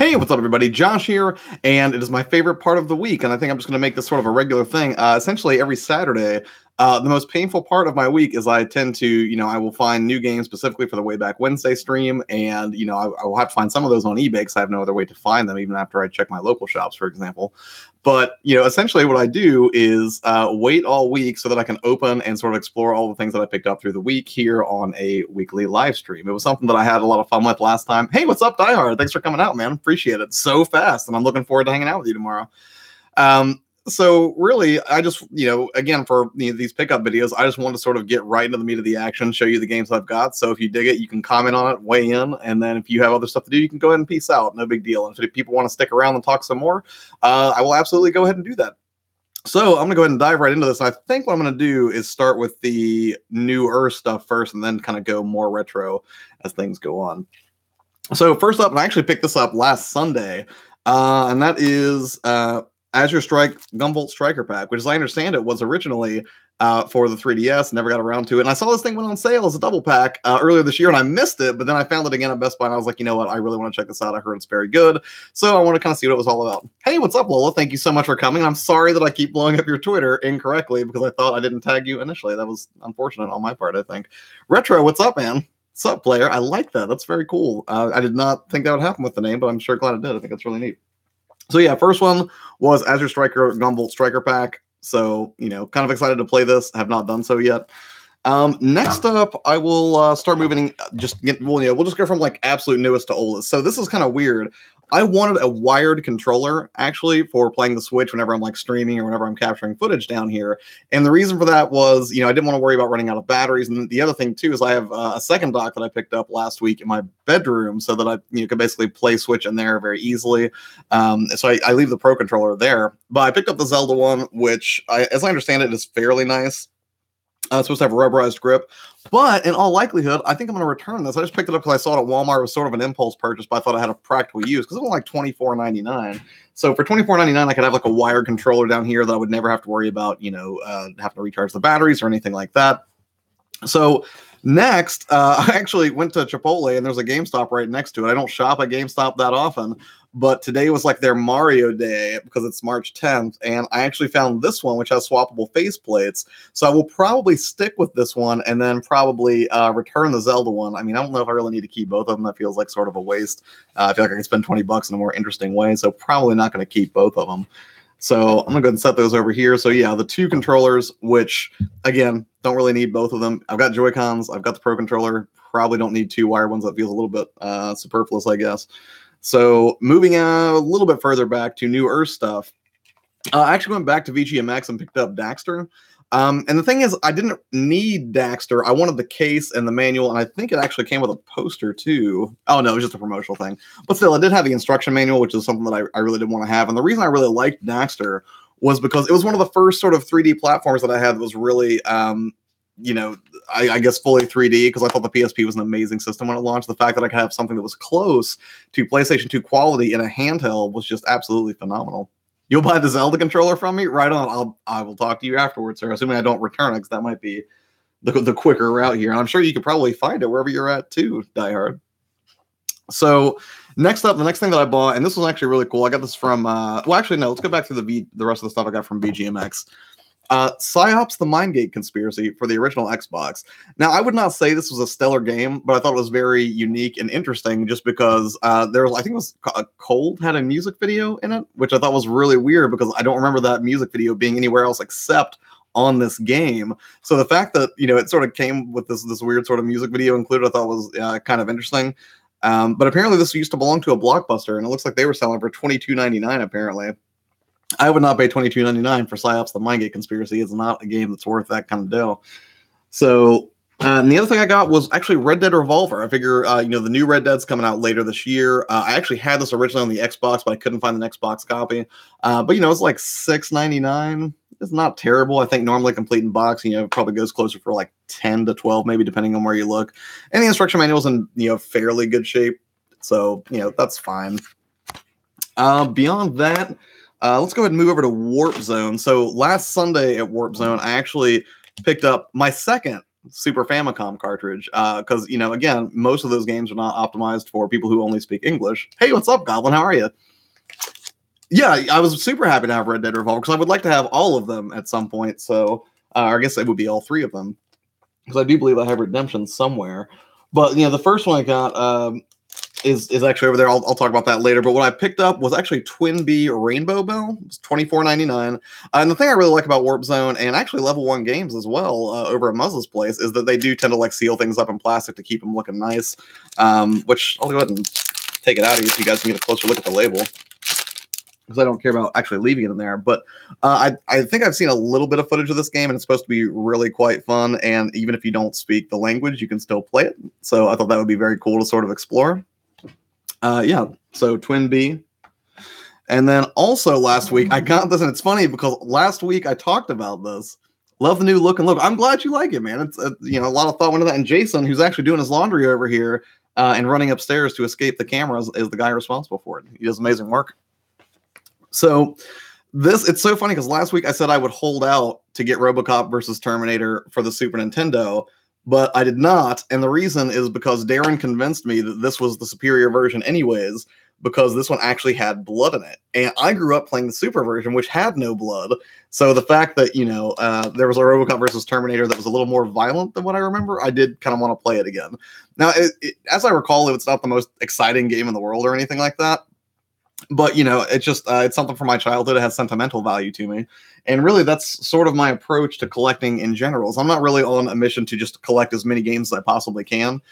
Hey, what's up, everybody? Josh here, and it is my favorite part of the week, and I think I'm just going to make this sort of a regular thing. Essentially, every Saturday, the most painful part of my week is I tend to, I will find new games specifically for the Way Back Wednesday stream, and, I will have to find some of those on eBay because I have no other way to find them, even after I check my local shops, for example. But, essentially what I do is wait all week so that I can open and sort of explore all the things that I picked up through the week here on a weekly live stream. It was something that I had a lot of fun with last time. Hey, what's up, Die Hard? Thanks for coming out, man. Appreciate it so fast, and I'm looking forward to hanging out with you tomorrow. So really, I just, again, for these pickup videos, I just want to sort of get right into the meat of the action, show you the games I've got. So if you dig it, you can comment on it, weigh in, and then if you have other stuff to do, you can go ahead and peace out. No big deal. And if people want to stick around and talk some more, I will absolutely go ahead and do that. So I'm going to go ahead and dive right into this. I think what I'm going to do is start with the newer stuff first and then kind of go more retro as things go on. So first up, and I actually picked this up last Sunday, and that is Azure Strike Gunvolt Striker Pack, which, as I understand it, was originally for the 3DS. Never got around to it. And I saw this thing went on sale as a double pack earlier this year, and I missed it. But then I found it again at Best Buy, and I was like, you know what? I really want to check this out. I heard it's very good. So I want to kind of see what it was all about. Hey, what's up, Lola? Thank you so much for coming. I'm sorry that I keep blowing up your Twitter incorrectly because I thought I didn't tag you initially. That was unfortunate on my part, I think. Retro, what's up, man? What's up, player? I like that. That's very cool. I did not think that would happen with the name, but I'm sure glad it did. I think that's really neat. So yeah, first one was Azure Striker Gunvolt Striker Pack. So, kind of excited to play this. Have not done so yet. Next up, I will start moving. We'll just go from like absolute newest to oldest. So this is kind of weird. I wanted a wired controller actually for playing the Switch whenever I'm like streaming or whenever I'm capturing footage down here. And the reason for that was, I didn't want to worry about running out of batteries. And the other thing too is I have a second dock that I picked up last week in my bedroom so that I could basically play Switch in there very easily. So I leave the Pro controller there. But I picked up the Zelda one, which as I understand it is fairly nice. It's supposed to have a rubberized grip, but in all likelihood, I think I'm going to return this. I just picked it up because I saw it at Walmart. It was sort of an impulse purchase, but I thought I had a practical use because it was like $24.99. So for $24.99, I could have like a wired controller down here that I would never have to worry about, having to recharge the batteries or anything like that. So next, I actually went to Chipotle and there's a GameStop right next to it. I don't shop at GameStop that often, but today was like their Mario Day because it's March 10th. And I actually found this one, which has swappable faceplates. So I will probably stick with this one and then probably return the Zelda one. I mean, I don't know if I really need to keep both of them. That feels like sort of a waste. I feel like I can spend $20 in a more interesting way. So probably not going to keep both of them. So I'm going to go ahead and set those over here. So yeah, the two controllers, which again, don't really need both of them. I've got Joy-Cons. I've got the Pro controller. Probably don't need two wired ones. That feels a little bit superfluous, I guess. So moving a little bit further back to new Earth stuff. I actually went back to VGMX and picked up Daxter. And the thing is, I didn't need Daxter. I wanted the case and the manual, and I think it actually came with a poster too. Oh, no, it was just a promotional thing. But still, I did have the instruction manual, which is something that I really did want to have. And the reason I really liked Daxter was because it was one of the first sort of 3D platforms that I had that was really, I guess fully 3D, because I thought the PSP was an amazing system when it launched. The fact that I could have something that was close to PlayStation 2 quality in a handheld was just absolutely phenomenal. You'll buy the Zelda controller from me? Right on. I will talk to you afterwards, sir, assuming I don't return it, because that might be the quicker route here. And I'm sure you could probably find it wherever you're at too, Die Hard. So next up, the next thing that I bought, and this was actually really cool. I got this from, let's go back to the rest of the stuff I got from VGMX. PsyOps: The Mindgate Conspiracy for the original Xbox. Now, I would not say this was a stellar game, but I thought it was very unique and interesting just because I think it was Cold had a music video in it, which I thought was really weird because I don't remember that music video being anywhere else except on this game. So the fact that, it sort of came with this weird sort of music video included, I thought was kind of interesting. But apparently this used to belong to a Blockbuster, and it looks like they were selling for $22.99 apparently. I would not pay $22.99 for PsyOps: The Mindgate Conspiracy. It's not a game that's worth that kind of dough. So, and the other thing I got was actually Red Dead Revolver. I figure, the new Red Dead's coming out later this year. I actually had this originally on the Xbox, but I couldn't find an Xbox copy. But, it's like $6.99. It's not terrible. I think normally complete in box, it probably goes closer for like 10 to 12, maybe depending on where you look. And the instruction manual's in, fairly good shape. So, that's fine. Beyond that, let's go ahead and move over to Warp Zone. So last Sunday at Warp Zone, I actually picked up my second Super Famicom cartridge. Because, you know, again, most of those games are not optimized for people who only speak English. Hey, what's up, Goblin? How are you? Yeah, I was super happy to have Red Dead Revolver because I would like to have all of them at some point. So I guess it would be all 3 of them because I do believe I have Redemption somewhere. But, you know, the first one I got is actually over there. I'll talk about that later. But what I picked up was actually Twin Bee Rainbow Bell. It's $24.99. And the thing I really like about Warp Zone and actually Level 1 games as well over at Muzzle's place is that they do tend to like seal things up in plastic to keep them looking nice. Which I'll go ahead and take it out of here so you guys can get a closer look at the label, because I don't care about actually leaving it in there. But I think I've seen a little bit of footage of this game, and it's supposed to be really quite fun. And even if you don't speak the language, you can still play it. So I thought that would be very cool to sort of explore. Yeah, so Twin Bee. And then also last week, I got this, and it's funny because last week I talked about this. Love the new look and look. I'm glad you like it, man. It's you know, a lot of thought went into that. And Jason, who's actually doing his laundry over here and running upstairs to escape the cameras, is the guy responsible for it. He does amazing work. So it's so funny because last week I said I would hold out to get RoboCop versus Terminator for the Super Nintendo, but I did not. And the reason is because Darren convinced me that this was the superior version anyways, because this one actually had blood in it. And I grew up playing the Super version, which had no blood. So the fact that, you know, there was a RoboCop versus Terminator that was a little more violent than what I remember, I did kind of want to play it again. Now, as I recall, it's not the most exciting game in the world or anything like that. But, you know, it's just, it's something from my childhood. It has sentimental value to me. And really, that's sort of my approach to collecting in general. So I'm not really on a mission to just collect as many games as I possibly can.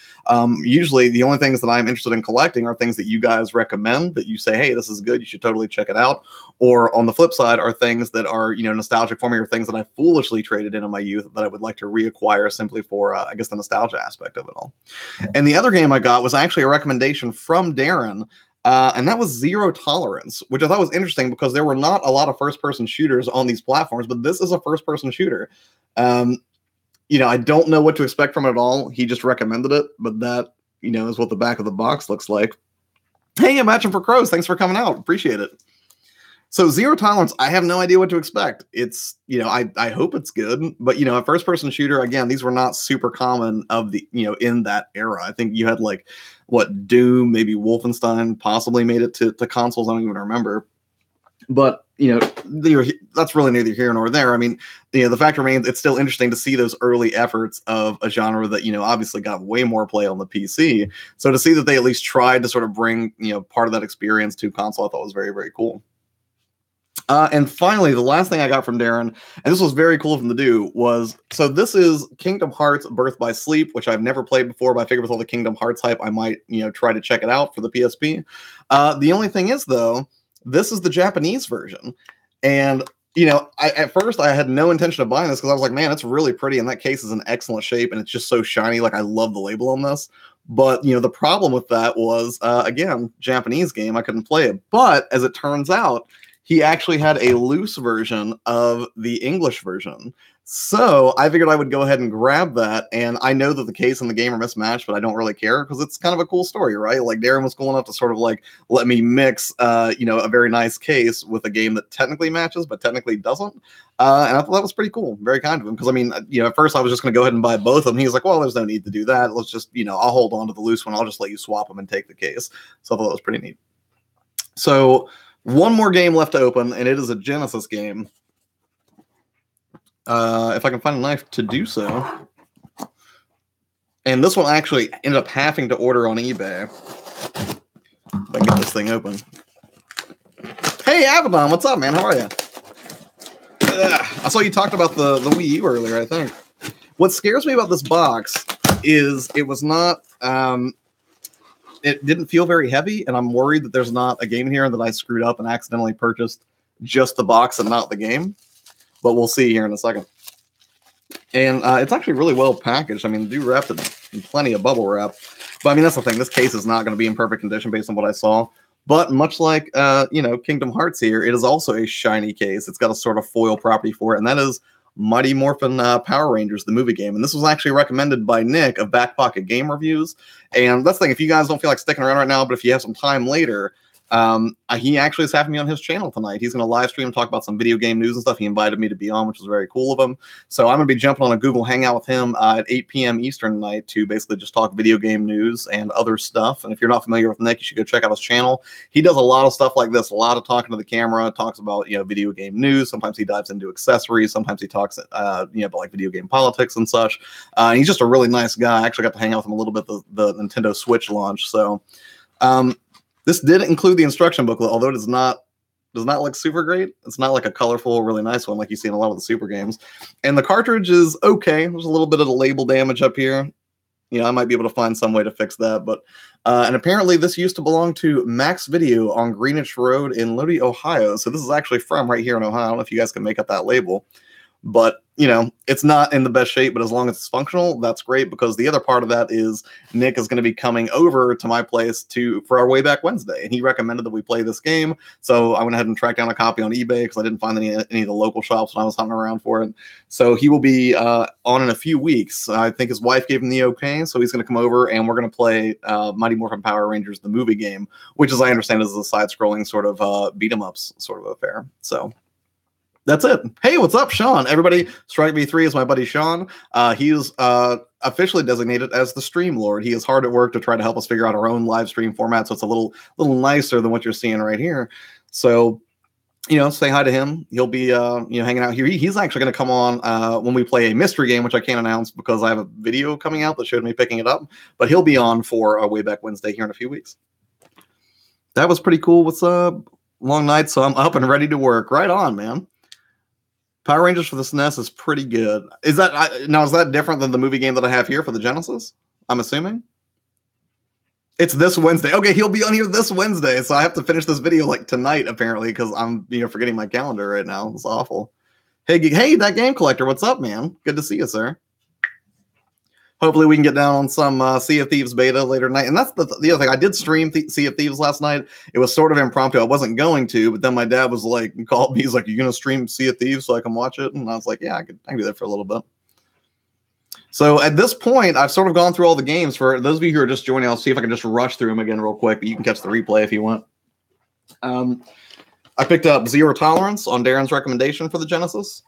Usually, the only things that I'm interested in collecting are things that you guys recommend, that you say, hey, this is good, you should totally check it out. Or on the flip side, are things that are, you know, nostalgic for me, or things that I foolishly traded in my youth that I would like to reacquire simply for, I guess, the nostalgia aspect of it all. And the other game I got was actually a recommendation from Darren. And that was Zero Tolerance, which I thought was interesting because there were not a lot of first-person shooters on these platforms, but this is a first-person shooter. You know, I don't know what to expect from it at all. He just recommended it, but that, you know, is what the back of the box looks like. Hey, Imagine for Crows, thanks for coming out. Appreciate it. So Zero Tolerance, I have no idea what to expect. It's, you know, I hope it's good, but, you know, a first-person shooter, again, these were not super common of the, you know, in that era. I think you had like, what, Doom, maybe Wolfenstein possibly made it to consoles. I don't even remember. But, you know, that's really neither here nor there. I mean, you know, the fact remains, it's still interesting to see those early efforts of a genre that, you know, obviously got way more play on the PC. So to see that they at least tried to sort of bring, you know, part of that experience to console, I thought was very, very cool. And finally, the last thing I got from Darren, and this was very cool of him to do, was, so this is Kingdom Hearts Birth by Sleep, which I've never played before, but I figured with all the Kingdom Hearts hype, I might, you know, try to check it out for the PSP. The only thing is, though, this is the Japanese version. And, you know, at first I had no intention of buying this because I was like, man, it's really pretty, and that case is in excellent shape, and it's just so shiny. Like, I love the label on this. But, you know, the problem with that was, again, Japanese game, I couldn't play it. But as it turns out, he actually had a loose version of the English version. So I figured I would go ahead and grab that. And I know that the case and the game are mismatched, but I don't really care because it's kind of a cool story, right? Like, Darren was cool enough to sort of like let me mix, you know, a very nice case with a game that technically matches, but technically doesn't. And I thought that was pretty cool. Very kind of him. Because, I mean, you know, at first I was just going to go ahead and buy both of them. He was like, well, there's no need to do that. Let's just, you know, I'll hold on to the loose one. I'll just let you swap them and take the case. So I thought that was pretty neat. So one more game left to open, and it is a Genesis game. If I can find a knife to do so. And this one I actually ended up having to order on eBay. If I can get this thing open. Hey, Abaddon, what's up, man? How are you? I saw you talked about the Wii U earlier, I think. What scares me about this box is it was not... it didn't feel very heavy, and I'm worried that there's not a game in here that I screwed up and accidentally purchased just the box and not the game. But we'll see here in a second. And it's actually really well packaged. I mean, they do wrap it in plenty of bubble wrap. But I mean, that's the thing. This case is not going to be in perfect condition based on what I saw. But much like, you know, Kingdom Hearts here, it is also a shiny case. It's got a sort of foil property for it, and that is Mighty Morphin Power Rangers, the movie game. And this was actually recommended by Nick of Back Pocket Game Reviews. And that's the thing. If you guys don't feel like sticking around right now, but if you have some time later, He actually is having me on his channel tonight. He's going to live stream, talk about some video game news and stuff. He invited me to be on, which was very cool of him. So I'm going to be jumping on a Google Hangout with him at 8 p.m. Eastern tonight to basically just talk video game news and other stuff. And if you're not familiar with Nick, you should go check out his channel. He does a lot of stuff like this, a lot of talking to the camera, talks about, video game news. Sometimes he dives into accessories. Sometimes he talks, about like video game politics and such. He's just a really nice guy. I actually got to hang out with him a little bit the Nintendo Switch launch. So, this did include the instruction booklet, although it does not look super great. It's not like a colorful, really nice one like you see in a lot of the Super games. And the cartridge is okay. There's a little bit of the label damage up here. I might be able to find some way to fix that. But and apparently this used to belong to Max Video on Greenwich Road in Lodi, Ohio. So this is actually from right here in Ohio. I don't know if you guys can make up that label. But, it's not in the best shape, but as long as it's functional, that's great, because the other part of that is Nick is going to be coming over to my place for our Wayback Wednesday, and he recommended that we play this game. So I went ahead and tracked down a copy on eBay because I didn't find any of the local shops when I was hunting around for it. So he will be on in a few weeks. I think his wife gave him the okay, so he's going to come over and we're going to play Mighty Morphin Power Rangers, the movie game, which, as I understand, is a side-scrolling sort of beat-em-ups sort of affair. So that's it. Hey, what's up, Sean? Everybody, Strike V3 is my buddy Sean. He is officially designated as the Stream Lord. He is hard at work to try to help us figure out our own live stream format, so it's a little nicer than what you're seeing right here. So, say hi to him. He'll be, hanging out here. He's actually going to come on when we play a mystery game, which I can't announce because I have a video coming out that showed me picking it up. But he'll be on for Wayback Wednesday here in a few weeks. That was pretty cool. What's up? Long night, so I'm up and ready to work. Right on, man. Power Rangers for the SNES is pretty good. Is that different than the movie game that I have here for the Genesis? I'm assuming. It's this Wednesday. Okay, he'll be on here this Wednesday, so I have to finish this video like tonight apparently because I'm forgetting my calendar right now. It's awful. Hey, that game collector, what's up, man? Good to see you, sir. Hopefully we can get down on some Sea of Thieves beta later tonight. And that's the other thing. I did stream Sea of Thieves last night. It was sort of impromptu. I wasn't going to, but then my dad was like, called me. He's like, "You going to stream Sea of Thieves so I can watch it?" And I was like, "Yeah, I can do that for a little bit." So at this point, I've sort of gone through all the games. For those of you who are just joining, I'll see if I can just rush through them again real quick, but you can catch the replay if you want. I picked up Zero Tolerance on Darren's recommendation for the Genesis.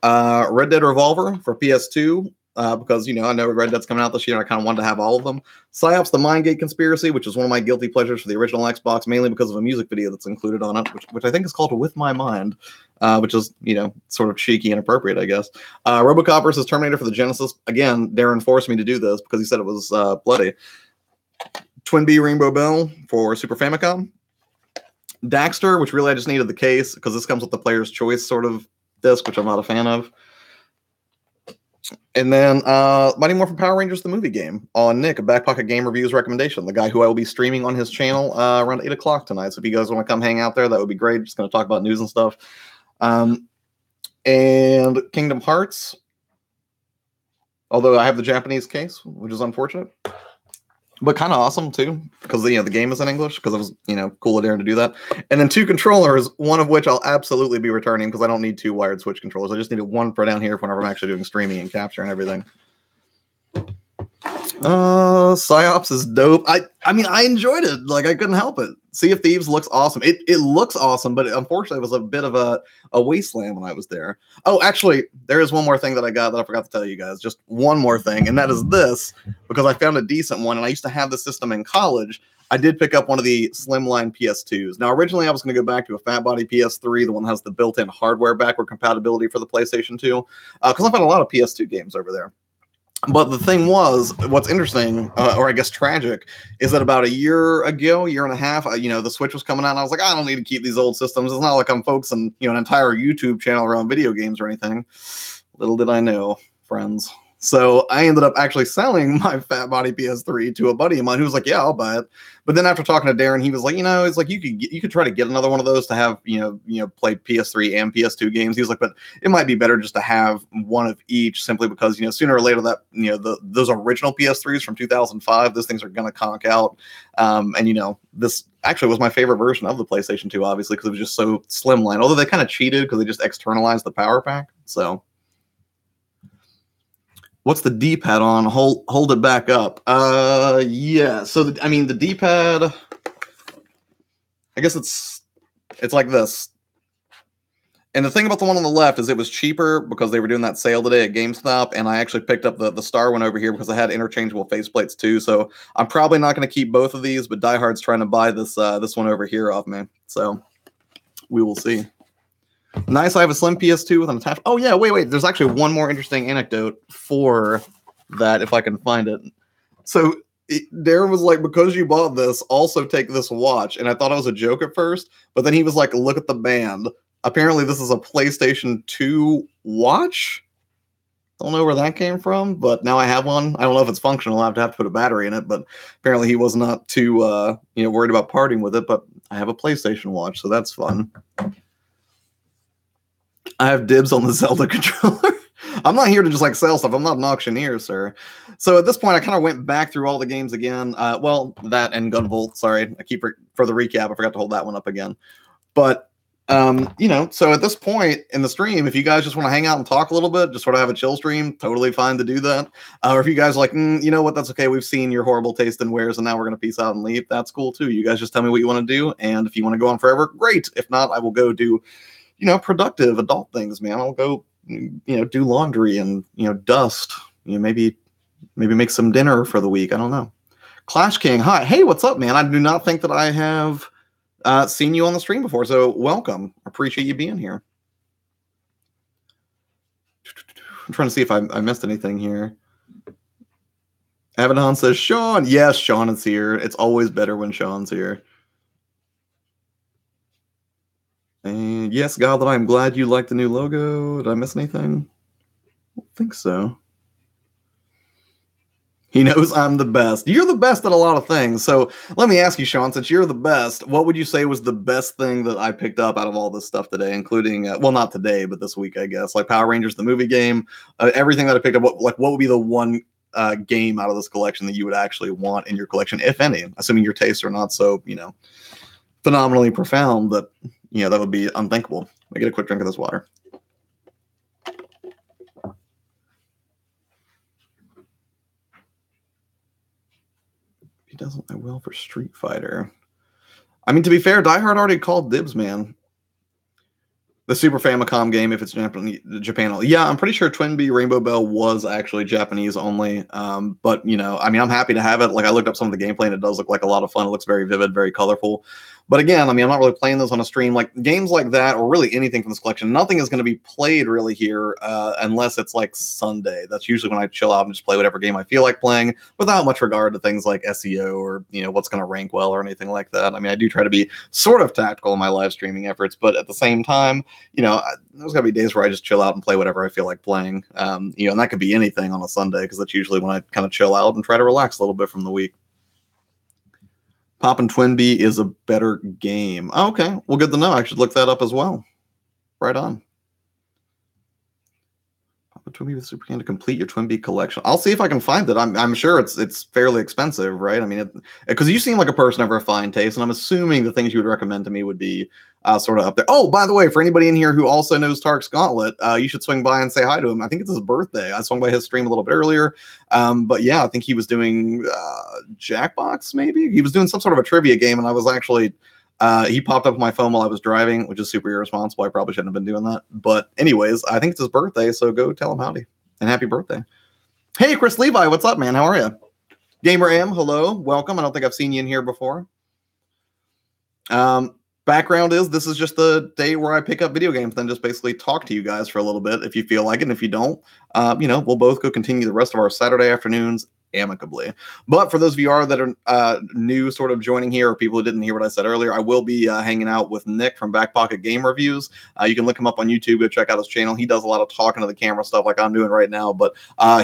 Red Dead Revolver for PS2. Because, I know Red Dead's coming out this year, and I kind of wanted to have all of them. Psyops The Mindgate Conspiracy, which is one of my guilty pleasures for the original Xbox, mainly because of a music video that's included on it, which I think is called With My Mind, which is, sort of cheeky and appropriate, I guess. RoboCop vs. Terminator for the Genesis. Again, Darren forced me to do this because he said it was bloody. Twin Bee Rainbow Bell for Super Famicom. Daxter, which really I just needed the case because this comes with the player's choice sort of disc, which I'm not a fan of. And then Mighty Morphin Power Rangers, the movie game, on Nick, a Back Pocket Game Reviews recommendation, the guy who I will be streaming on his channel around 8 o'clock tonight. So if you guys want to come hang out there, that would be great. Just going to talk about news and stuff. And Kingdom Hearts, although I have the Japanese case, which is unfortunate. But kind of awesome, too, because, the game is in English, because it was, cool of Darren to do that. And then 2 controllers, one of which I'll absolutely be returning, because I don't need 2 wired Switch controllers. I just needed one for down here whenever I'm actually doing streaming and capture and everything. Psyops is dope. I mean, I enjoyed it. Like, I couldn't help it. Sea of Thieves looks awesome. It looks awesome, but unfortunately, it was a bit of a wasteland when I was there. Oh, actually, there is one more thing that I got that I forgot to tell you guys. Just one more thing, and that is this, because I found a decent one, and I used to have the system in college. I did pick up one of the Slimline PS2s. Now, originally, I was going to go back to a Fat Body PS3, the one that has the built-in hardware backward compatibility for the PlayStation 2, because I found a lot of PS2 games over there. But the thing was, what's interesting, or I guess tragic, is that about a year ago, year and a half, the Switch was coming out, and I was like, I don't need to keep these old systems. It's not like I'm focusing, an entire YouTube channel around video games or anything. Little did I know, friends. So I ended up actually selling my Fat Body PS3 to a buddy of mine who was like, "Yeah, I'll buy it." But then after talking to Darren, he was like, it's like you could try to get another one of those to have, play PS3 and PS2 games. He was like, but it might be better just to have one of each, simply because, sooner or later that, those original PS3s from 2005, those things are going to conk out. And, this actually was my favorite version of the PlayStation 2, obviously, because it was just so slimline, although they kind of cheated because they just externalized the power pack. So what's the D-pad on? Hold it back up. Yeah. So, the D-pad, I guess it's like this. And the thing about the one on the left is it was cheaper because they were doing that sale today at GameStop, and I actually picked up the Star one over here because I had interchangeable faceplates too. So I'm probably not going to keep both of these, but Die Hard's trying to buy this one over here off me. So we will see. Nice, I have a slim PS2 with an attachment. Oh yeah, wait. There's actually one more interesting anecdote for that if I can find it. So Darren was like, because you bought this, also take this watch. And I thought it was a joke at first, but then he was like, look at the band. Apparently this is a PlayStation 2 watch. Don't know where that came from, but now I have one. I don't know if it's functional. I have to put a battery in it, but apparently he was not too worried about parting with it, but I have a PlayStation watch, so that's fun. I have dibs on the Zelda controller. I'm not here to just like sell stuff. I'm not an auctioneer, sir. So at this point, I kind of went back through all the games again. Well, that and Gunvolt. Sorry, I keep for the recap. I forgot to hold that one up again. But so at this point in the stream, if you guys just want to hang out and talk a little bit, just sort of have a chill stream, totally fine to do that. Or if you guys are like, you know what, that's okay. We've seen your horrible taste in wares, and now we're gonna peace out and leave. That's cool too. You guys just tell me what you want to do, and if you want to go on forever, great. If not, I will go do productive adult things, man. I'll go, do laundry and, dust, maybe make some dinner for the week. I don't know. Clash King. Hi. Hey, what's up, man? I do not think that I have seen you on the stream before. So welcome. Appreciate you being here. I'm trying to see if I missed anything here. Abaddon says, Sean. Yes, Sean is here. It's always better when Sean's here. And yes, God, that I'm glad you like the new logo. Did I miss anything? I don't think so. He knows I'm the best. You're the best at a lot of things. So let me ask you, Sean, since you're the best, what would you say was the best thing that I picked up out of all this stuff today, including, well, not today, but this week, I guess, like Power Rangers, the movie game, everything that I picked up, what would be the one game out of this collection that you would actually want in your collection, if any, assuming your tastes are not so, phenomenally profound that, that would be unthinkable. Let me get a quick drink of this water. He doesn't play well for Street Fighter. I mean, to be fair, Die Hard already called dibs, man. The Super Famicom game, if it's Japan. Yeah, I'm pretty sure Twinbee Rainbow Bell was actually Japanese only. But, I'm happy to have it. Like, I looked up some of the gameplay, and it does look like a lot of fun. It looks very vivid, very colorful. But again, I'm not really playing those on a stream. Like, games like that, or really anything from this collection, nothing is going to be played really here unless it's like Sunday. That's usually when I chill out and just play whatever game I feel like playing without much regard to things like SEO or, what's going to rank well or anything like that. I do try to be sort of tactical in my live streaming efforts, but at the same time, there's got to be days where I just chill out and play whatever I feel like playing. And that could be anything on a Sunday because that's usually when I kind of chill out and try to relax a little bit from the week. Poppin' Twinbee is a better game. Oh, okay. Well, good to know. I should look that up as well. Right on. Poppin' Twinbee with Super Can to complete your Twinbee collection. I'll see if I can find it. I'm sure it's fairly expensive, right? Because you seem like a person of refined taste, and I'm assuming the things you would recommend to me would be sort of up there. Oh, by the way, for anybody in here who also knows Tark's Gauntlet, you should swing by and say hi to him. I think it's his birthday. I swung by his stream a little bit earlier. But yeah, I think he was doing Jackbox, maybe? He was doing some sort of a trivia game, and I was actually... he popped up on my phone while I was driving, which is super irresponsible. I probably shouldn't have been doing that. But anyways, I think it's his birthday, so go tell him howdy. And happy birthday. Hey, Chris Levi, what's up, man? How are you? Gamer M, hello. Welcome. I don't think I've seen you in here before. Background is this is just the day where I pick up video games, then just basically talk to you guys for a little bit if you feel like it. And if you don't, we'll both go continue the rest of our Saturday afternoons amicably. But for those of you that are new sort of joining here, or people who didn't hear what I said earlier, I will be hanging out with Nick from Back Pocket Game Reviews. You can look him up on YouTube, go check out his channel. He does a lot of talking to the camera stuff like I'm doing right now, but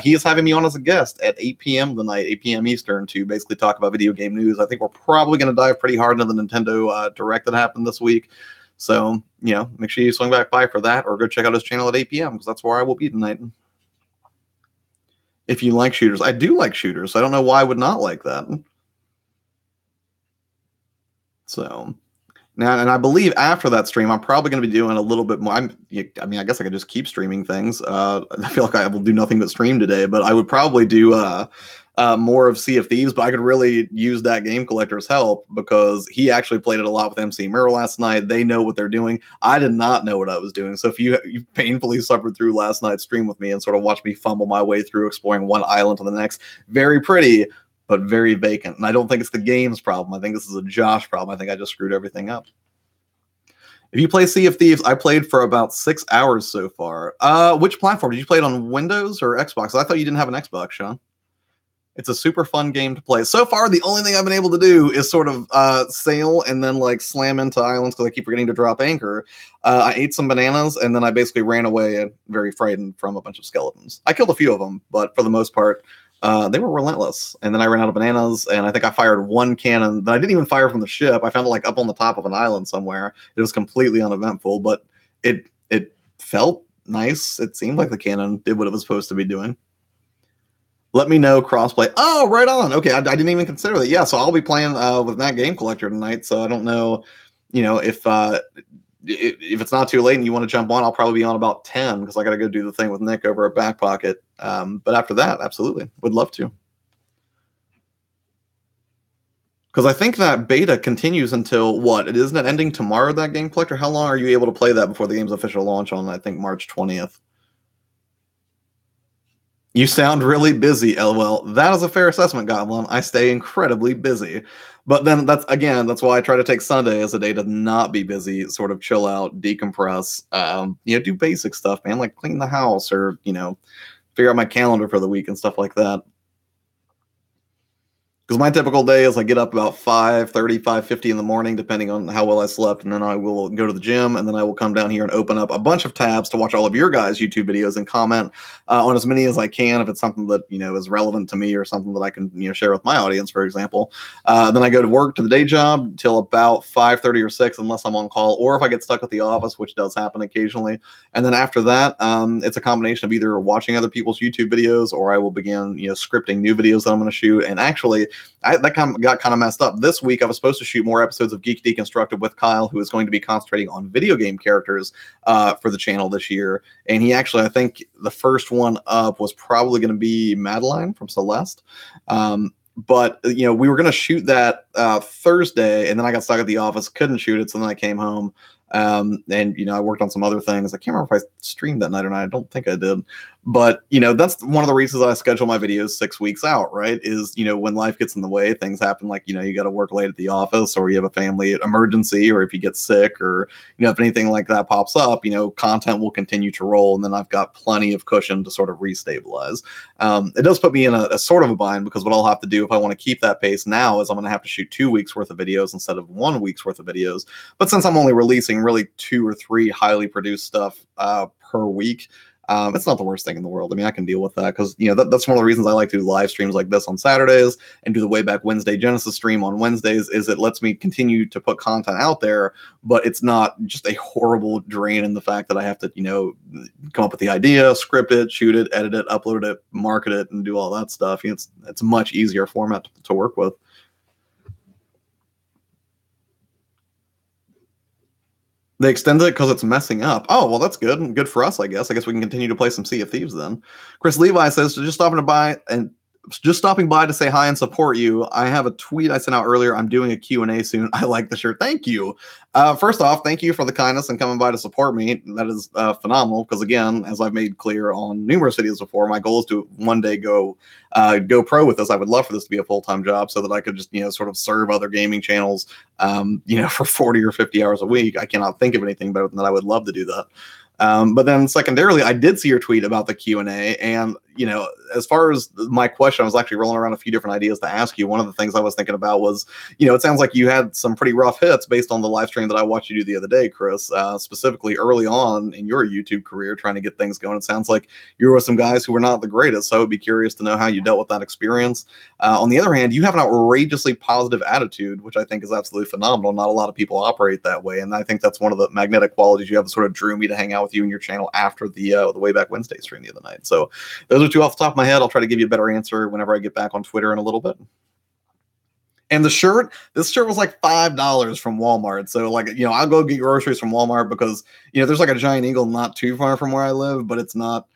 he is having me on as a guest at 8 p.m. tonight, 8 p.m. Eastern, to basically talk about video game news. I think we're probably going to dive pretty hard into the Nintendo Direct that happened this week. So, make sure you swing back by for that, or go check out his channel at 8 p.m. because that's where I will be tonight. If you like shooters, I do like shooters. So I don't know why I would not like that. So now, and I believe after that stream, I'm probably going to be doing a little bit more. I guess I could just keep streaming things. I feel like I will do nothing but stream today, but I would probably do more of Sea of Thieves, but I could really use that game collector's help because he actually played it a lot with MC Mirror last night. They know what they're doing. I did not know what I was doing. So if you painfully suffered through last night's stream with me and sort of watched me fumble my way through exploring one island to the next, very pretty, but very vacant. And I don't think it's the game's problem. I think this is a Josh problem. I think I just screwed everything up. If you play Sea of Thieves, I played for about 6 hours so far. Which platform? Did you play it on Windows or Xbox? I thought you didn't have an Xbox, Sean. It's a super fun game to play. So far, the only thing I've been able to do is sort of sail and then like slam into islands because I keep forgetting to drop anchor. I ate some bananas and then I basically ran away very frightened from a bunch of skeletons. I killed a few of them, but for the most part, they were relentless. And then I ran out of bananas, and I think I fired one cannon that I didn't even fire from the ship. I found it like up on the top of an island somewhere. It was completely uneventful, but it felt nice. It seemed like the cannon did what it was supposed to be doing. Let me know crossplay. Oh, right on. Okay, I didn't even consider that. Yeah, so I'll be playing with that game collector tonight. So I don't know, if it's not too late and you want to jump on, I'll probably be on about 10 because I got to go do the thing with Nick over at Back Pocket. But after that, absolutely, would love to. Because I think that beta continues until what? Isn't it ending tomorrow, that game collector? How long are you able to play that before the game's official launch on, I think, March 20th? You sound really busy, LOL. That is a fair assessment, Goblin. I stay incredibly busy. But then that's why I try to take Sunday as a day to not be busy, sort of chill out, decompress, do basic stuff, man, like clean the house or, figure out my calendar for the week and stuff like that. Because my typical day is I get up about 5:30, 5:50 in the morning, depending on how well I slept, and then I will go to the gym, and then I will come down here and open up a bunch of tabs to watch all of your guys' YouTube videos and comment on as many as I can if it's something that is relevant to me or something that I can share with my audience, for example. Then I go to work to the day job till about 5:30 or 6, unless I'm on call, or if I get stuck at the office, which does happen occasionally. And then after that, it's a combination of either watching other people's YouTube videos or I will begin scripting new videos that I'm going to shoot. And actually, that got kind of messed up. This week, I was supposed to shoot more episodes of Geek Deconstructed with Kyle, who is going to be concentrating on video game characters for the channel this year. And he actually, I think the first one up was probably going to be Madeline from Celeste. But we were going to shoot that Thursday, and then I got stuck at the office, couldn't shoot it, so then I came home. And I worked on some other things. I can't remember if I streamed that night or not. I don't think I did. But that's one of the reasons I schedule my videos 6 weeks out, right? Is when life gets in the way, things happen, like you got to work late at the office, or you have a family emergency, or if you get sick, or if anything like that pops up, content will continue to roll, and then I've got plenty of cushion to sort of restabilize. It does put me in a sort of a bind, because what I'll have to do if I want to keep that pace now is I'm going to have to shoot 2 weeks worth of videos instead of 1 week's worth of videos. But since I'm only releasing really 2 or 3 highly produced stuff per week, it's not the worst thing in the world. I mean, I can deal with that because, that's one of the reasons I like to do live streams like this on Saturdays and do the Wayback Wednesday Genesis stream on Wednesdays, is it lets me continue to put content out there, but it's not just a horrible drain in the fact that I have to, come up with the idea, script it, shoot it, edit it, upload it, market it, and do all that stuff. It's a much easier format to work with. They extended it because it's messing up. Oh, well, that's good. Good for us, I guess. I guess we can continue to play some Sea of Thieves then. Chris Levi says, just stopping by to say hi and support you. I have a tweet I sent out earlier. I'm doing a Q&A soon. I like the shirt. Thank you. First off, thank you for the kindness and coming by to support me. That is phenomenal because, again, as I've made clear on numerous videos before, my goal is to one day go pro with this. I would love for this to be a full-time job so that I could just, sort of serve other gaming channels, for 40 or 50 hours a week. I cannot think of anything better than that. I would love to do that. But then secondarily, I did see your tweet about the Q&A, and as far as my question, I was actually rolling around a few different ideas to ask you. One of the things I was thinking about was, it sounds like you had some pretty rough hits based on the live stream that I watched you do the other day, Chris, specifically early on in your YouTube career, trying to get things going. It sounds like you were with some guys who were not the greatest, so I would be curious to know how you dealt with that experience. On the other hand, you have an outrageously positive attitude, which I think is absolutely phenomenal. Not a lot of people operate that way, and I think that's one of the magnetic qualities you have that sort of drew me to hang out with you and your channel after the Wayback Wednesday stream the other night. So those are two off the top of my head. I'll try to give you a better answer whenever I get back on Twitter in a little bit. And this shirt was like $5 from Walmart. So I'll go get groceries from Walmart because, there's like a giant eagle not too far from where I live, but it's not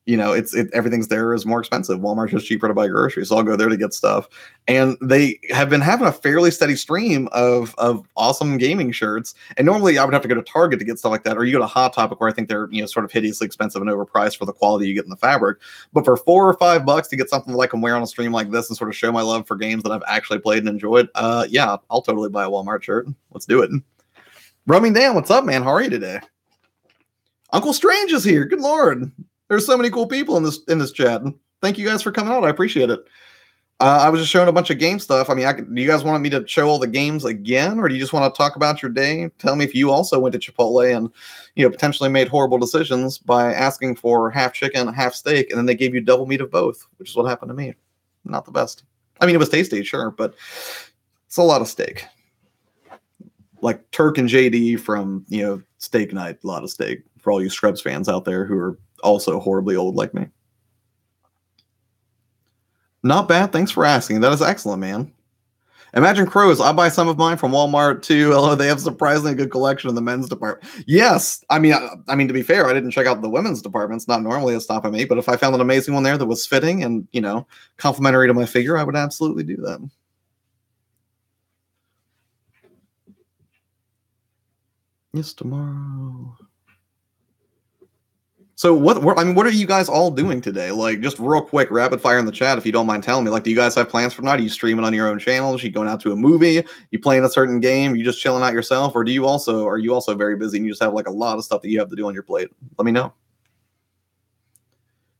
everything's there is more expensive. Walmart's just cheaper to buy groceries, so I'll go there to get stuff. And they have been having a fairly steady stream of awesome gaming shirts. And normally I would have to go to Target to get stuff like that, or you go to Hot Topic where I think they're sort of hideously expensive and overpriced for the quality you get in the fabric. But for $4 or $5 to get something that I can wear on a stream like this and sort of show my love for games that I've actually played and enjoyed, yeah, I'll totally buy a Walmart shirt. Let's do it. Rumming Dan, what's up, man? How are you today? Uncle Strange is here. Good Lord. There's so many cool people in this chat. Thank you guys for coming out. I appreciate it. I was just showing a bunch of game stuff. I mean, do you guys want me to show all the games again, or do you just want to talk about your day? Tell me if you also went to Chipotle and potentially made horrible decisions by asking for half chicken, half steak, and then they gave you double meat of both, which is what happened to me. Not the best. I mean, it was tasty, sure, but it's a lot of steak. Like Turk and JD from Steak Night, a lot of steak for all you Scrubs fans out there who are also horribly old like me. Not bad. Thanks for asking. That is excellent, man. Imagine Crows. I buy some of mine from Walmart too. Hello, they have surprisingly good collection in the men's department. Yes, I mean, to be fair, I didn't check out the women's department. It's not normally a stop at me, but if I found an amazing one there that was fitting and complimentary to my figure, I would absolutely do that. Yes, tomorrow. So what are you guys all doing today? Like, just real quick, rapid fire in the chat, if you don't mind telling me. Like, do you guys have plans for tonight? Are you streaming on your own channels? Are you going out to a movie? You playing a certain game? You just chilling out yourself? Or are you also very busy and you just have like a lot of stuff that you have to do on your plate? Let me know.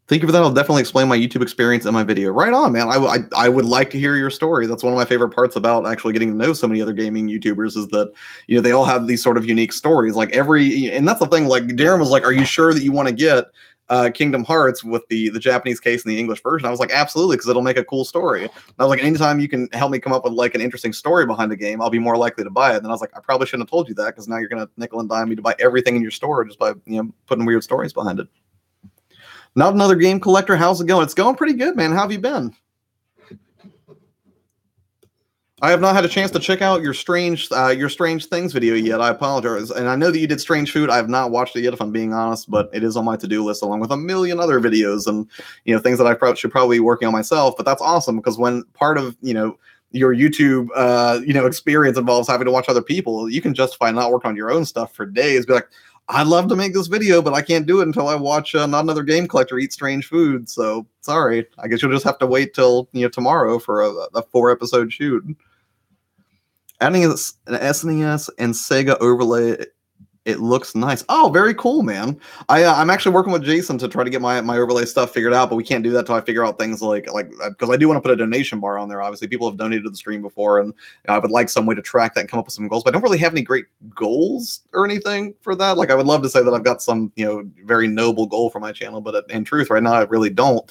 Thank you for that. I'll definitely explain my YouTube experience in my video. Right on, man. I would like to hear your story. That's one of my favorite parts about actually getting to know so many other gaming YouTubers is that, they all have these sort of unique stories. Like and that's the thing, like Darren was like, are you sure that you want to get Kingdom Hearts with the Japanese case and the English version? I was like, absolutely, because it'll make a cool story. And I was like, anytime you can help me come up with like an interesting story behind the game, I'll be more likely to buy it. And then I was like, I probably shouldn't have told you that because now you're going to nickel and dime me to buy everything in your store just by, putting weird stories behind it. Not Another Game Collector. How's it going? It's going pretty good, man. How have you been? I have not had a chance to check out your Strange Things video yet. I apologize. And I know that you did Strange Food. I have not watched it yet, if I'm being honest, but it is on my to-do list along with a million other videos and, things that I should probably be working on myself. But that's awesome because when part of, your YouTube, experience involves having to watch other people, you can justify not working on your own stuff for days. Be like, I'd love to make this video, but I can't do it until I watch Not Another Game Collector eat strange food. So sorry. I guess you'll just have to wait till tomorrow for a 4-episode shoot. Adding an SNES and Sega overlay, it looks nice. Oh, very cool, man. I'm actually working with Jason to try to get my overlay stuff figured out, but we can't do that until I figure out things like because I do want to put a donation bar on there. Obviously, people have donated to the stream before, and I would like some way to track that and come up with some goals. But I don't really have any great goals or anything for that. Like, I would love to say that I've got some very noble goal for my channel, but in truth, right now, I really don't.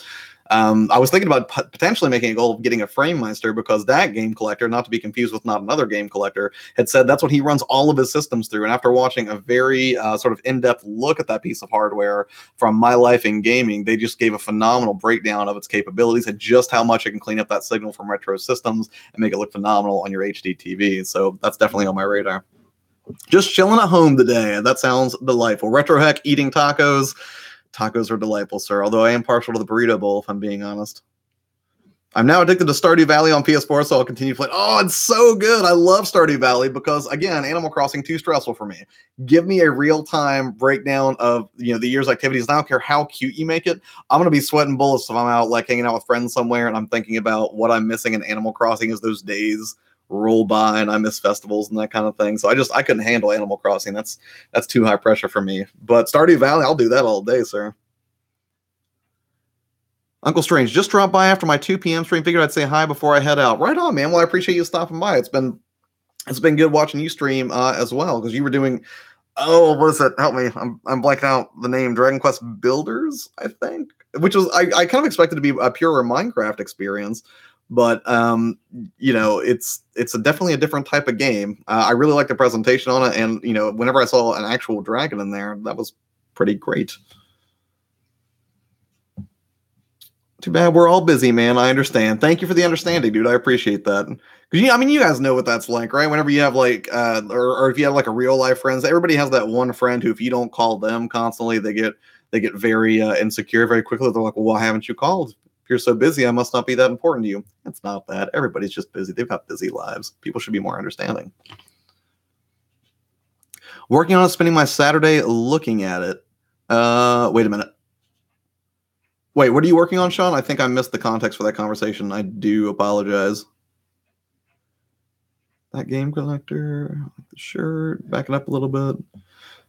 I was thinking about potentially making a goal of getting a Framemeister because that game collector, not to be confused with Not Another Game Collector, had said that's what he runs all of his systems through. And after watching a very sort of in-depth look at that piece of hardware from My Life in Gaming, they just gave a phenomenal breakdown of its capabilities and just how much it can clean up that signal from retro systems and make it look phenomenal on your HD TV. So that's definitely on my radar. Just chilling at home today. That sounds delightful. Retro Heck eating tacos. Tacos are delightful, sir, although I am partial to the burrito bowl, if I'm being honest. I'm now addicted to Stardew Valley on PS4, so I'll continue playing. Oh, it's so good. I love Stardew Valley because, again, Animal Crossing, too stressful for me. Give me a real-time breakdown of the year's activities. And I don't care how cute you make it. I'm going to be sweating bullets if I'm out like hanging out with friends somewhere and I'm thinking about what I'm missing in Animal Crossing as those days roll by and I miss festivals and that kind of thing. So I couldn't handle Animal Crossing. That's too high pressure for me. But Stardew Valley, I'll do that all day, sir. Uncle Strange just dropped by after my 2 p.m. stream. Figured I'd say hi before I head out. Right on, man. Well, I appreciate you stopping by. It's been good watching you stream as well because you were doing. Oh, what is it? Help me. I'm blanking out the name. Dragon Quest Builders, I think, which was I kind of expected to be a pure Minecraft experience. But it's definitely a different type of game. I really like the presentation on it, and whenever I saw an actual dragon in there, that was pretty great. Too bad we're all busy, man. I understand. Thank you for the understanding, dude. I appreciate that. Because you guys know what that's like, right? Whenever you have like, or if you have like a real life friends, everybody has that one friend who, if you don't call them constantly, they get they get very insecure very quickly. They're like, well, why haven't you called? If you're so busy, I must not be that important to you. It's not that. Everybody's just busy. They've got busy lives. People should be more understanding. Working on it, spending my Saturday looking at it. Wait a minute. Wait, what are you working on, Sean? I think I missed the context for that conversation. I do apologize. That game collector, the shirt, back it up a little bit.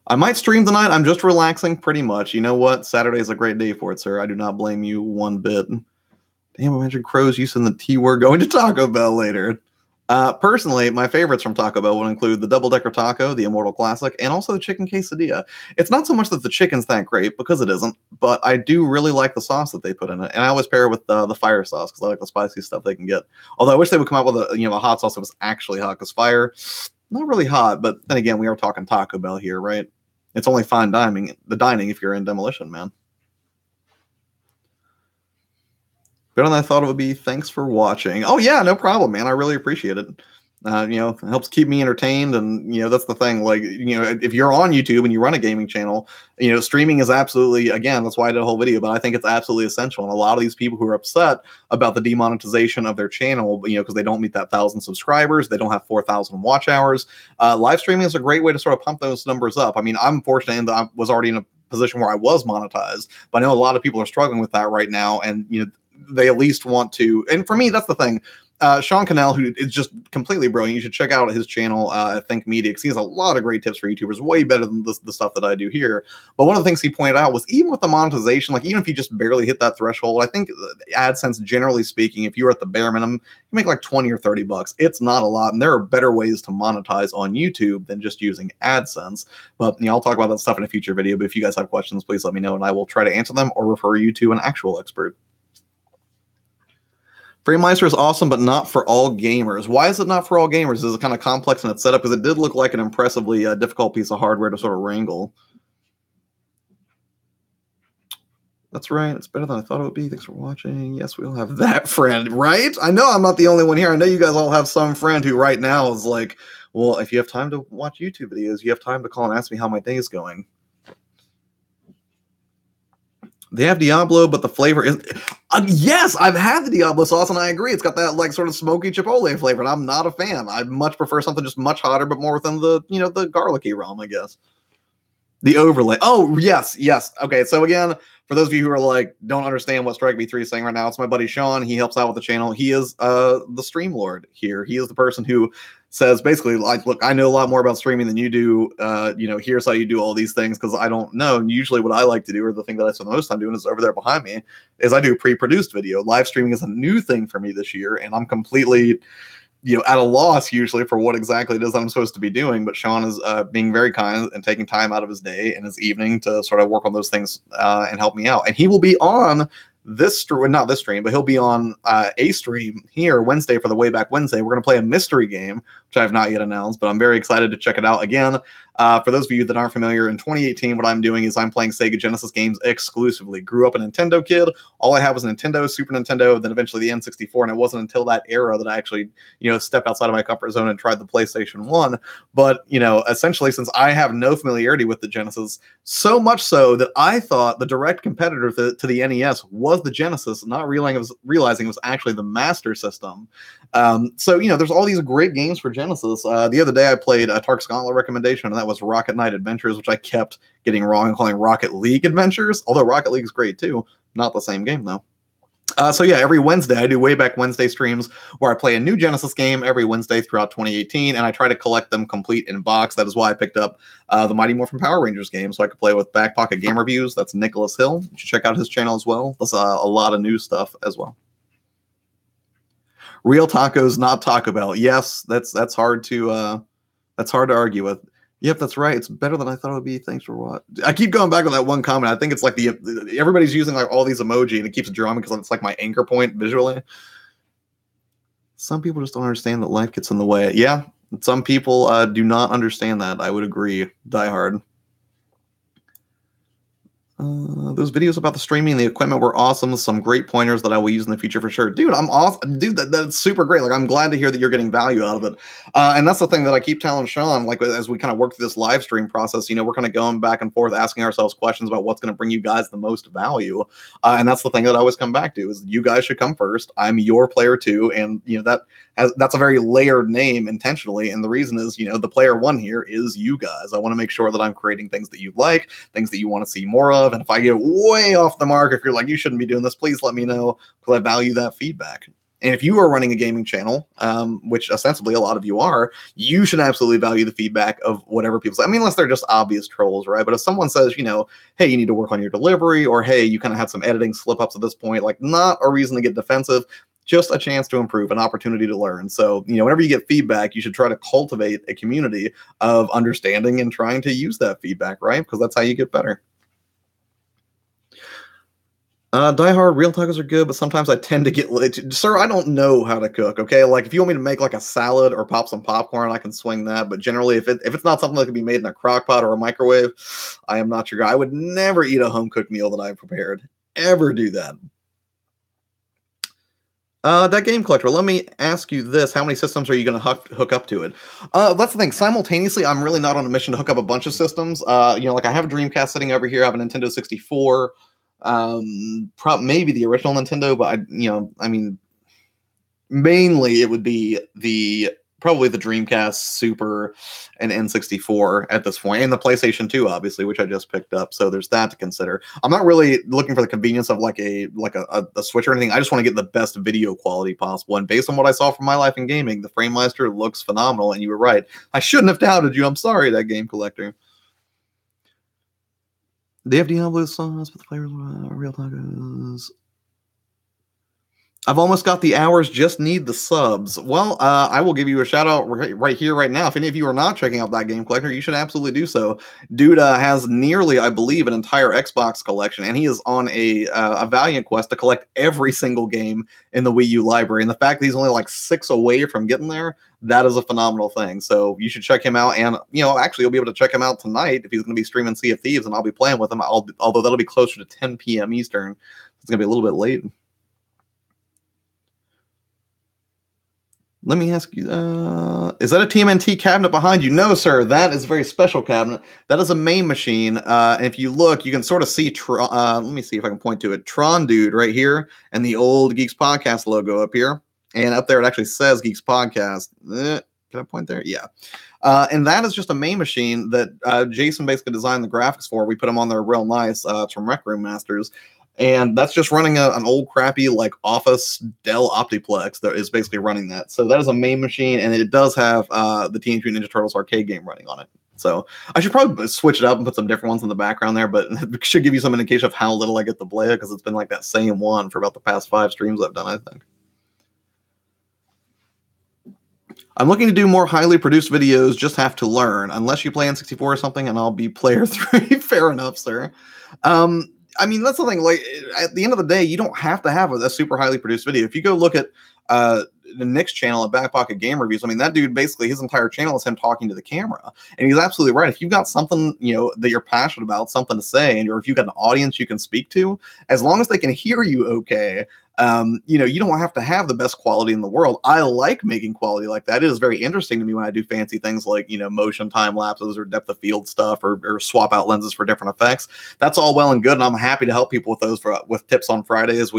I might stream tonight. I'm just relaxing pretty much. You know what? Saturday is a great day for it, sir. I do not blame you one bit. Damn, imagine Crow's using the T word going to Taco Bell later. Personally, my favorites from Taco Bell would include the Double Decker Taco, the Immortal Classic, and also the Chicken Quesadilla. It's not so much that the chicken's that great, because it isn't, but I do really like the sauce that they put in it, and I always pair it with the fire sauce, because I like the spicy stuff they can get. Although I wish they would come out with a hot sauce that was actually hot, because fire, not really hot, but then again, we are talking Taco Bell here, right? It's only fine dining if you're in Demolition Man. Better than I thought it would be. Thanks for watching. Oh yeah, no problem, man. I really appreciate it. It helps keep me entertained, and that's the thing. Like, if you're on YouTube and you run a gaming channel, streaming is absolutely, again, that's why I did a whole video. But I think it's absolutely essential. And a lot of these people who are upset about the demonetization of their channel, because they don't meet that 1,000 subscribers, they don't have 4,000 watch hours. Live streaming is a great way to sort of pump those numbers up. I mean, I'm fortunate in that I was already in a position where I was monetized, but I know a lot of people are struggling with that right now, and they at least want to. And for me, that's the thing. Sean Cannell, who is just completely brilliant. You should check out his channel, Think Media, because he has a lot of great tips for YouTubers, way better than the stuff that I do here. But one of the things he pointed out was, even with the monetization, like even if you just barely hit that threshold, I think AdSense, generally speaking, if you're at the bare minimum, you make like 20 or 30 bucks. It's not a lot, and there are better ways to monetize on YouTube than just using AdSense. But I'll talk about that stuff in a future video. But if you guys have questions, please let me know, and I will try to answer them or refer you to an actual expert. FrameMeister is awesome, but not for all gamers. Why is it not for all gamers? Is it kind of complex in its setup? Because it did look like an impressively difficult piece of hardware to sort of wrangle. That's right. It's better than I thought it would be. Thanks for watching. Yes, we all have that friend, right? I know I'm not the only one here. I know you guys all have some friend who right now is like, well, if you have time to watch YouTube videos, you have time to call and ask me how my day is going. They have Diablo, but the flavor is... yes, I've had the Diablo sauce, and I agree. It's got that like sort of smoky chipotle flavor, and I'm not a fan. I much prefer something just much hotter, but more within the, the garlicky realm, I guess. The overlay. Oh, yes. Okay, so again, for those of you who are like, don't understand what Strike V3 is saying right now, it's my buddy Sean. He helps out with the channel. He is the stream lord here. He is the person who says basically, like, look, I know a lot more about streaming than you do. Here's how you do all these things, because I don't know. And usually what I like to do, or the thing that I spend the most time doing, is over there behind me, is I do pre-produced video. Live streaming is a new thing for me this year, and I'm completely at a loss usually for what exactly it is that I'm supposed to be doing. But Sean is being very kind and taking time out of his day and his evening to sort of work on those things and help me out. And he will be on this stream, not this stream, but he'll be on a stream here Wednesday for the Way Back Wednesday. We're going to play a mystery game, which I have not yet announced, but I'm very excited to check it out. Again, for those of you that aren't familiar, in 2018, what I'm doing is I'm playing Sega Genesis games exclusively. Grew up a Nintendo kid. All I had was Nintendo, Super Nintendo, then eventually the N64, and it wasn't until that era that I actually, stepped outside of my comfort zone and tried the PlayStation 1. But, essentially, since I have no familiarity with the Genesis, so much so that I thought the direct competitor to the NES was the Genesis, not realizing it was actually the Master System. So there's all these great games for Genesis. The other day I played a Tark's Gauntlet recommendation, and that was Rocket Knight Adventures, which I kept getting wrong and calling Rocket League Adventures, although Rocket League is great too. Not the same game though. So yeah, every Wednesday I do Way Back Wednesday streams where I play a new Genesis game every Wednesday throughout 2018, and I try to collect them complete in box. That is why I picked up the Mighty Morphin Power Rangers game, so I could play with Back Pocket Game Reviews. That's Nicholas Hill. You should check out his channel as well. There's a lot of new stuff as well. Real tacos, not Taco Bell. Yes, that's hard to argue with. Yep, that's right. It's better than I thought it would be. Thanks for what. I keep going back on that one comment. I think it's like everybody's using like all these emoji, and it keeps drawing because it's like my anchor point visually. Some people just don't understand that life gets in the way. Yeah, some people do not understand that. I would agree. Die hard. Those videos about the streaming and the equipment were awesome. Some great pointers that I will use in the future for sure. Dude, I'm off. Dude, that's super great. Like, I'm glad to hear that you're getting value out of it. And that's the thing that I keep telling Sean, like, as we kind of work through this live stream process, we're kind of going back and forth, asking ourselves questions about what's going to bring you guys the most value. And that's the thing that I always come back to is you guys should come first. I'm your player too. And, that's a very layered name intentionally. And the reason is, the player one here is you guys. I want to make sure that I'm creating things that you like, things that you want to see more of. And if I get way off the mark, if you're like, you shouldn't be doing this, please let me know, because I value that feedback. And if you are running a gaming channel, which ostensibly a lot of you are, you should absolutely value the feedback of whatever people say. I mean, unless they're just obvious trolls, right? But if someone says, hey, you need to work on your delivery, or hey, you kind of had some editing slip-ups at this point, like, not a reason to get defensive, just a chance to improve, an opportunity to learn. So, whenever you get feedback, you should try to cultivate a community of understanding and trying to use that feedback, right? Because that's how you get better. Die Hard real tacos are good, but sometimes I tend to get late. Sir, I don't know how to cook, okay? Like, if you want me to make like a salad or pop some popcorn, I can swing that. But generally, if it's not something that can be made in a crock pot or a microwave, I am not your guy. I would never eat a home-cooked meal that I've prepared. Ever do that. That Game Collector, let me ask you this. How many systems are you going to hook up to it? That's the thing. Simultaneously, I'm really not on a mission to hook up a bunch of systems. Like I have a Dreamcast sitting over here. I have a Nintendo 64. Maybe the original Nintendo, but mainly it would be probably the Dreamcast, Super, and N64 at this point, and the PlayStation 2, obviously, which I just picked up. So there's that to consider. I'm not really looking for the convenience of like a Switch or anything. I just want to get the best video quality possible. And based on what I saw from my life in gaming, the FrameMeister looks phenomenal. And you were right. I shouldn't have doubted you. I'm sorry, that Game Collector. They have Diablo sauce, but the flavors are real tacos. I've almost got the hours, just need the subs. Well, I will give you a shout out right here, right now. If any of you are not checking out that Game Collector, you should absolutely do so. Dude has nearly, I believe, an entire Xbox collection, and he is on a valiant quest to collect every single game in the Wii U library. And the fact that he's only like 6 away from getting there, that is a phenomenal thing. So you should check him out. And, actually, you'll be able to check him out tonight if he's going to be streaming Sea of Thieves, and I'll be playing with him, although that'll be closer to 10 p.m. Eastern. It's going to be a little bit late. Let me ask you, is that a TMNT cabinet behind you? No, sir. That is a very special cabinet. That is a main machine. And if you look, you can sort of see, let me see if I can point to it. Tron Dude right here, and the old Geeks Podcast logo up here. And up there, it actually says Geeks Podcast. Can I point there? Yeah. And that is just a main machine that Jason basically designed the graphics for. We put them on there real nice. It's from Rec Room Masters. And that's just running an old crappy like Office Dell Optiplex that is basically running that. So that is a main machine, and it does have the Teenage Mutant Ninja Turtles arcade game running on it. So I should probably switch it up and put some different ones in the background there, but it should give you some indication of how little I get to play it, because it's been like that same one for about the past 5 streams I've done, I think. I'm looking to do more highly produced videos, just have to learn. Unless you play N64 or something, and I'll be player 3. Fair enough, sir. I mean, that's the thing. Like, at the end of the day, you don't have to have a super highly produced video. If you go look at the Nick's channel at Back Pocket Game Reviews, I mean, that dude, basically, his entire channel is him talking to the camera. And he's absolutely right. If you've got something, that you're passionate about, something to say, or if you've got an audience you can speak to, as long as they can hear you okay, you don't have to have the best quality in the world. I like making quality like that. It is very interesting to me when I do fancy things like, motion time lapses or depth of field stuff, or swap out lenses for different effects. That's all well and good, and I'm happy to help people with those with tips on Friday as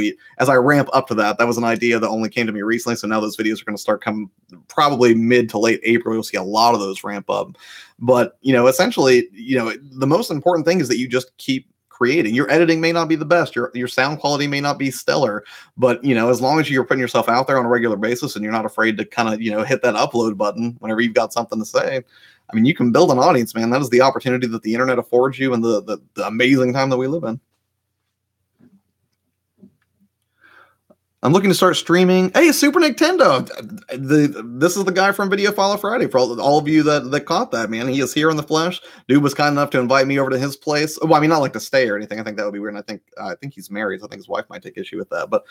I ramp up to that. That was an idea that only came to me recently, so now those videos are going to start coming probably mid to late April. You'll see a lot of those ramp up. But, essentially, the most important thing is that you just keep creating. Your editing may not be the best, your sound quality may not be stellar, but as long as you're putting yourself out there on a regular basis and you're not afraid to kind of hit that upload button whenever you've got something to say, I mean, you can build an audience, man. That is the opportunity that the internet affords you, and the amazing time that we live in. I'm looking to start streaming. Hey, Super Nintendo. This is the guy from Video Follow Friday. For all of you that caught that, man. He is here in the flesh. Dude was kind enough to invite me over to his place. Well, I mean, not like to stay or anything. I think that would be weird. And I think he's married, so I think his wife might take issue with that. But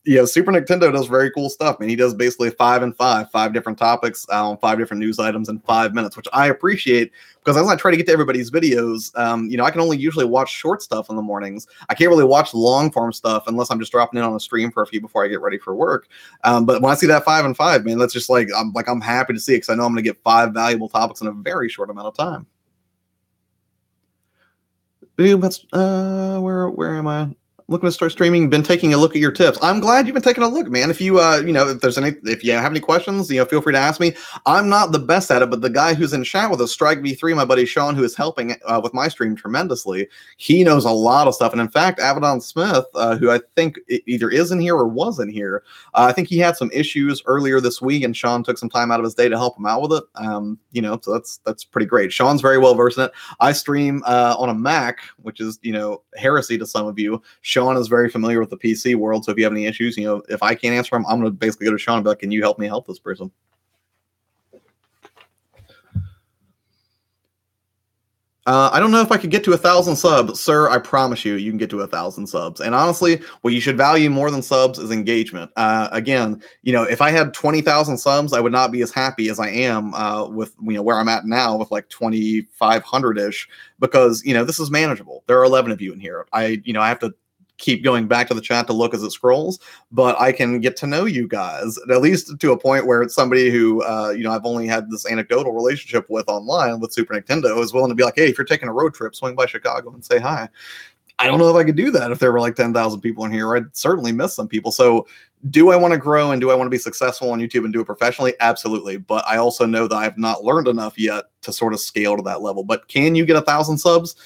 Yeah, Super Nintendo does very cool stuff, man. He does basically 5 and 5, 5 different topics on 5 different news items in 5 minutes, which I appreciate because as I try to get to everybody's videos, I can only usually watch short stuff in the mornings. I can't really watch long form stuff unless I'm just dropping in on a stream for a few before I get ready for work. But when I see that 5 and 5, man, that's just I'm happy to see it because I know I'm going to get 5 valuable topics in a very short amount of time. Dude, that's where am I? Looking to start streaming. Been taking a look at your tips. I'm glad you've been taking a look, man. If you if you have any questions, feel free to ask me. I'm not the best at it, but the guy who's in chat with us, Strike V3, my buddy Sean, who is helping with my stream tremendously, he knows a lot of stuff. And in fact, Abaddon Smith, who I think either is in here or was in here, I think he had some issues earlier this week, and Sean took some time out of his day to help him out with it. So that's pretty great. Sean's very well versed in it. I stream on a Mac, which is heresy to some of you. Sean is very familiar with the PC world, so if you have any issues, if I can't answer them, I'm going to basically go to Sean and be like, can you help me help this person? I don't know if I could get to 1,000 subs, sir. I promise you, you can get to 1,000 subs. And honestly, what you should value more than subs is engagement. Again, if I had 20,000 subs, I would not be as happy as I am with where I'm at now with like 2,500 ish, because this is manageable. There are 11 of you in here. I have to keep going back to the chat to look as it scrolls, but I can get to know you guys at least to a point where it's somebody who I've only had this anecdotal relationship with online with Super Nintendo is willing to be like, hey, if you're taking a road trip, swing by Chicago and say hi. I don't know if I could do that if there were like 10,000 people in here. I'd certainly miss some people. So do I want to grow and do I want to be successful on YouTube and do it professionally? Absolutely. But I also know that I have not learned enough yet to sort of scale to that level. But can you get 1,000 subs?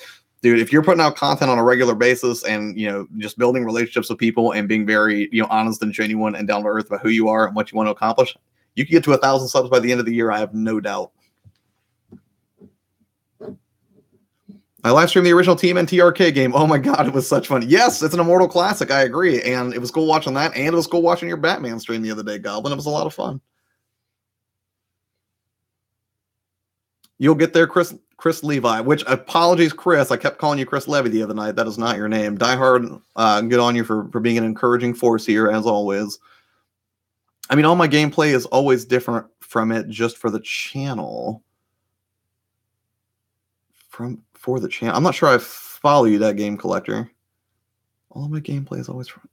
Dude, if you're putting out content on a regular basis and, just building relationships with people and being very, honest and genuine and down to earth about who you are and what you want to accomplish, you can get to 1,000 subs by the end of the year. I have no doubt. I live streamed the original TMNT arcade game. Oh my God, it was such fun. Yes, it's an Immortal classic. I agree. And it was cool watching that. And it was cool watching your Batman stream the other day, Goblin. It was a lot of fun. You'll get there, Chris Levi, which apologies, Chris. I kept calling you Chris Levy the other night. That is not your name. Die Hard, good on you for being an encouraging force here, as always. I mean, all my gameplay is always different from it just for the channel. For the channel. I'm not sure I follow you, that game collector. All my gameplay is always from...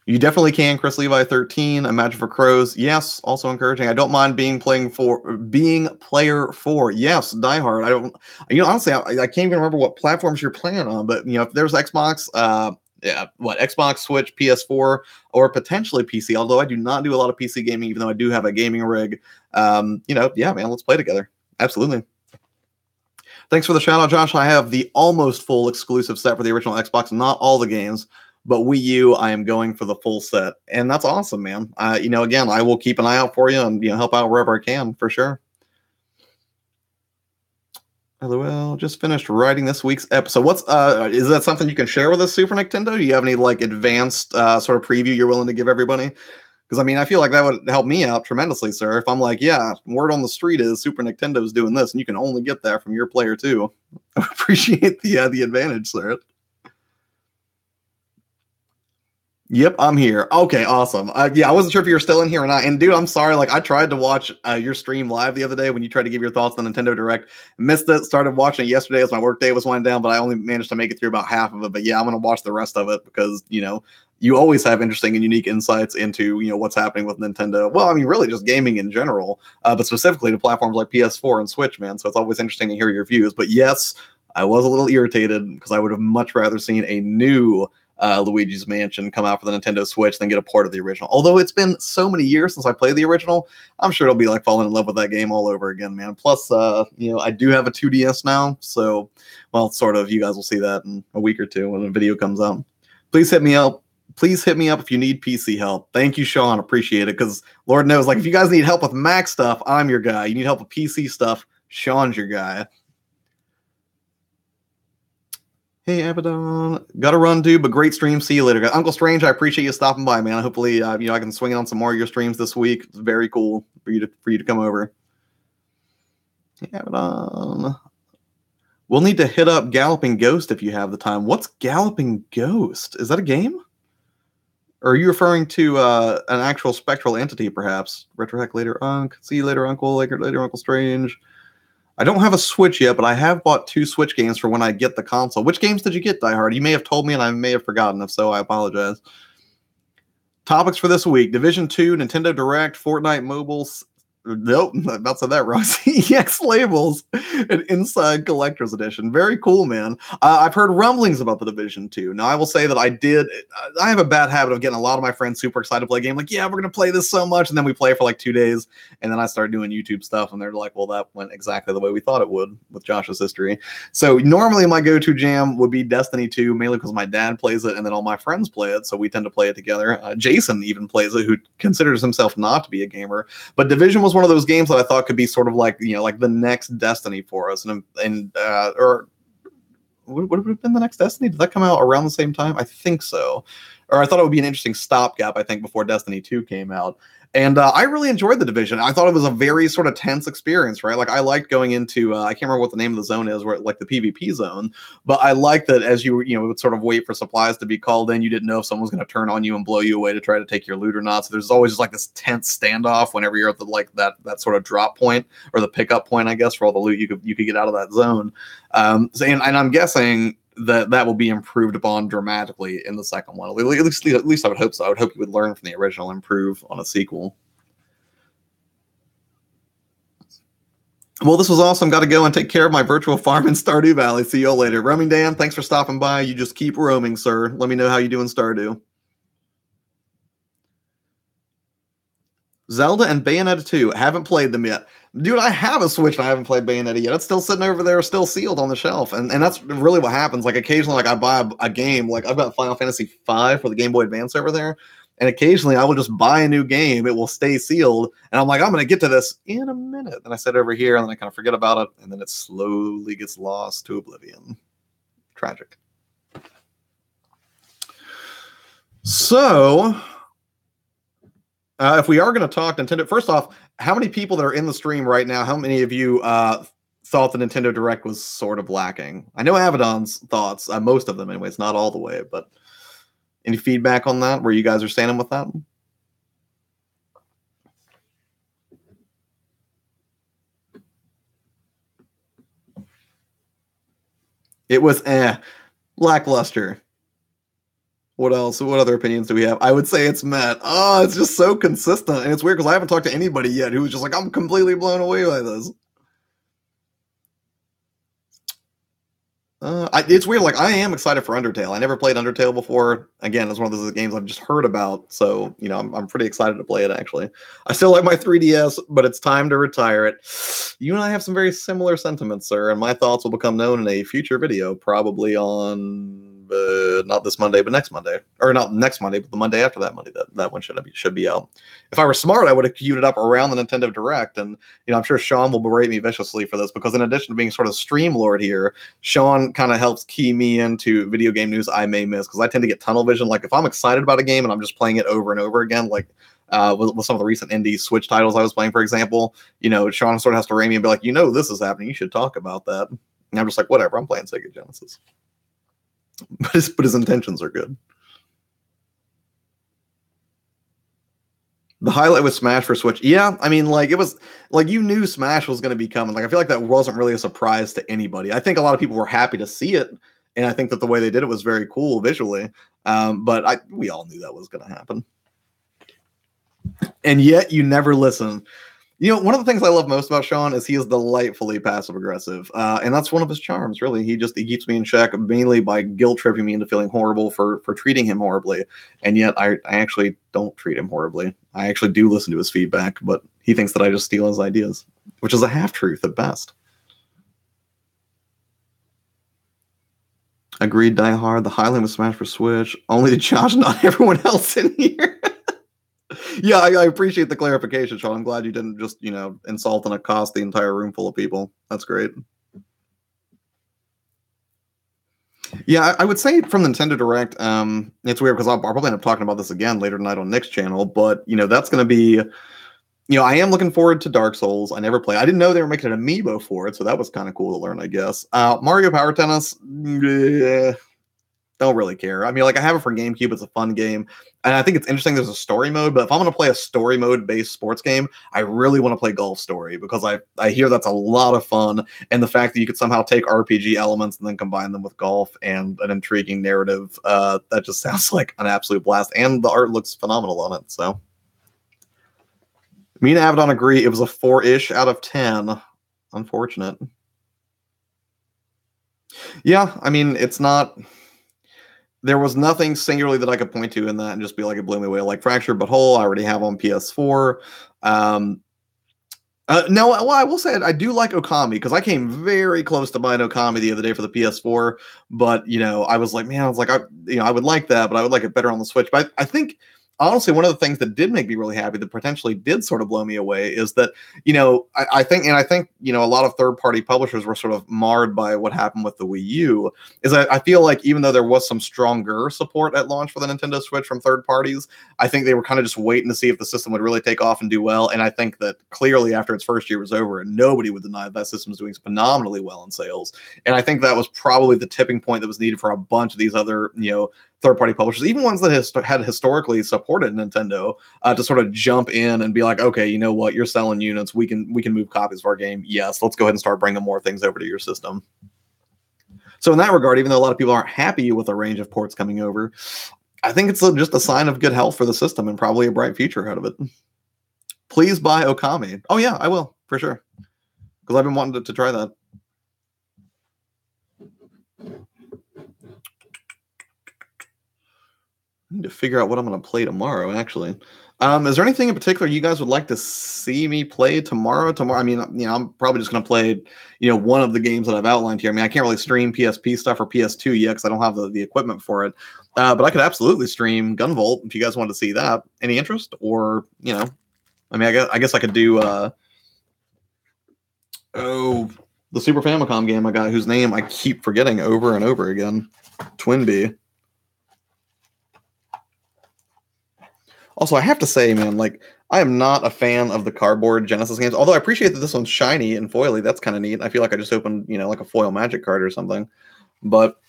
You definitely can, Chris Levi 13, Imagine for Crows. Yes, also encouraging. I don't mind being player 4. Yes, Die Hard. I don't, honestly, I can't even remember what platforms you're playing on, but if there's Xbox, Xbox, Switch, PS4, or potentially PC, although I do not do a lot of PC gaming, even though I do have a gaming rig. Man, let's play together. Absolutely. Thanks for the shout out, Josh. I have the almost full exclusive set for the original Xbox, not all the games. But Wii U, I am going for the full set. And that's awesome, man. Again, I will keep an eye out for you and help out wherever I can, for sure. LOL, just finished writing this week's episode. What's is that something you can share with us, Super Nintendo? Do you have any advanced sort of preview you're willing to give everybody? Because I feel like that would help me out tremendously, sir. If I'm like, yeah, word on the street is Super Nintendo's doing this, and you can only get that from your player too. I appreciate the advantage, sir. Yep, I'm here. Okay, awesome. Yeah, I wasn't sure if you were still in here or not. And dude, I'm sorry. I tried to watch your stream live the other day when you tried to give your thoughts on Nintendo Direct. Missed it. Started watching it yesterday as my work day was winding down, but I only managed to make it through about half of it. But yeah, I'm gonna watch the rest of it because you always have interesting and unique insights into what's happening with Nintendo. Well, really just gaming in general, but specifically to platforms like PS4 and Switch, man. So it's always interesting to hear your views. But yes, I was a little irritated because I would have much rather seen a new Luigi's Mansion come out for the Nintendo Switch than get a port of the original. Although it's been so many years since I played the original, I'm sure it'll be like falling in love with that game all over again, man. Plus, I do have a 2DS now, so, well, sort of. You guys will see that in a week or two when the video comes out. Please hit me up. Please hit me up if you need PC help. Thank you, Sean. Appreciate it, because Lord knows, if you guys need help with Mac stuff, I'm your guy. You need help with PC stuff, Sean's your guy. Hey, Abaddon. Gotta run, dude, but great stream. See you later, guys. Uncle Strange, I appreciate you stopping by, man. Hopefully, I can swing in on some more of your streams this week. It's very cool for you to come over. Hey, Abaddon. We'll need to hit up Galloping Ghost if you have the time. What's Galloping Ghost? Is that a game? Or are you referring to an actual spectral entity, perhaps? Retrohack Later Unc, See You Later Uncle, Later Uncle Strange. I don't have a Switch yet, but I have bought 2 Switch games for when I get the console. Which games did you get, Die Hard? You may have told me and I may have forgotten. If so, I apologize. Topics for this week: Division 2, Nintendo Direct, Fortnite Mobile. Nope, I'm about to say that wrong. CEX labels and Inside Collector's Edition. Very cool, man. I've heard rumblings about the Division 2. Now, I will say that I have a bad habit of getting a lot of my friends super excited to play a game. Like, yeah, we're going to play this so much. And then we play for like 2 days. And then I start doing YouTube stuff. And they're like, well, that went exactly the way we thought it would with Josh's history. So normally my go-to jam would be Destiny 2, mainly because my dad plays it and then all my friends play it. So we tend to play it together. Jason even plays it, who considers himself not to be a gamer. But Division was one of those games that I thought could be sort of like, like the next Destiny for us. Or would it have been the next Destiny? Did that come out around the same time? I think so. Or I thought it would be an interesting stopgap, I think, before Destiny 2 came out. And I really enjoyed the Division. I thought it was a very sort of tense experience, right? Like, I liked going into, I can't remember what the name of the zone is, where like the PvP zone, but I liked that as you would sort of wait for supplies to be called in, you didn't know if someone was going to turn on you and blow you away to try to take your loot or not. So there's always just like this tense standoff whenever you're at the, like that sort of drop point, or the pickup point, I guess, for all the loot you could get out of that zone. And I'm guessing that will be improved upon dramatically in the second one. At least I would hope so. I would hope you would learn from the original, improve on a sequel. Well, this was awesome. Got to go and take care of my virtual farm in Stardew Valley. See you all later. Roaming Dan, thanks for stopping by. You just keep roaming, sir. Let me know how you do in Stardew. Zelda and Bayonetta 2. Haven't played them yet. Dude, I have a Switch and I haven't played Bayonetta yet. It's still sitting over there, still sealed on the shelf. And that's really what happens. Like, occasionally, like, I buy a game. Like, I've got Final Fantasy V for the Game Boy Advance over there. And occasionally, I will just buy a new game. It will stay sealed. And I'm like, I'm going to get to this in a minute. Then I sit over here, and then I kind of forget about it. And then it slowly gets lost to oblivion. Tragic. So... if we are going to talk Nintendo, first off, how many people that are in the stream right now, how many of you thought the Nintendo Direct was sort of lacking? I know Abaddon's thoughts, most of them anyways, not all the way, but any feedback on that, where you guys are standing with that? It was lackluster. What else? What other opinions do we have? I would say it's Matt. Oh, it's just so consistent. And it's weird because I haven't talked to anybody yet who was just like, I'm completely blown away by this. It's weird. Like, I am excited for Undertale. I never played Undertale before. Again, it's one of those games I've just heard about. So, I'm pretty excited to play it, actually. I still like my 3DS, but it's time to retire it. You and I have some very similar sentiments, sir, and my thoughts will become known in a future video, probably on... not this Monday, but next Monday. Or not next Monday, but the Monday after that Monday. That one should be out. If I were smart, I would have queued it up around the Nintendo Direct. And, I'm sure Sean will berate me viciously for this, because in addition to being sort of stream lord here, Sean kind of helps key me into video game news I may miss, because I tend to get tunnel vision. Like, if I'm excited about a game and I'm just playing it over and over again, like with some of the recent indie Switch titles I was playing, for example, Sean sort of has to rein me and be like, this is happening. You should talk about that. And I'm just like, whatever, I'm playing Sega Genesis. But his intentions are good. The highlight was Smash for Switch. Yeah, I mean, like, it was like, you knew Smash was going to be coming. Like, I feel like that wasn't really a surprise to anybody. I think a lot of people were happy to see it, and I think that the way they did it was very cool visually. But we all knew that was going to happen. And yet, you never listen. One of the things I love most about Sean is he is delightfully passive-aggressive. And that's one of his charms, really. He keeps me in check, mainly by guilt-tripping me into feeling horrible for treating him horribly. And yet, I actually don't treat him horribly. I actually do listen to his feedback, but he thinks that I just steal his ideas, which is a half-truth at best. Agreed, Die Hard. The Highland was Smash for Switch. Only to Josh, not everyone else in here. Yeah, I appreciate the clarification, Sean. I'm glad you didn't just, insult and accost the entire room full of people. That's great. Yeah, I would say from Nintendo Direct, it's weird because I'll probably end up talking about this again later tonight on Nick's channel, but, that's going to be, I am looking forward to Dark Souls. I never played. I didn't know they were making an amiibo for it, so that was kind of cool to learn, I guess. Mario Power Tennis, don't really care. I mean, like I have it for GameCube. It's a fun game, and I think it's interesting. There's a story mode, but if I'm going to play a story mode based sports game, I really want to play Golf Story because I hear that's a lot of fun, and the fact that you could somehow take RPG elements and then combine them with golf and an intriguing narrative, that just sounds like an absolute blast. And the art looks phenomenal on it. So, me and Abaddon agree. It was a 4-ish out of 10. Unfortunate. Yeah, I mean, it's not. There was nothing singularly that I could point to in that and just be like, it blew me away. Like Fractured But Whole, I already have on PS4. No, well, I will say I do like Okami because I came very close to buying Okami the other day for the PS4, but I was like, man, I would like that, but I would like it better on the Switch. But I think honestly, one of the things that did make me really happy, that potentially did sort of blow me away, is that I think a lot of third-party publishers were sort of marred by what happened with the Wii U. Is I feel like even though there was some stronger support at launch for the Nintendo Switch from third parties, I think they were kind of just waiting to see if the system would really take off and do well. And I think that clearly after its first year was over, and nobody would deny that system was doing phenomenally well in sales. And I think that was probably the tipping point that was needed for a bunch of these other third-party publishers, even ones that had historically supported Nintendo, to sort of jump in and be like, okay, you know what, you're selling units, we can move copies of our game. Yes, let's go ahead and start bringing more things over to your system. So in that regard, even though a lot of people aren't happy with the range of ports coming over, I think it's just a sign of good health for the system and probably a bright future out of it. Please buy Okami. Oh yeah, I will, for sure, because I've been wanting to try that. I need to figure out what I'm going to play tomorrow, actually. Is there anything in particular you guys would like to see me play tomorrow? I mean, I'm probably just going to play, one of the games that I've outlined here. I mean, I can't really stream PSP stuff or PS2 yet because I don't have the equipment for it. But I could absolutely stream Gunvolt if you guys wanted to see that. Any interest? Or, I mean, I guess I could do, the Super Famicom game I got, whose name I keep forgetting over and over again. Twinbee. Also, I have to say, man, like, I am not a fan of the cardboard Genesis games, although I appreciate that this one's shiny and foily. That's kind of neat. I feel like I just opened, like a foil magic card or something. But,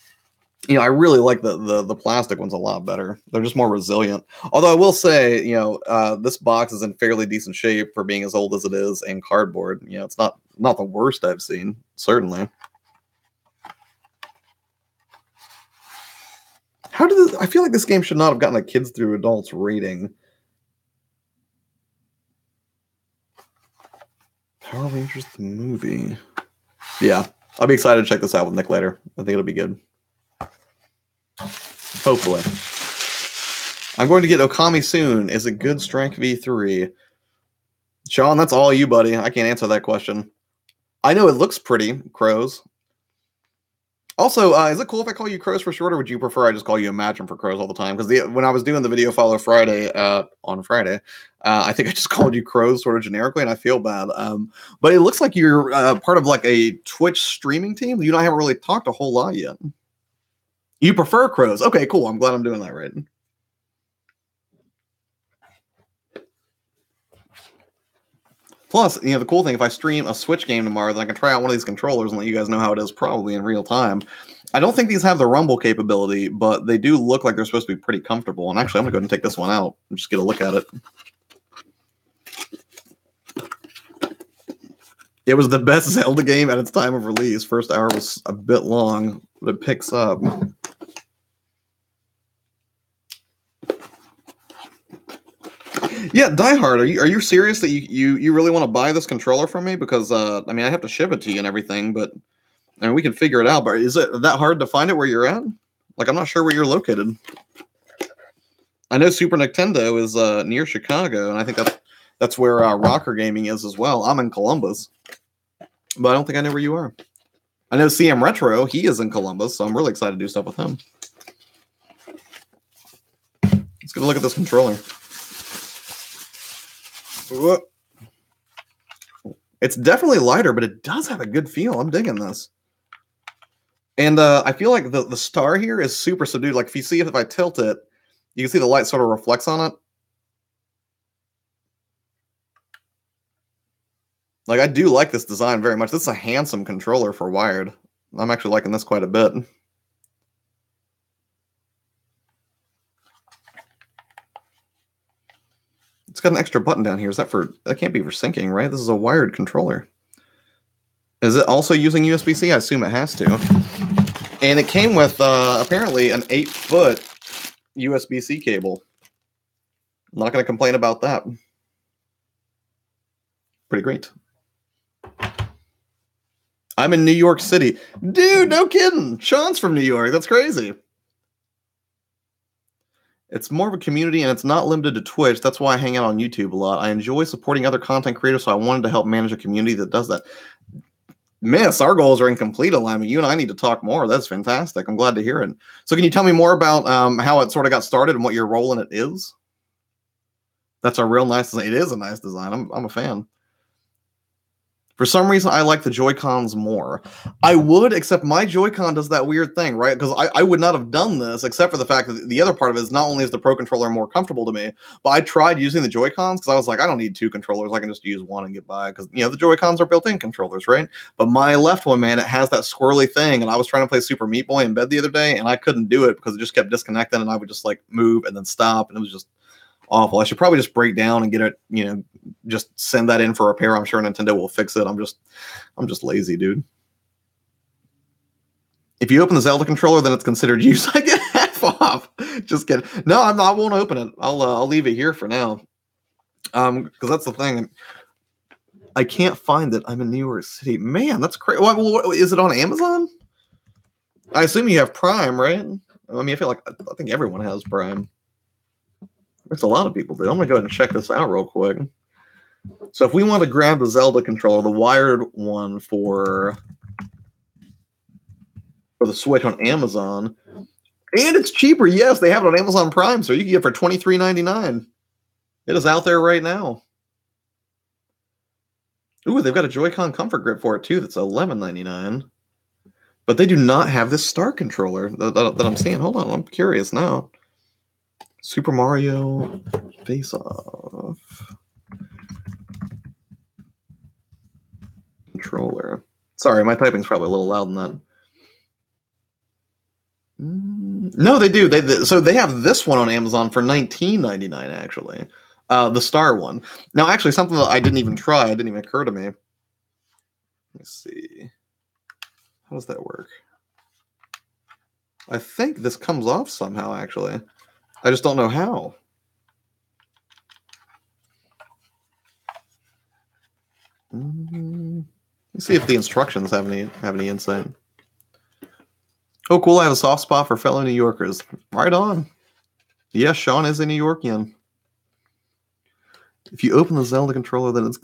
I really like the plastic ones a lot better. They're just more resilient. Although I will say, this box is in fairly decent shape for being as old as it is, and cardboard. It's not the worst I've seen, certainly. I feel like this game should not have gotten a kids through adults rating. Power Rangers the movie. Yeah, I'll be excited to check this out with Nick later. I think it'll be good. Hopefully. I'm going to get Okami soon. Is it good, Strike V3? Sean, that's all you, buddy. I can't answer that question. I know it looks pretty, Crows. Also, is it cool if I call you Crows for short, or would you prefer I just call you Imagine for Crows all the time? Because when I was doing the video follow Friday, on Friday, I think I just called you Crows sort of generically, and I feel bad. But it looks like you're part of like a Twitch streaming team. You and I haven't really talked a whole lot yet. You prefer Crows. Okay, cool. I'm glad I'm doing that right. Plus, the cool thing, if I stream a Switch game tomorrow, then I can try out one of these controllers and let you guys know how it is probably in real time. I don't think these have the rumble capability, but they do look like they're supposed to be pretty comfortable. And actually, I'm going to go ahead and take this one out and just get a look at it. It was the best Zelda game at its time of release. First hour was a bit long, but it picks up. Yeah, Die Hard, are you serious that you really want to buy this controller from me? Because I mean, I have to ship it to you and everything, but I mean, we can figure it out. But is it that hard to find it where you're at? Like, I'm not sure where you're located. I know Super Nintendo is near Chicago, and I think that's where Rocker Gaming is as well. I'm in Columbus, but I don't think I know where you are. I know CM Retro, he is in Columbus, so I'm really excited to do stuff with him. Let's get a look at this controller. It's definitely lighter, but it does have a good feel. I'm digging this. And I feel like the star here is super subdued. Like, if you see it, if I tilt it, you can see the light sort of reflects on it. Like, I do like this design very much. This is a handsome controller for wired. I'm actually liking this quite a bit. It's got an extra button down here. Is that for, that can't be for syncing, right? This is a wired controller. Is it also using USB-C? I assume it has to. And it came with, apparently, an 8-foot USB-C cable. I'm not going to complain about that. Pretty great. I'm in New York City. Dude, no kidding. Sean's from New York. That's crazy. It's more of a community, and it's not limited to Twitch. That's why I hang out on YouTube a lot. I enjoy supporting other content creators, so I wanted to help manage a community that does that. Miss, our goals are in complete alignment. You and I need to talk more. That's fantastic. I'm glad to hear it. So can you tell me more about how it sort of got started and what your role in it is? That's a real nice design. It is a nice design. I'm a fan. For some reason, I like the Joy-Cons more. I would, except my Joy-Con does that weird thing, right? Because I would not have done this, except for the fact that the other part of it is not only is the Pro Controller more comfortable to me, but I tried using the Joy-Cons because I was like, I don't need 2 controllers. I can just use one and get by. Because, you know, the Joy-Cons are built-in controllers, right? But my left one, man, it has that squirrely thing. And I was trying to play Super Meat Boy in bed the other day, and I couldn't do it because it just kept disconnecting, and I would just, like, move and then stop, and it was just awful. I should probably just break down and get it, you know, just send that in for repair. I'm sure Nintendo will fix it. I'm just lazy, dude. If you open the Zelda controller, then it's considered use. I get half off. Just kidding. No, I won't open it. I'll leave it here for now. Because that's the thing. I can't find it. I'm in New York City. Man, that's crazy. What, is it on Amazon? I assume you have Prime, right? I mean, I feel like I think everyone has Prime. There's a lot of people do. I'm gonna go ahead and check this out real quick. So if we want to grab the Zelda controller, the wired one for the Switch on Amazon, and it's cheaper. Yes, they have it on Amazon Prime, so you can get it for $23.99. It is out there right now. Ooh, they've got a Joy-Con comfort grip for it too. That's $11.99. But they do not have this Star controller that I'm seeing. Hold on, I'm curious now. Super Mario Face Off controller. Sorry, my typing's probably a little loud in that. No, they do. So they have this one on Amazon for $19.99 actually. The Star one. Now, actually, something that I didn't even try. It didn't even occur to me. Let me see. How does that work? I think this comes off somehow, actually. I just don't know how. Let's see if the instructions have any insight. Oh, cool! I have a soft spot for fellow New Yorkers. Right on. Yes, Sean is a New Yorkian. If you open the Zelda controller, then it's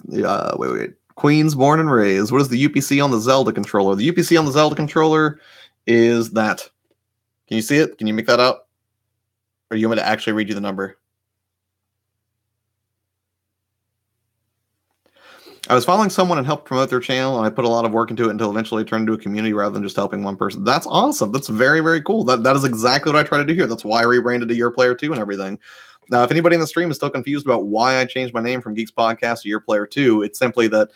wait. Queens born and raised. What is the UPC on the Zelda controller? The UPC on the Zelda controller is that. Can you see it? Can you make that out? Or do you want me to actually read you the number? I was following someone and helped promote their channel, and I put a lot of work into it until eventually it turned into a community rather than just helping one person. That's awesome. That's very, very cool. That is exactly what I try to do here. That's why I rebranded to Your Player 2 and everything. Now, if anybody in the stream is still confused about why I changed my name from Geeks Podcast to Your Player 2, it's simply that,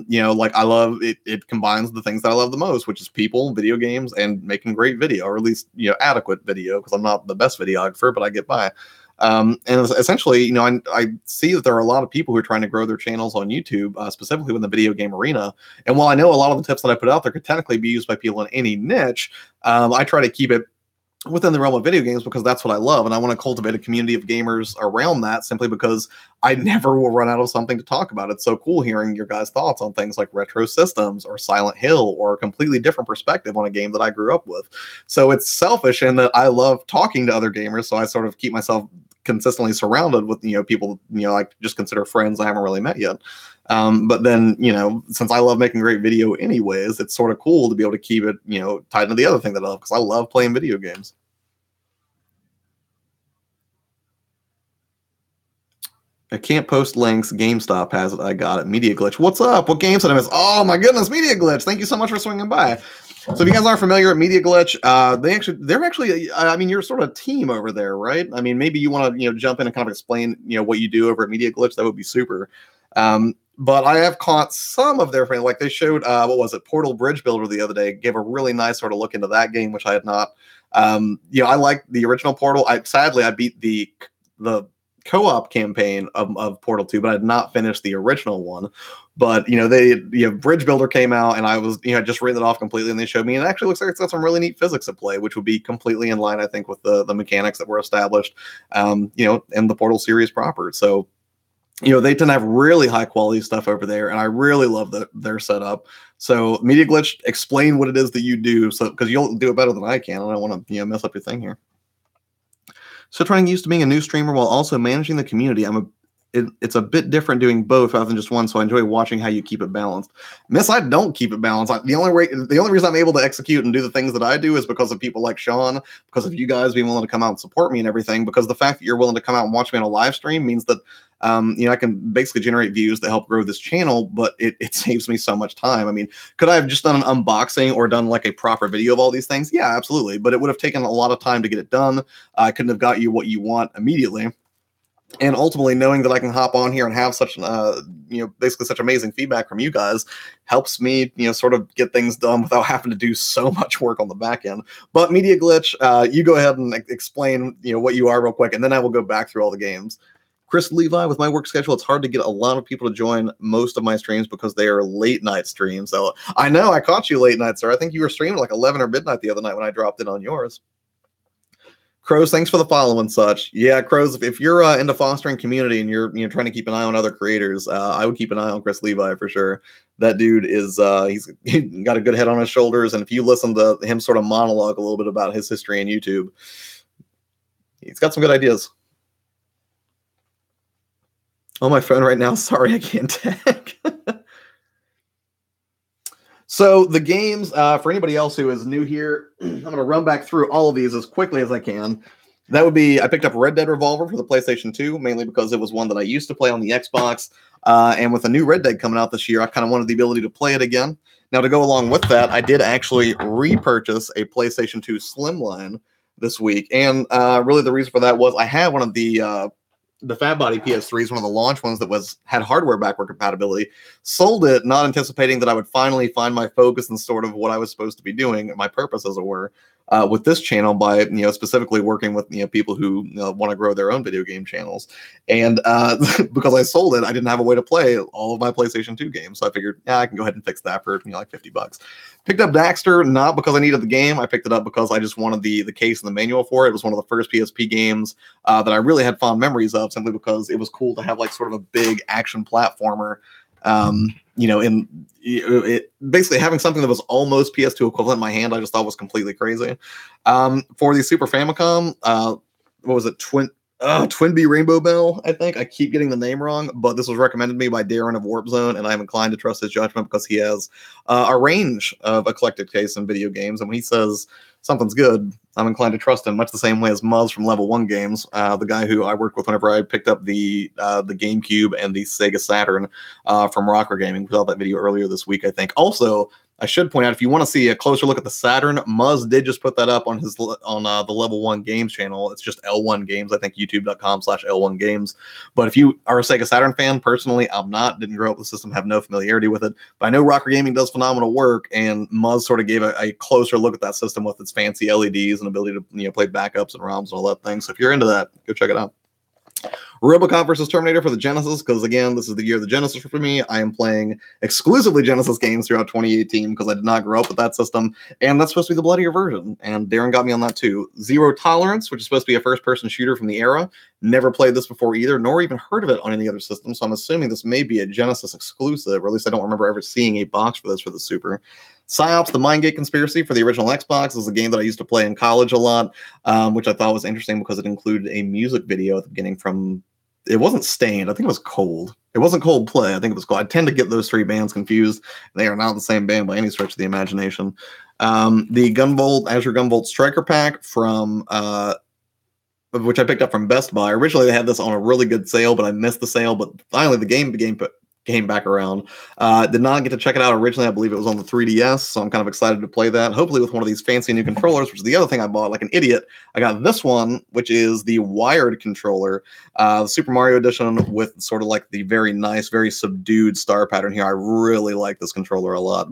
you know, like I love it. It combines the things that I love the most, which is people, video games, and making great video, or at least, you know, adequate video, because I'm not the best videographer, but I get by. And essentially, you know, I see that there are a lot of people who are trying to grow their channels on YouTube, specifically in the video game arena. And while I know a lot of the tips that I put out there could technically be used by people in any niche, I try to keep it within the realm of video games because that's what I love. And I want to cultivate a community of gamers around that simply because I never will run out of something to talk about. It's so cool hearing your guys' thoughts on things like Retro Systems or Silent Hill or a completely different perspective on a game that I grew up with. So it's selfish in that I love talking to other gamers. So I sort of keep myself consistently surrounded with, you know, people, you know, I just consider friends I haven't really met yet. But then, you know, since I love making great video anyways, it's sort of cool to be able to keep it, you know, tied into the other thing that I love, because I love playing video games. I can't post links. GameStop has it. I got it. Media Glitch. What's up? What games did I miss? Oh my goodness, Media Glitch. Thank you so much for swinging by. So if you guys aren't familiar with Media Glitch, they're actually, I mean, you're sort of a team over there, right? I mean, maybe you want to, you know, jump in and kind of explain, you know, what you do over at Media Glitch. That would be super. but I have caught some of their fans. Like they showed, what was it, Portal Bridge Builder the other day, gave a really nice sort of look into that game, which I had not. I like the original Portal. Sadly I beat the co-op campaign of Portal 2, but I had not finished the original one. But Bridge Builder came out, and I was just written it off completely, and they showed me, and it actually looks like it's got some really neat physics at play, which would be completely in line, I think, with the mechanics that were established, in the Portal series proper. So, they tend to have really high quality stuff over there, and I really love their setup. So, Media Glitch, explain what it is that you do, so because you'll do it better than I can, and I don't want to mess up your thing here. So, trying used to being a new streamer while also managing the community, it's a bit different doing both rather than just one, so I enjoy watching how you keep it balanced. Miss, I don't keep it balanced. The only reason I'm able to execute and do the things that I do is because of people like Sean, because of you guys being willing to come out and support me and everything, because the fact that you're willing to come out and watch me on a live stream means that I can basically generate views to help grow this channel, but it saves me so much time. I mean, could I have just done an unboxing or done like a proper video of all these things? Yeah, absolutely. But it would have taken a lot of time to get it done. I couldn't have got you what you want immediately. And ultimately, knowing that I can hop on here and have such, basically such amazing feedback from you guys helps me, sort of get things done without having to do so much work on the back end. But Media Glitch, you go ahead and explain, what you are real quick, and then I will go back through all the games. Chris Levi, with my work schedule, it's hard to get a lot of people to join most of my streams because they are late night streams. So I know I caught you late night, sir. I think you were streaming like 11 or midnight the other night when I dropped in on yours. Crows, thanks for the follow and such. Yeah, Crows, if you're into fostering community and you're trying to keep an eye on other creators, I would keep an eye on Chris Levi for sure. That dude is he's got a good head on his shoulders, and if you listen to him sort of monologue a little bit about his history on YouTube, he's got some good ideas. On my phone right now, sorry I can't tag. So the games, for anybody else who is new here, I'm going to run back through all of these as quickly as I can. That would be, I picked up Red Dead Revolver for the PlayStation 2, mainly because it was one that I used to play on the Xbox. And with a new Red Dead coming out this year, I kind of wanted the ability to play it again. Now, to go along with that, I did actually repurchase a PlayStation 2 Slimline this week. And really the reason for that was I had one of the Fat Body PS3s, one of the launch ones that had hardware backward compatibility. Sold it, not anticipating that I would finally find my focus and sort of what I was supposed to be doing, my purpose, as it were, with this channel by specifically working with people who want to grow their own video game channels. And because I sold it, I didn't have a way to play all of my PlayStation 2 games, so I figured, I can go ahead and fix that for like $50. Picked up Daxter not because I needed the game. I picked it up because I just wanted the case and the manual for it. It was one of the first PSP games that I really had fond memories of, simply because it was cool to have like sort of a big action platformer. Basically having something that was almost PS2 equivalent in my hand, I just thought was completely crazy. For the Super Famicom, what was it? Twinbee Rainbow Bell, I think. I keep getting the name wrong, but this was recommended to me by Darren of Warp Zone, and I'm inclined to trust his judgment because he has a range of eclectic tastes in video games, and when he says something's good, I'm inclined to trust him, much the same way as Muzz from Level 1 Games, the guy who I worked with whenever I picked up the GameCube and the Sega Saturn from Rocker Gaming. We saw that video earlier this week, I think. Also, I should point out, if you want to see a closer look at the Saturn, Muzz did just put that up on the Level 1 Games channel. It's just L1 Games, I think, youtube.com/L1 Games. But if you are a Sega Saturn fan, personally, I'm not. Didn't grow up with the system, have no familiarity with it. But I know Rocker Gaming does phenomenal work, and Muzz sort of gave a closer look at that system with its fancy LEDs and ability to play backups and ROMs and all that thing. So if you're into that, go check it out. RoboCop versus Terminator for the Genesis, because again, this is the year of the Genesis for me. I am playing exclusively Genesis games throughout 2018 because I did not grow up with that system, and that's supposed to be the bloodier version, and Darren got me on that too. Zero Tolerance, which is supposed to be a first-person shooter from the era. Never played this before either, nor even heard of it on any other system, so I'm assuming this may be a Genesis exclusive, or at least I don't remember ever seeing a box for this for the Super. PsyOps, the Mindgate Conspiracy for the original Xbox, is a game that I used to play in college a lot, which I thought was interesting because it included a music video at the beginning from... It wasn't Stained. I think it was Cold. It wasn't Coldplay. I think it was Cold. I tend to get those three bands confused. They are not the same band by any stretch of the imagination. The Azure Gunvolt Striker Pack from... which I picked up from Best Buy. Originally, they had this on a really good sale, but I missed the sale. But finally, the game came back around. Did not get to check it out originally. I believe it was on the 3DS, so I'm kind of excited to play that. Hopefully with one of these fancy new controllers, which is the other thing I bought like an idiot. I got this one, which is the wired controller, the Super Mario Edition with sort of like the very nice, very subdued star pattern here. I really like this controller a lot.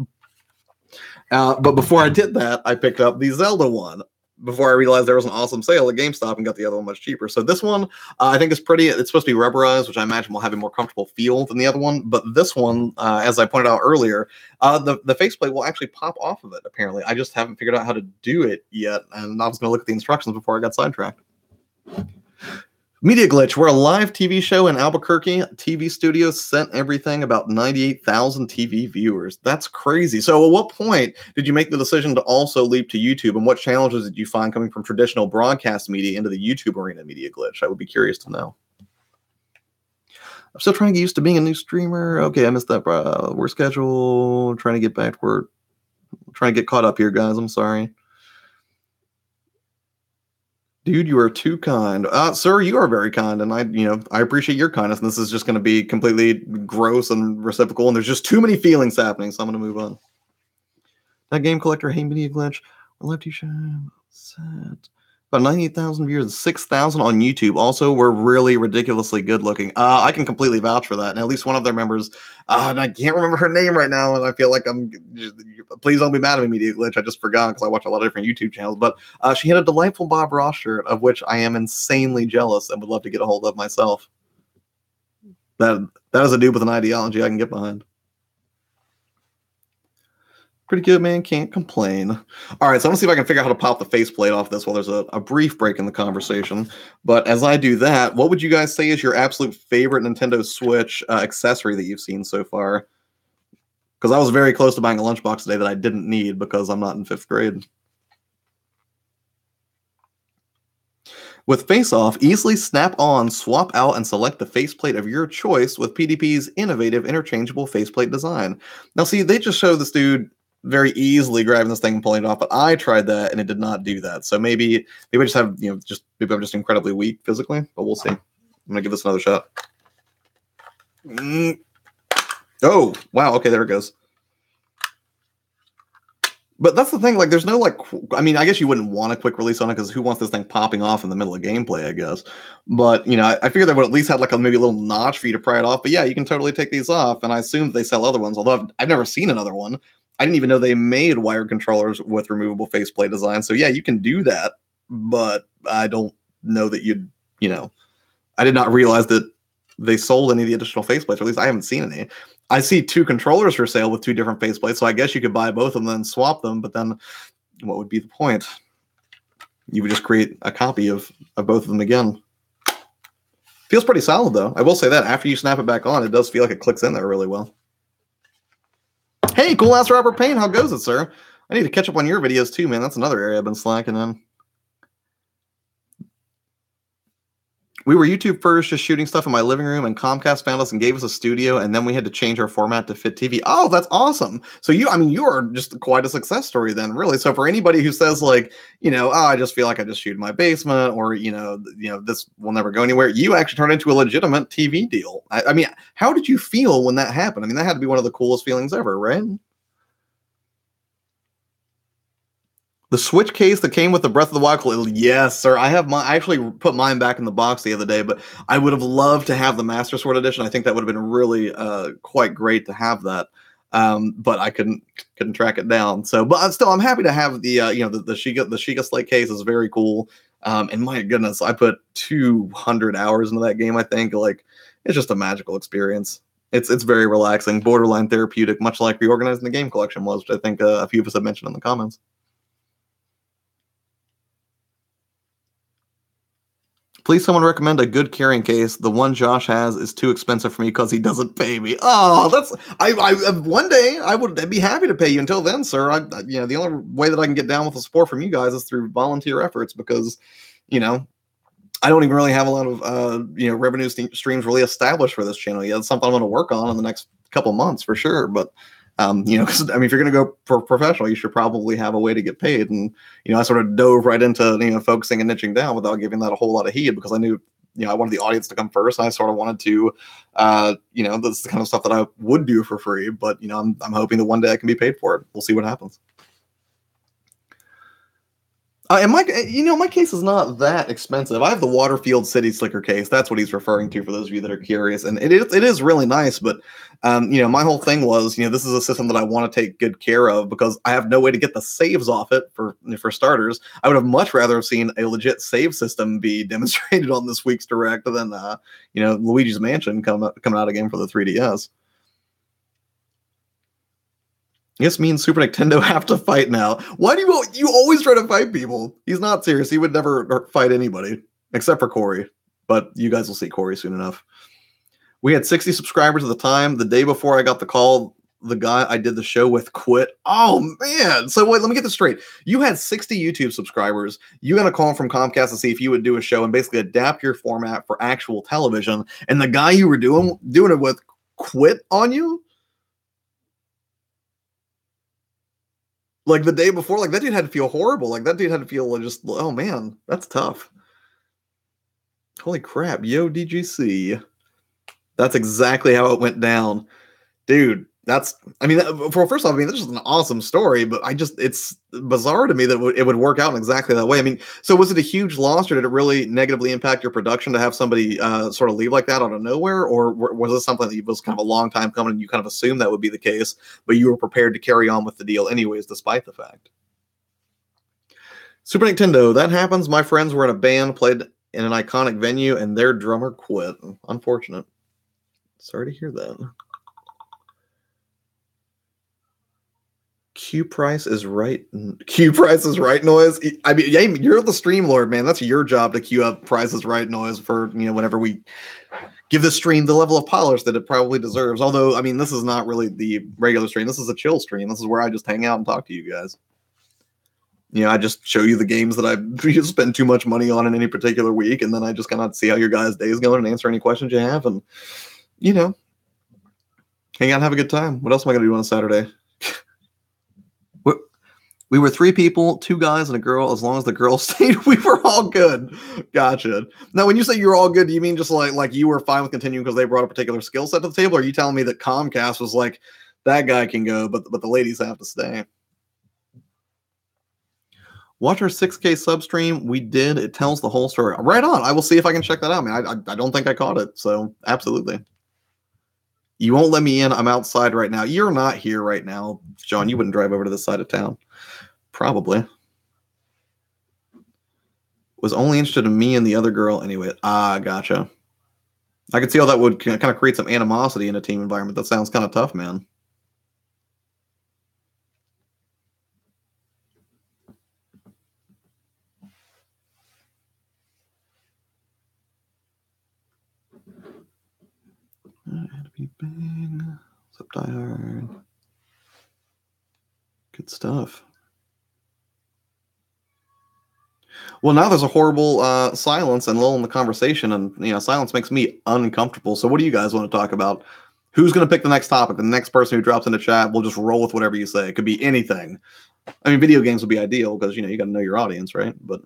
But before I did that, I picked up the Zelda one. Before I realized there was an awesome sale at GameStop and got the other one much cheaper. So this one, I think is pretty. It's supposed to be rubberized, which I imagine will have a more comfortable feel than the other one. But this one, as I pointed out earlier, the faceplate will actually pop off of it, apparently. I just haven't figured out how to do it yet. And I was going to look at the instructions before I got sidetracked. Media Glitch. We're a live TV show in Albuquerque. TV studios sent everything, about 98,000 TV viewers. That's crazy. So at what point did you make the decision to also leap to YouTube? And what challenges did you find coming from traditional broadcast media into the YouTube arena, Media Glitch? I would be curious to know. I'm still trying to get used to being a new streamer. Okay, I missed that. Work schedule. Trying to get back to work. Trying to get caught up here, guys. I'm sorry. Dude, you are too kind. Sir, you are very kind, and I appreciate your kindness. And this is just going to be completely gross and reciprocal, and there's just too many feelings happening, so I'm going to move on. That Game Collector, hey, Media Glitch, Lefty Shine, set. About 98,000 viewers, 6,000 on YouTube. Also, we're really ridiculously good looking. I can completely vouch for that. And at least one of their members, and I can't remember her name right now, and I feel like please don't be mad at me, Media Glitch. I just forgot because I watch a lot of different YouTube channels. But she had a delightful Bob Ross shirt, of which I am insanely jealous and would love to get a hold of myself. That is a dude with an ideology I can get behind. Pretty good, man. Can't complain. All right, so I'm going to see if I can figure out how to pop the faceplate off this while there's a brief break in the conversation. But as I do that, what would you guys say is your absolute favorite Nintendo Switch accessory that you've seen so far? Because I was very close to buying a lunchbox today that I didn't need because I'm not in 5th grade. With Face Off, easily snap on, swap out, and select the faceplate of your choice with PDP's innovative interchangeable faceplate design. Now, see, they just show this dude very easily grabbing this thing and pulling it off, but I tried that and it did not do that. So maybe I just have, maybe I'm just incredibly weak physically, but we'll see. I'm gonna give this another shot. Oh, wow. Okay, there it goes. But that's the thing, like, there's no, I guess you wouldn't want a quick release on it because who wants this thing popping off in the middle of gameplay, I guess. But, I figured they would at least have, maybe a little notch for you to pry it off. But yeah, you can totally take these off, and I assume they sell other ones, although I've never seen another one. I didn't even know they made wired controllers with removable faceplate design. So yeah, you can do that, but I don't know that I did not realize that they sold any of the additional faceplates, or at least I haven't seen any. I see 2 controllers for sale with 2 different faceplates, so I guess you could buy both of them and swap them, but then what would be the point? You would just create a copy of both of them again. Feels pretty solid, though. I will say that. After you snap it back on, it does feel like it clicks in there really well. Hey, Cool Ass Robert Payne, how goes it, sir? I need to catch up on your videos, too, man. That's another area I've been slacking in. We were YouTube first, just shooting stuff in my living room, and Comcast found us and gave us a studio, and then we had to change our format to fit TV. Oh, that's awesome. So you are just quite a success story then, really. So for anybody who says I just feel like I just shoot in my basement, or, this will never go anywhere, you actually turned into a legitimate TV deal. I mean, how did you feel when that happened? I mean, that had to be one of the coolest feelings ever, right? The Switch case that came with the Breath of the Wild. Yes, sir. I actually put mine back in the box the other day, but I would have loved to have the Master Sword edition. I think that would have been really quite great to have that. But I couldn't track it down. So, but still, I'm happy to have the the Sheikah Slate case is very cool. And my goodness, I put 200 hours into that game. I think it's just a magical experience. It's very relaxing, borderline therapeutic, much like Reorganizing the Game Collection was, which I think a few of us have mentioned in the comments. Please, someone recommend a good carrying case. The one Josh has is too expensive for me because he doesn't pay me. Oh, one day I'd be happy to pay you. Until then, sir, the only way that I can get down with the support from you guys is through volunteer efforts because, I don't even really have a lot of revenue streams really established for this channel yet. It's something I'm going to work on in the next couple months for sure, but. Because if you're going to go professional, you should probably have a way to get paid. And, I sort of dove right into, focusing and niching down without giving that a whole lot of heed because I knew, I wanted the audience to come first. I sort of wanted to, this is the kind of stuff that I would do for free. But I'm hoping that one day I can be paid for it. We'll see what happens. And my case is not that expensive. I have the Waterfield City Slicker case. That's what he's referring to for those of you that are curious. And it is really nice. But, my whole thing was, this is a system that I want to take good care of because I have no way to get the saves off it for starters. I would have much rather have seen a legit save system be demonstrated on this week's Direct than, Luigi's Mansion coming out again for the 3DS. Yes, me and Super Nintendo have to fight now. Why do you always try to fight people? He's not serious. He would never fight anybody except for Corey. But you guys will see Corey soon enough. We had 60 subscribers at the time. The day before I got the call, the guy I did the show with quit. Oh, man. So wait, let me get this straight. You had 60 YouTube subscribers. You got a call from Comcast to see if you would do a show and basically adapt your format for actual television. And the guy you were doing it with quit on you? Like the day before, like that dude had to feel horrible. Like that dude had to feel just, oh man, that's tough. Holy crap. Yo, DGC. That's exactly how it went down. Dude, first off, this is an awesome story, but it's bizarre to me that it would work out in exactly that way. So was it a huge loss or did it really negatively impact your production to have somebody sort of leave like that out of nowhere? Or was this something that was kind of a long time coming and you kind of assumed that would be the case, but you were prepared to carry on with the deal anyways, despite the fact? Super Nintendo, that happens. My friends were in a band, played in an iconic venue, and their drummer quit. Unfortunate. Sorry to hear that. Q Price is right. Q Price is right noise. You're the stream lord, man. That's your job to queue up Price is right noise for whenever we give the stream the level of polish that it probably deserves. Although, this is not really the regular stream. This is a chill stream. This is where I just hang out and talk to you guys. I just show you the games that I spend too much money on in any particular week, and then I just kind of see how your guys' day is going and answer any questions you have, and hang out and have a good time. What else am I going to do on a Saturday? We were 3 people, 2 guys and a girl. As long as the girl stayed, we were all good. Gotcha. Now, when you say you're all good, do you mean just like you were fine with continuing because they brought a particular skill set to the table? Or are you telling me that Comcast was like, that guy can go, but the ladies have to stay? Watch our 6K sub stream. We did. It tells the whole story. Right on. I will see if I can check that out, man. I don't think I caught it. So, absolutely. You won't let me in. I'm outside right now. You're not here right now. John, you wouldn't drive over to this side of town. Probably. Was only interested in me and the other girl anyway. Gotcha. I could see how that would kind of create some animosity in a team environment. That sounds kind of tough, man. What's up, Die Hard? Good stuff. Well, now there's a horrible silence and lull in the conversation, and silence makes me uncomfortable. So, what do you guys want to talk about? Who's going to pick the next topic? The next person who drops in the chat, we'll just roll with whatever you say. It could be anything. Video games would be ideal because you got to know your audience, right? But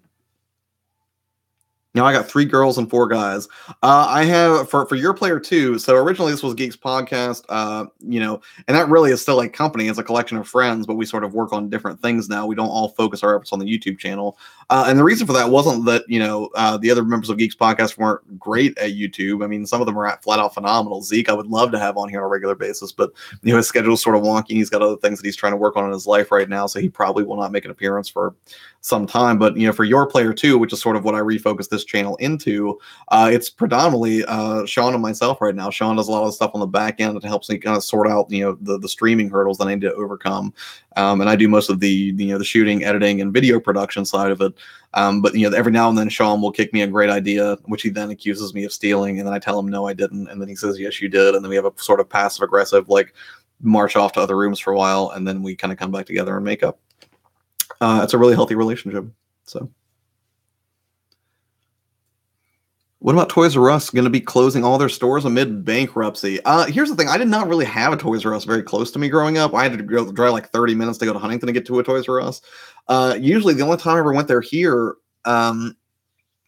I got 3 girls and 4 guys. I have for your player 2. So originally this was Geeks Podcast, and that really is still a company. It's a collection of friends, but we sort of work on different things now. We don't all focus our efforts on the YouTube channel. And the reason for that wasn't that, the other members of Geeks Podcast weren't great at YouTube. Some of them are flat out phenomenal. Zeke, I would love to have on here on a regular basis, but his schedule is sort of wonky. He's got other things that he's trying to work on in his life right now. So he probably will not make an appearance for some time. But, for your player 2, which is sort of what I refocused this channel into, it's predominantly Sean and myself right now. Sean does a lot of the stuff on the back end that helps me kind of sort out the streaming hurdles that I need to overcome, and I do most of the shooting, editing, and video production side of it. But every now and then Sean will kick me a great idea, which he then accuses me of stealing, and then I tell him no, I didn't, and then he says yes, you did, and then we have a sort of passive aggressive march off to other rooms for a while, and then we kind of come back together and make up. It's a really healthy relationship. So. What about Toys R Us going to be closing all their stores amid bankruptcy? Here's the thing. I did not really have a Toys R Us very close to me growing up. I had to drive like 30 minutes to go to Huntington to get to a Toys R Us. Usually the only time I ever went there here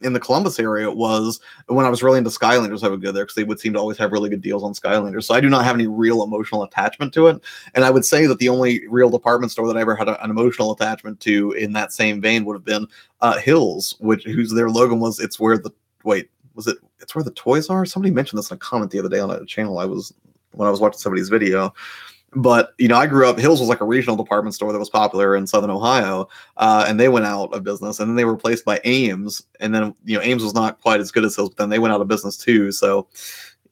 in the Columbus area was when I was really into Skylanders. I would go there because they would seem to always have really good deals on Skylanders. So I do not have any real emotional attachment to it. And I would say that the only real department store that I ever had an emotional attachment to in that same vein would have been Hills, whose their logo was it's where the it's where the toys are. Somebody mentioned this in a comment the other day on a channel when I was watching somebody's video. But, I grew up, Hills was like a regional department store that was popular in Southern Ohio, and they went out of business, and then they were replaced by Ames. And then, Ames was not quite as good as Hills, but then they went out of business too. So,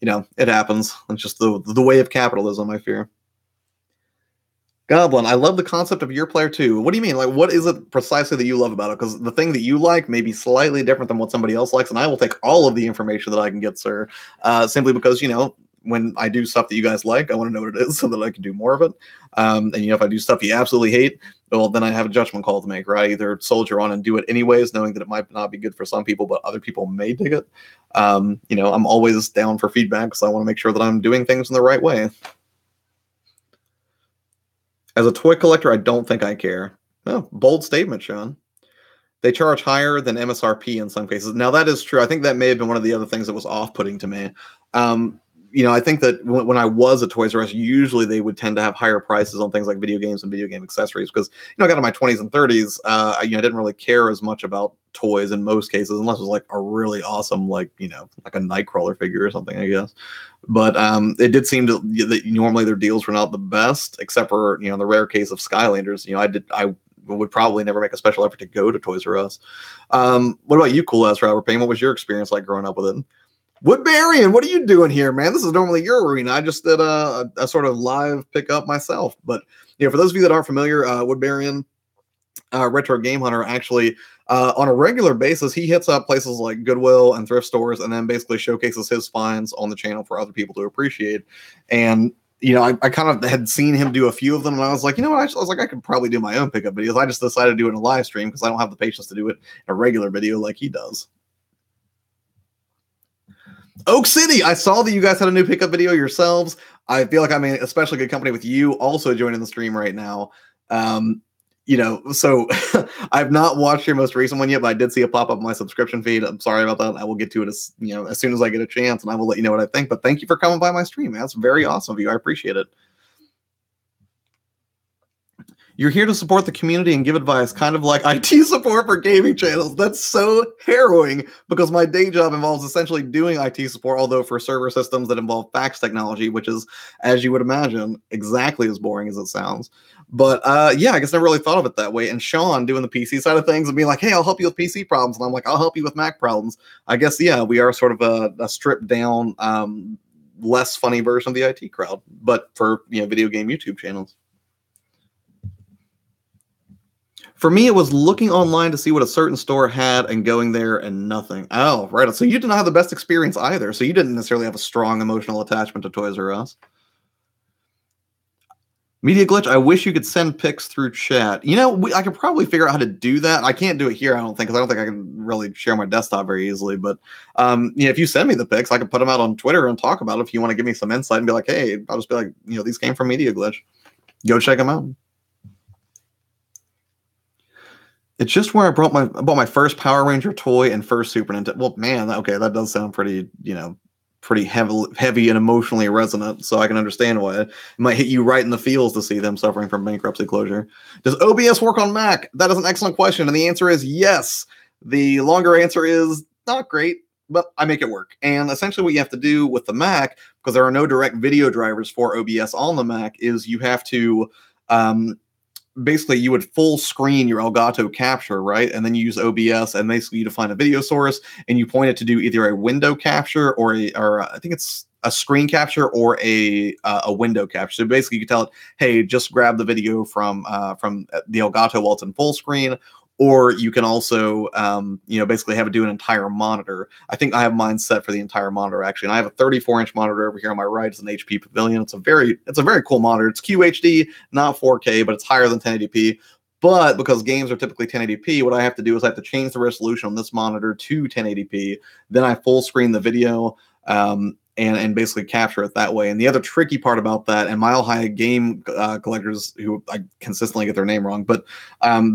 it happens. It's just the way of capitalism, I fear. Goblin, I love the concept of Your Player too. What do you mean? Like, what is it precisely that you love about it? Because the thing that you like may be slightly different than what somebody else likes, and I will take all of the information that I can get, sir, simply because, when I do stuff that you guys like, I want to know what it is so that I can do more of it. And if I do stuff you absolutely hate, well, then I have a judgment call to make, right? Either soldier on and do it anyways, knowing that it might not be good for some people, but other people may dig it. I'm always down for feedback because I want to make sure that I'm doing things in the right way. As a toy collector, I don't think I care. No, bold statement, Sean. They charge higher than MSRP in some cases. Now, that is true. I think that may have been one of the other things that was off-putting to me. I think that when I was at Toys R Us, usually they would tend to have higher prices on things like video games and video game accessories because, I got in my 20s and 30s, I didn't really care as much about toys in most cases, unless it was like a really awesome, like a Nightcrawler figure or something, I guess. But it did seem that normally their deals were not the best, except for, the rare case of Skylanders. I would probably never make a special effort to go to Toys R Us. What about you, Cool Ass Robert Payne? What was your experience like growing up with it? Woodbarian, what are you doing here, man? This is normally your arena. I just did a sort of live pickup myself. But, for those of you that aren't familiar, Woodbarian, Retro Game Hunter, actually, on a regular basis, he hits up places like Goodwill and thrift stores and then basically showcases his finds on the channel for other people to appreciate. And, I kind of had seen him do a few of them, and I was like, what? I was like, I could probably do my own pickup videos. I just decided to do it in a live stream because I don't have the patience to do it in a regular video like he does. Oak City, I saw that you guys had a new pickup video yourselves. I feel like I'm in especially good company with you also joining the stream right now. So I've not watched your most recent one yet, but I did see a pop up on my subscription feed. I'm sorry about that. I will get to it as soon as I get a chance, and I will let you know what I think. But thank you for coming by my stream, man. That's very awesome of you. I appreciate it. You're here to support the community and give advice, kind of like IT support for gaming channels. That's so harrowing because my day job involves essentially doing IT support, although for server systems that involve fax technology, which is, as you would imagine, exactly as boring as it sounds. But yeah, I guess I never really thought of it that way. And Sean doing the PC side of things and being like, hey, I'll help you with PC problems. And I'm like, I'll help you with Mac problems. I guess, yeah, we are sort of a stripped down, less funny version of the IT crowd, but for video game YouTube channels. For me, it was looking online to see what a certain store had and going there and nothing. Oh, right. So you did not have the best experience either. So you didn't necessarily have a strong emotional attachment to Toys R Us. Media Glitch, I wish you could send pics through chat. I could probably figure out how to do that. I can't do it here, I don't think, because I don't think I can really share my desktop very easily. But if you send me the pics, I can put them out on Twitter and talk about it if you want to give me some insight and be like, hey, I'll just be like, these came from Media Glitch. Go check them out. It's just where I bought my first Power Ranger toy and first Super Nintendo. Well, man, okay, that does sound pretty, pretty heavy and emotionally resonant. So I can understand why it might hit you right in the feels to see them suffering from bankruptcy closure. Does OBS work on Mac? That is an excellent question, and the answer is yes. The longer answer is not great, but I make it work. And essentially, what you have to do with the Mac, because there are no direct video drivers for OBS on the Mac, is you have to basically you would full screen your Elgato capture, right? And then you use OBS and basically you define a video source and you point it to do either a window capture or I think it's a screen capture or a window capture. So basically you can tell it, hey, just grab the video from the Elgato while it's in full screen. Or you can also, basically have it do an entire monitor. I think I have mine set for the entire monitor, actually. And I have a 34-inch monitor over here on my right. It's an HP Pavilion. It's a very cool monitor. It's QHD, not 4K, but it's higher than 1080p. But because games are typically 1080p, what I have to do is I have to change the resolution on this monitor to 1080p. Then I full screen the video, and basically capture it that way. And the other tricky part about that, and Mile High Game collectors, who I consistently get their name wrong, but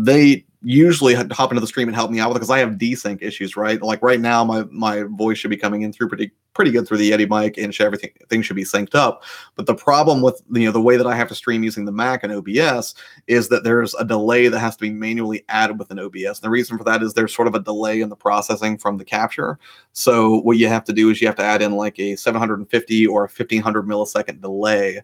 they usually hop into the stream and help me out with it because I have desync issues, right? Like right now, my voice should be coming in through pretty good through the Yeti mic, and everything should be synced up. But the problem with the way that I have to stream using the Mac and OBS is that there's a delay that has to be manually added within OBS. And the reason for that is there's sort of a delay in the processing from the capture. So what you have to do is you have to add in like a 750 or a 1500 millisecond delay,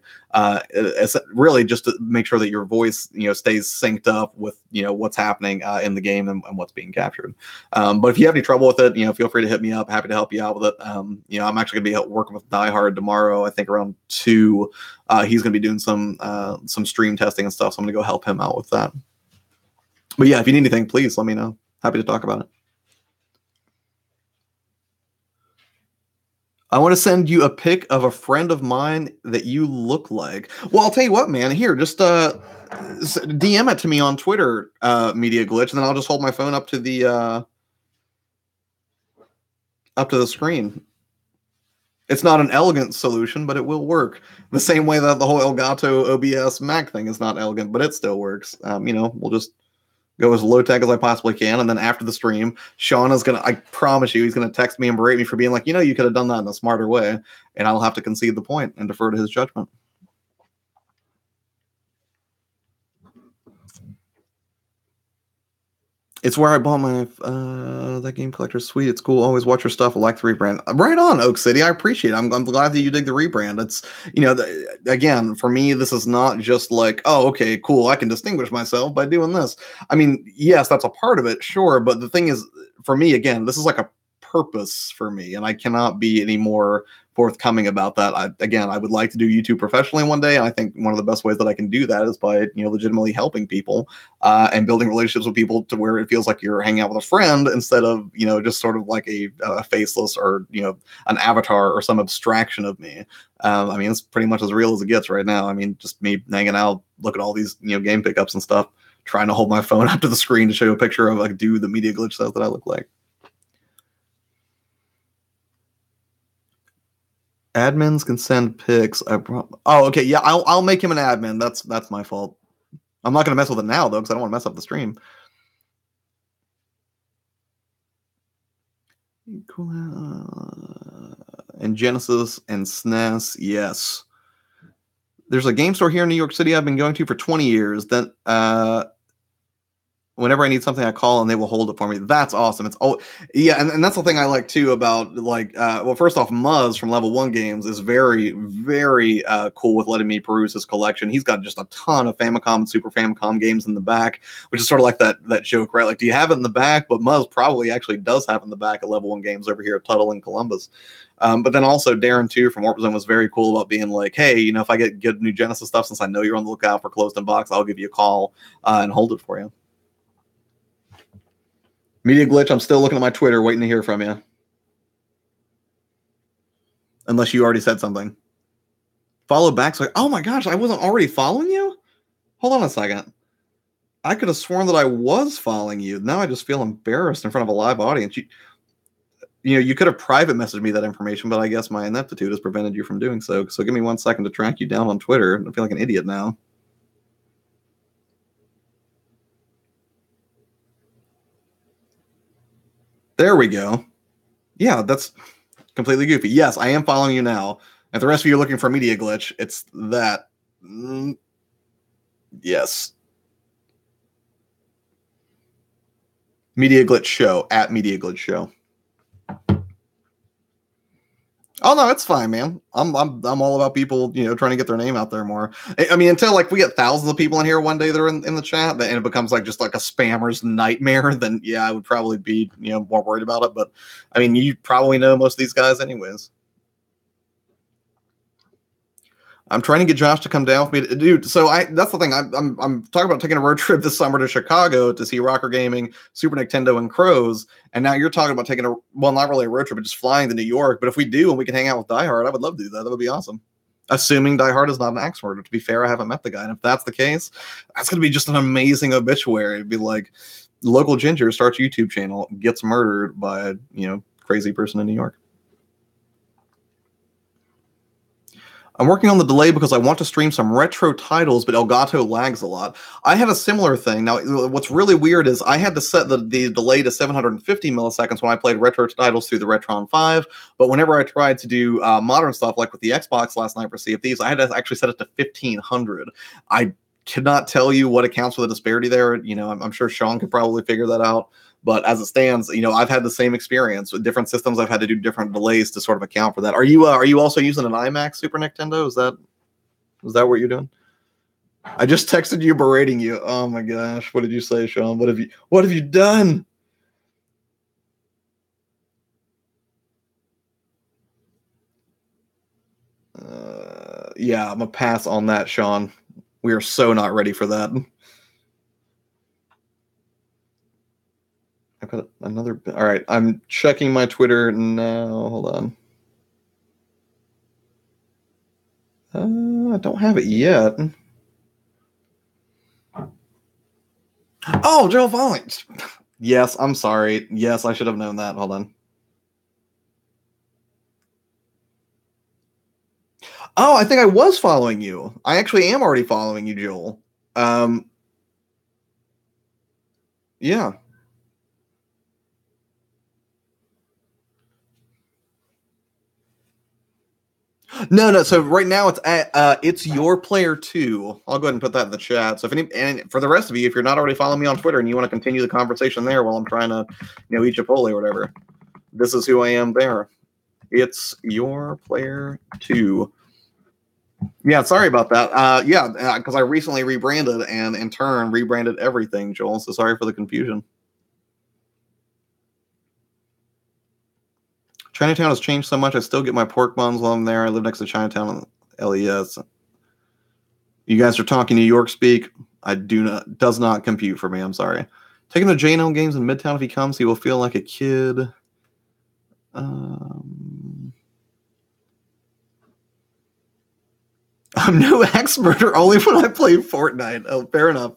really just to make sure that your voice stays synced up with what's happening in the game and what's being captured. But if you have any trouble with it, feel free to hit me up. Happy to help you out with it. I'm actually going to be working with Die Hard tomorrow. I think around 2. He's going to be doing some stream testing and stuff, so I'm going to go help him out with that. But yeah, if you need anything, please let me know. Happy to talk about it. I want to send you a pic of a friend of mine that you look like. Well, I'll tell you what, man. Here, just DM it to me on Twitter, Media Glitch, and then I'll just hold my phone up to the screen. It's not an elegant solution, but it will work. The same way that the whole Elgato OBS Mac thing is not elegant, but it still works. We'll just go as low tech as I possibly can, and then after the stream, Sean is I promise you, he's gonna text me and berate me for being like, you could have done that in a smarter way, and I'll have to concede the point and defer to his judgment. It's where I bought my that Game Collector Suite. It's cool. Always watch your stuff. I like the rebrand. Right on, Oak City. I appreciate it. I'm glad that you dig the rebrand. It's again, for me, this is not just like, oh, okay, cool, I can distinguish myself by doing this. I mean, yes, that's a part of it, sure. But the thing is, for me, again, this is like a purpose for me, and I cannot be any more forthcoming about that. I would like to do YouTube professionally one day, and I think one of the best ways that I can do that is by legitimately helping people and building relationships with people to where it feels like you're hanging out with a friend instead of just sort of like a faceless or an avatar or some abstraction of me. I mean, it's pretty much as real as it gets right now. I mean, just me hanging out, look at all these game pickups and stuff, trying to hold my phone up to the screen to show a picture of like a dude the Media Glitch says that I look like. Admins can send pics. Oh, okay. Yeah, I'll make him an admin. That's my fault. I'm not gonna mess with it now though, because I don't want to mess up the stream. Cool. And Genesis and SNES, yes. There's a game store here in New York City I've been going to for 20 years. That whenever I need something, I call and they will hold it for me. That's awesome. It's yeah, and that's the thing I like too about well, first off, Muzz from Level 1 Games is very, very cool with letting me peruse his collection. He's got just a ton of Famicom and Super Famicom games in the back, which is sort of like that joke, right? Like, do you have it in the back? But Muzz probably actually does have it in the back at Level 1 Games over here at Tuttle in Columbus. But then also Darren too from Warp Zone was very cool about being like, hey, if I get good new Genesis stuff, since I know you're on the lookout for closed in box, I'll give you a call and hold it for you. Media Glitch, I'm still looking at my Twitter waiting to hear from you. Unless you already said something. Follow back. So, oh my gosh, I wasn't already following you? Hold on a second. I could have sworn that I was following you. Now I just feel embarrassed in front of a live audience. You could have private messaged me that information, but I guess my ineptitude has prevented you from doing so. So give me 1 second to track you down on Twitter. I feel like an idiot now. There we go. Yeah, that's completely goofy. Yes, I am following you now. If the rest of you are looking for Media Glitch, it's that. Yes. Media Glitch Show, at Media Glitch Show. Oh no, it's fine, man. I'm all about people, trying to get their name out there more. I mean, until like we get thousands of people in here one day that are in the chat, and it becomes like just like a spammer's nightmare, then yeah, I would probably be more worried about it. But I mean, you probably know most of these guys anyways. I'm trying to get Josh to come down with me, dude. So that's the thing. I'm talking about taking a road trip this summer to Chicago to see Rocker Gaming, Super Nintendo, and Crows. And now you're talking about taking not really a road trip, but just flying to New York. But if we do and we can hang out with Die Hard, I would love to do that. That would be awesome. Assuming Die Hard is not an axe murderer. To be fair, I haven't met the guy. And if that's the case, that's going to be just an amazing obituary. It'd be like local ginger starts YouTube channel, gets murdered by crazy person in New York. I'm working on the delay because I want to stream some retro titles, but Elgato lags a lot. I had a similar thing. Now, what's really weird is I had to set the delay to 750 milliseconds when I played retro titles through the Retron 5, but whenever I tried to do modern stuff, like with the Xbox last night for Sea of Thieves, I had to actually set it to 1500. I cannot tell you what accounts for the disparity there. You know, I'm sure Sean could probably figure that out. But as it stands, you know, I've had the same experience with different systems. I've had to do different delays to sort of account for that. Are you also using an iMac Super Nintendo? Is that what you're doing? I just texted you berating you. Oh my gosh, what did you say, Sean? What have you done? Yeah, I'm gonna pass on that, Sean. We are so not ready for that. I got another. All right, I'm checking my Twitter now. Hold on. I don't have it yet. Oh, Joe following. Yes, I'm sorry. Yes, I should have known that. Hold on. Oh, I think I was following you. I actually am already following you, Joel. Yeah. No. So right now it's your player 2. I'll go ahead and put that in the chat. So and for the rest of you, if you're not already following me on Twitter and you want to continue the conversation there while I'm trying to, eat Chipotle or whatever, this is who I am there. It's your player 2. Yeah, sorry about that. Yeah, because I recently rebranded and in turn rebranded everything, Joel. So sorry for the confusion. Chinatown has changed so much. I still get my pork buns while I'm there. I live next to Chinatown on LES. You guys are talking New York speak. Does not compute for me. I'm sorry. Taking the J&L games in Midtown. If he comes, he will feel like a kid. I'm no ex-murder only when I play Fortnite. Oh, fair enough.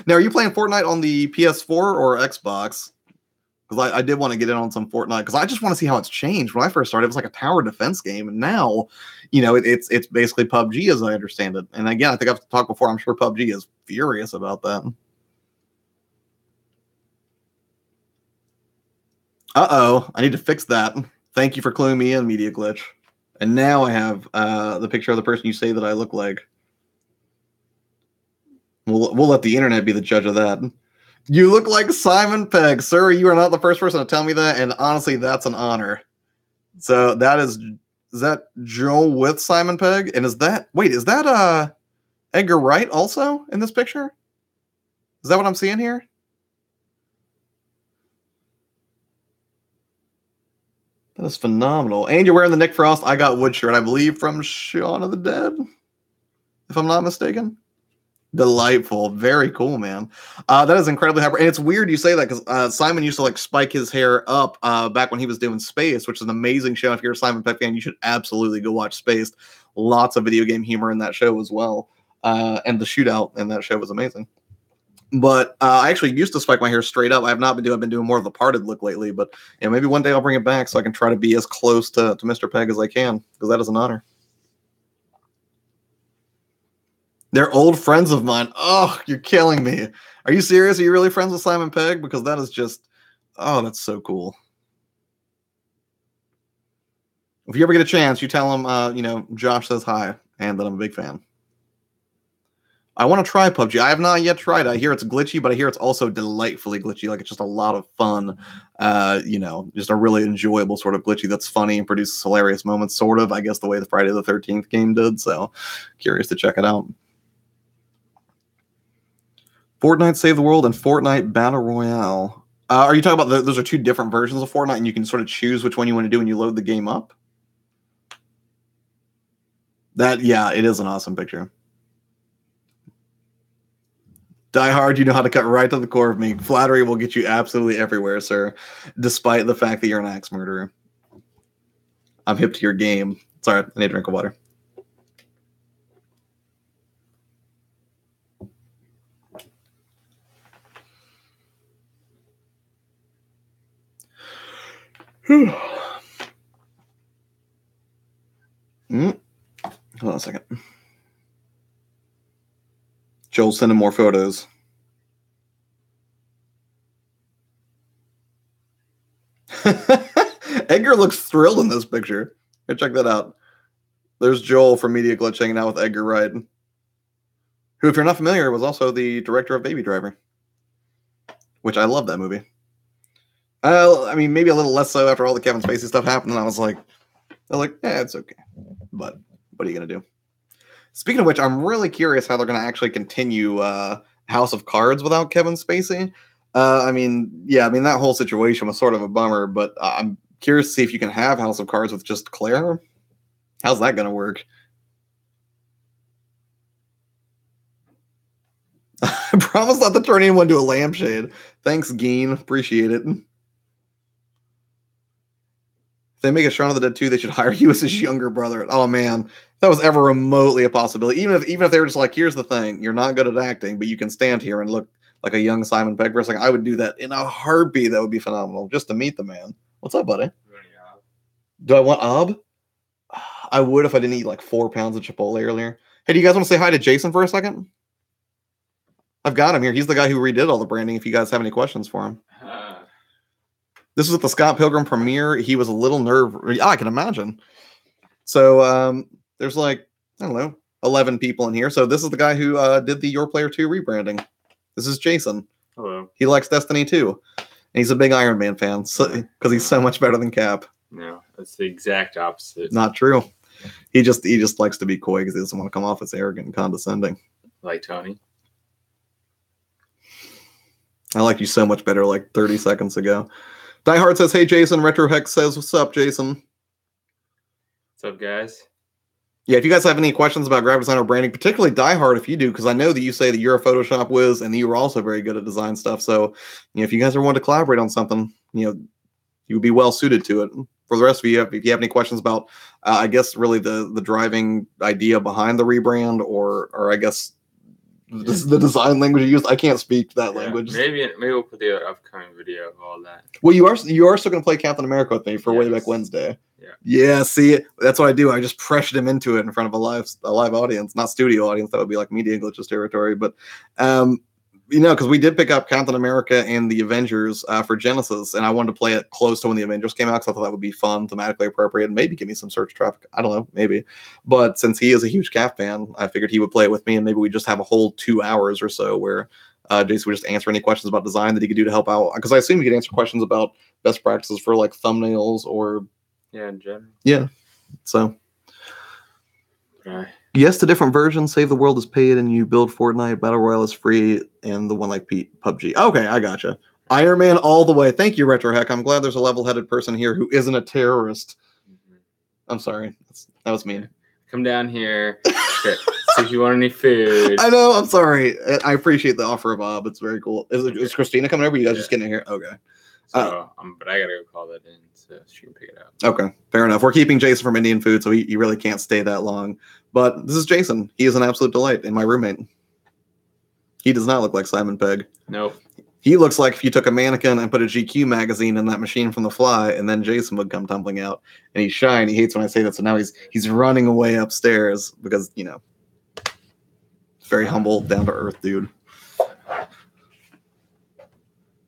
Now, are you playing Fortnite on the PS4 or Xbox? Because I did want to get in on some Fortnite because I just want to see how it's changed. When I first started, it was like a tower defense game, and now, it's basically PUBG as I understand it. And again, I think I've talked before. I'm sure PUBG is furious about that. I need to fix that. Thank you for cluing me in, Media Glitch. And now I have the picture of the person you say that I look like. We'll let the internet be the judge of that. You look like Simon Pegg, sir. You are not the first person to tell me that, and honestly, that's an honor. So is that Joel with Simon Pegg? And is that Edgar Wright also in this picture? Is that what I'm seeing here? That is phenomenal. And you're wearing the Nick Frost I Got Wood shirt, I believe, from Shaun of the Dead, if I'm not mistaken. Delightful. Very cool, man. That is incredibly hyper. And it's weird you say that because Simon used to like spike his hair up back when he was doing Spaced, which is an amazing show. If you're a Simon Pegg fan, you should absolutely go watch Spaced. Lots of video game humor in that show as well. And the shootout in that show was amazing. But I actually used to spike my hair straight up. I've been doing more of the parted look lately. But maybe one day I'll bring it back so I can try to be as close to Mr. Pegg as I can, because that is an honor. They're old friends of mine. Oh, you're killing me. Are you serious? Are you really friends with Simon Pegg? Because that is just, that's so cool. If you ever get a chance, you tell him, Josh says hi and that I'm a big fan. I want to try PUBG. I have not yet tried it. I hear it's glitchy, but I hear it's also delightfully glitchy. Like, it's just a lot of fun, just a really enjoyable sort of glitchy that's funny and produces hilarious moments, sort of, I guess, the way the Friday the 13th game did. So, curious to check it out. Fortnite Save the World and Fortnite Battle Royale. Are you talking about those are two different versions of Fortnite, and you can sort of choose which one you want to do when you load the game up? It is an awesome picture. Die Hard, you know how to cut right to the core of me. Flattery will get you absolutely everywhere, sir, despite the fact that you're an axe murderer. I'm hip to your game. Sorry, I need a drink of water. Hold on a second. Joel's sending more photos. Edgar looks thrilled in this picture. Here, check that out. There's Joel from Media Glitch hanging out with Edgar Wright, who, if you're not familiar, was also the director of Baby Driver, which I love that movie. I mean, maybe a little less so after all the Kevin Spacey stuff happened, and I was like, yeah, it's okay. But what are you going to do? Speaking of which, I'm really curious how they're going to actually continue House of Cards without Kevin Spacey. I mean, that whole situation was sort of a bummer, but I'm curious to see if you can have House of Cards with just Claire. How's that going to work? I promise not to turn anyone to a lampshade. Thanks, Geen. Appreciate it. If they make a Shaun of the Dead 2, they should hire you as his younger brother. Oh man, if that was ever remotely a possibility. Even if they were just like, here's the thing, you're not good at acting, but you can stand here and look like a young Simon Pegg for a second, I would do that in a heartbeat. That would be phenomenal, just to meet the man. What's up, buddy? Do I want Ob? I would if I didn't eat like 4 pounds of Chipotle earlier. Hey, do you guys want to say hi to Jason for a second? I've got him here. He's the guy who redid all the branding. If you guys have any questions for him. This was at the Scott Pilgrim premiere. He was a little I can imagine. So there's like, I don't know, 11 people in here. So this is the guy who did the Your Player 2 rebranding. This is Jason. Hello. He likes Destiny 2. And he's a big Iron Man fan because he's so much better than Cap. No, that's the exact opposite. Not true. He just likes to be coy because he doesn't want to come off as arrogant and condescending. Like Tony. I liked you so much better like 30 seconds ago. Die Hard says, hey, Jason. Retro Hex says, what's up, Jason? What's up, guys? Yeah, if you guys have any questions about graphic design or branding, particularly Die Hard, if you do, because I know that you say that you're a Photoshop whiz and you were also very good at design stuff. So, if you guys are wanting to collaborate on something, you would be well suited to it. For the rest of you, if you have any questions about, I guess, really the driving idea behind the rebrand, or I guess the design language you used, I can't speak that language. Maybe we'll put the upcoming video of all that. Well, you are still going to play Captain America with me for Way Back Wednesday. Yeah, see, that's what I do. I just pressured him into it in front of a live audience, not studio audience. That would be like Media Glitches territory. But, because we did pick up Captain America and the Avengers for Genesis, and I wanted to play it close to when the Avengers came out because I thought that would be fun, thematically appropriate, and maybe give me some search traffic. I don't know, maybe. But since he is a huge Cap fan, I figured he would play it with me, and maybe we just have a whole 2 hours or so where Jason would just answer any questions about design that he could do to help out. Because I assume he could answer questions about best practices for like thumbnails or... Yeah, in general. Yeah. So. Right. Yes to different versions. Save the World is paid, and you build Fortnite. Battle Royale is free, and the one like PUBG. Okay, I gotcha. Iron Man all the way. Thank you, Retro Heck. I'm glad there's a level-headed person here who isn't a terrorist. Mm-hmm. I'm sorry. That was mean. Come down here. See if you want any food. I know. I'm sorry. I appreciate the offer of Bob. It's very cool. Is Christina coming over? You guys just getting here? Okay. So, but I gotta go call that in so she can pick it up. Okay, fair enough. We're keeping Jason from Indian food, so he really can't stay that long. But this is Jason. He is an absolute delight, and my roommate. He does not look like Simon Pegg. Nope. He looks like if you took a mannequin and put a GQ magazine in that machine from The Fly, and then Jason would come tumbling out. And he's shy, and he hates when I say that, so now he's running away upstairs because, very humble, down-to-earth dude.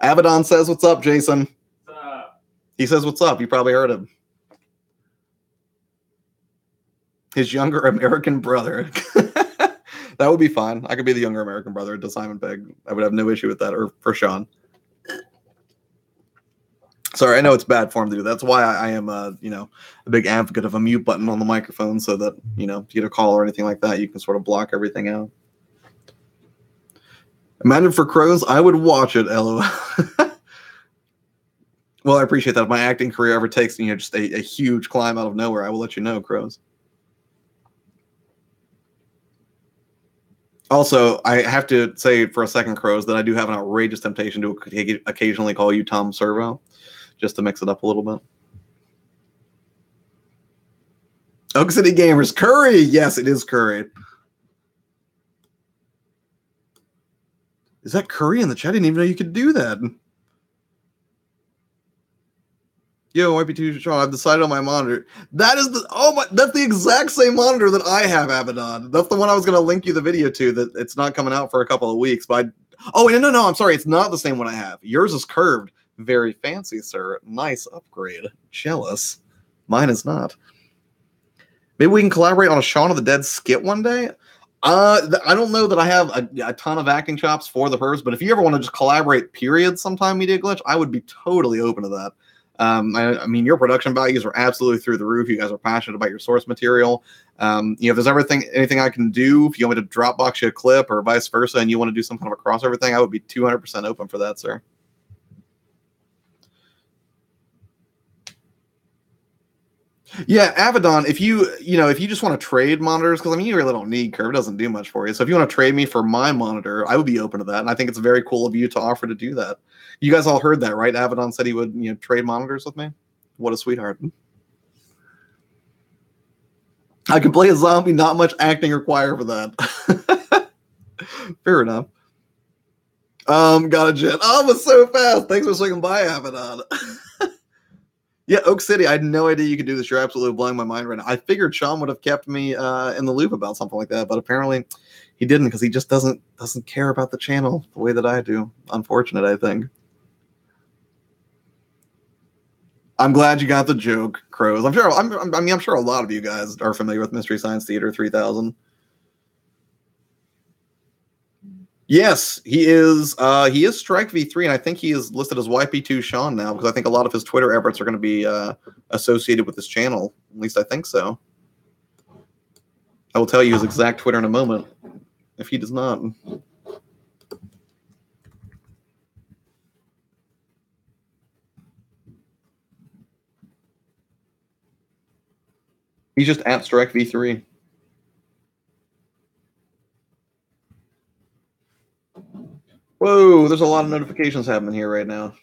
Abaddon says, what's up, Jason? What's up? He says, what's up? You probably heard him. His younger American brother. That would be fine. I could be the younger American brother to Simon Pegg. I would have no issue with that, or for Sean. Sorry, I know it's bad for him to do. That's why I am, a big advocate of a mute button on the microphone so that, if you get a call or anything like that, you can sort of block everything out. Imagine for Crows, I would watch it, LOL. Well, I appreciate that. If my acting career ever takes just a huge climb out of nowhere, I will let you know, Crows. Also, I have to say for a second, Crows, that I do have an outrageous temptation to occasionally call you Tom Servo, just to mix it up a little bit. Oak City Gamers, Curry! Yes, it is Curry. Is that Curry in the chat? I didn't even know you could do that. Yo, YP2 Sean, I've decided on my monitor. That is that's the exact same monitor that I have, Abaddon. That's the one I was gonna link you the video to, that it's not coming out for a couple of weeks, but no, I'm sorry, it's not the same one I have. Yours is curved. Very fancy, sir. Nice upgrade. Jealous. Mine is not. Maybe we can collaborate on a Shaun of the Dead skit one day. I don't know that I have a ton of acting chops for the Herbs, but if you ever want to just collaborate, period, sometime, Media Glitch, I would be totally open to that. I mean, your production values are absolutely through the roof. You guys are passionate about your source material. If there's anything I can do, if you want me to Dropbox you a clip or vice versa, and you want to do some kind of a crossover thing, I would be 200% open for that, sir. Yeah, Abaddon, if you just want to trade monitors, because I mean, you really don't need Curve, it doesn't do much for you. So if you want to trade me for my monitor, I would be open to that. And I think it's very cool of you to offer to do that. You guys all heard that, right? Abaddon said he would, trade monitors with me. What a sweetheart. I can play a zombie, not much acting required for that. Fair enough. Got a jet. Oh, but so fast. Thanks for swinging by, Abaddon. Yeah, Oak City. I had no idea you could do this. You're absolutely blowing my mind right now. I figured Sean would have kept me in the loop about something like that, but apparently he didn't, because he just doesn't care about the channel the way that I do. Unfortunate, I think. I'm glad you got the joke, Crows. I'm sure a lot of you guys are familiar with Mystery Science Theater 3000. Yes, he is. He is Strike V3, and I think he is listed as YP2 Sean now, because I think a lot of his Twitter efforts are going to be associated with this channel. At least I think so. I will tell you his exact Twitter in a moment, if he does not. He's just at Strike V3. Whoa, there's a lot of notifications happening here right now.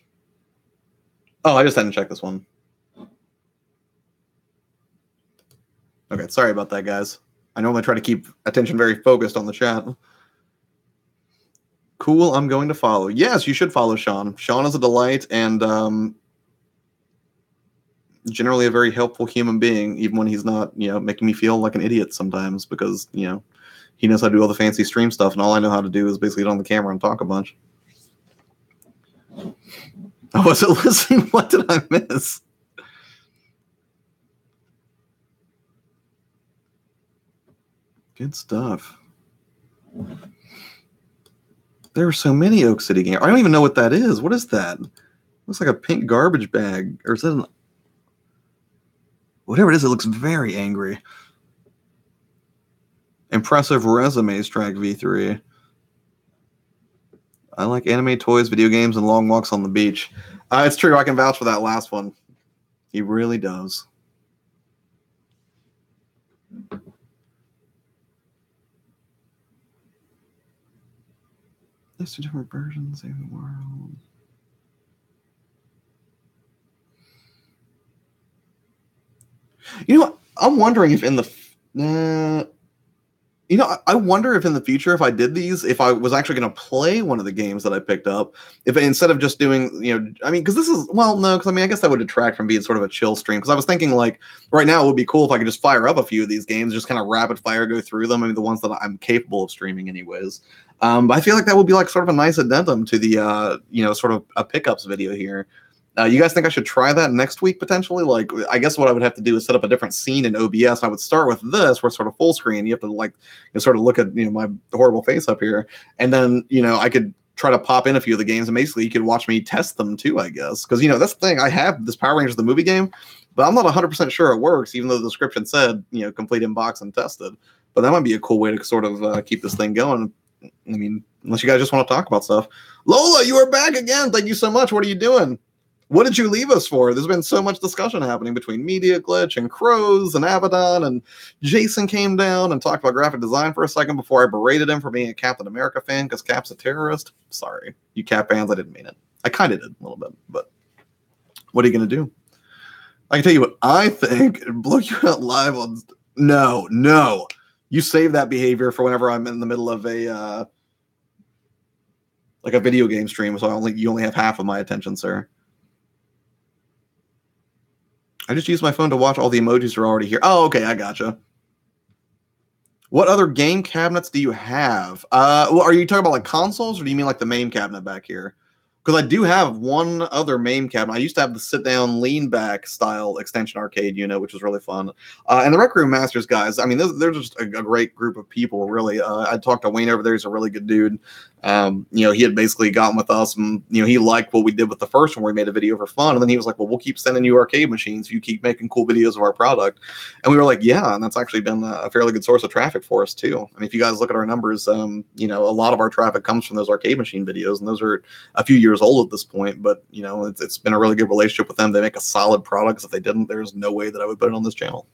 Oh, I just hadn't checked this one. Okay, sorry about that, guys. I normally try to keep attention very focused on the chat. Cool, I'm going to follow. Yes, you should follow Sean. Sean is a delight and generally a very helpful human being, even when he's not, making me feel like an idiot sometimes, because, he knows how to do all the fancy stream stuff, and all I know how to do is basically get on the camera and talk a bunch. I wasn't listening. What did I miss? Good stuff. There are so many Oak City games. I don't even know what that is. What is that? Looks like a pink garbage bag. Or is that whatever it is, it looks very angry. Impressive resume, Strike V3. I like anime, toys, video games, and long walks on the beach. It's true. I can vouch for that last one. He really does. There's two different versions of the world. I'm wondering if in the... I wonder if in the future, if I did these, if I was actually going to play one of the games that I picked up, if instead of just doing, because this is, well, no, because I guess that would detract from being sort of a chill stream. Because I was thinking, like, right now it would be cool if I could just fire up a few of these games, just kind of rapid fire go through them. I mean, the ones that I'm capable of streaming anyways. But I feel like that would be like sort of a nice addendum to the, sort of a pickups video here. You guys think I should try that next week potentially? Like, I guess what I would have to do is set up a different scene in OBS. I would start with this, where it's sort of full screen. You have to sort of look at my horrible face up here, and then I could try to pop in a few of the games, and basically you could watch me test them too, I guess. Because that's the thing. I have this Power Rangers the movie game, but I'm not 100% sure it works, even though the description said complete inbox and tested. But that might be a cool way to sort of keep this thing going. I mean, unless you guys just want to talk about stuff. Lola, you are back again. Thank you so much. What are you doing? What did you leave us for? There's been so much discussion happening between Media Glitch and Crows and Abaddon, and Jason came down and talked about graphic design for a second before I berated him for being a Captain America fan because Cap's a terrorist. Sorry, you Cap fans, I didn't mean it. I kind of did a little bit, but what are you going to do? I can tell you what I think. Blow you out live on... No. You save that behavior for whenever I'm in the middle of a like a video game stream, so you only have half of my attention, sir. I just used my phone to watch. All the emojis are already here. Oh, okay, I gotcha. What other game cabinets do you have? Well, are you talking about like consoles, or do you mean like the MAME cabinet back here? Because I do have one other MAME cabinet. I used to have the sit-down, lean-back style extension arcade unit, which was really fun. And the Rec Room Masters guys, I mean, they're just a great group of people, really. I talked to Wayne over there. He's a really good dude. He had basically gotten with us, and he liked what we did with the first one where we made a video for fun. And then he was like, well, we'll keep sending you arcade machines if you keep making cool videos of our product. And we were like, yeah, and that's actually been a fairly good source of traffic for us too. I mean, if you guys look at our numbers, a lot of our traffic comes from those arcade machine videos, and those are a few years old at this point, but it's been a really good relationship with them. They make a solid product. If they didn't, there's no way that I would put it on this channel.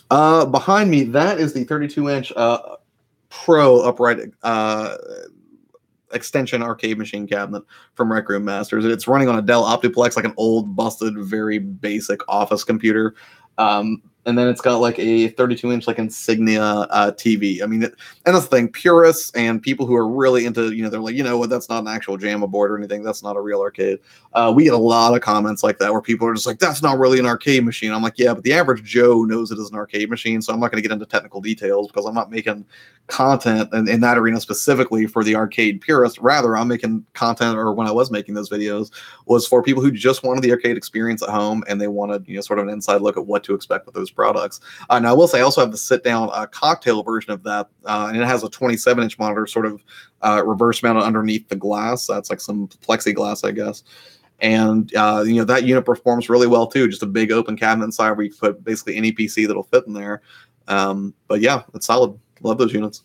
Behind me, that is the 32-inch Pro upright extension arcade machine cabinet from Rec Room Masters. It's running on a Dell Optiplex, like an old, busted, very basic office computer. And then it's got like a 32-inch like Insignia TV. I mean, and that's the thing, purists and people who are really into, they're like, what, that's not an actual JAMA board or anything. That's not a real arcade. We get a lot of comments like that where people are just like, that's not really an arcade machine. I'm like, yeah, but the average Joe knows it is an arcade machine. So I'm not going to get into technical details because I'm not making content in that arena specifically for the arcade purist. Rather, I'm making content, or when I was making those videos, was for people who just wanted the arcade experience at home and they wanted, sort of an inside look at what to expect with those products. Now, I will say I also have the sit-down cocktail version of that, and it has a 27-inch monitor sort of reverse mounted underneath the glass. That's like some plexiglass, I guess. And, that unit performs really well, too. Just a big open cabinet inside where you can put basically any PC that'll fit in there. But, yeah, it's solid. Love those units.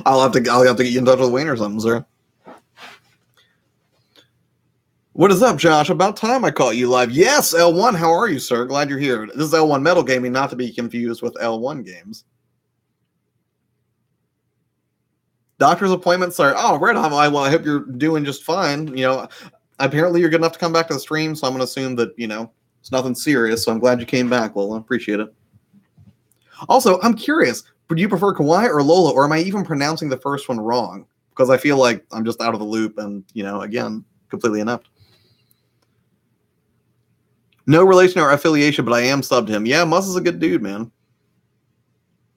I'll have to get you in touch with Wayne or something, sir. What is up, Josh? About time I caught you live. Yes, L1, how are you, sir? Glad you're here. This is L1 Metal Gaming, not to be confused with L1 Games. Doctor's appointment, sir. Oh, right on. Well, I hope you're doing just fine. Apparently you're good enough to come back to the stream, so I'm going to assume that, it's nothing serious, so I'm glad you came back, Lola. Appreciate it. Also, I'm curious, would you prefer Kawaii or Lola, or am I even pronouncing the first one wrong? Because I feel like I'm just out of the loop and, again, completely inept. No relation or affiliation, but I am subbed him. Yeah, Muss is a good dude, man.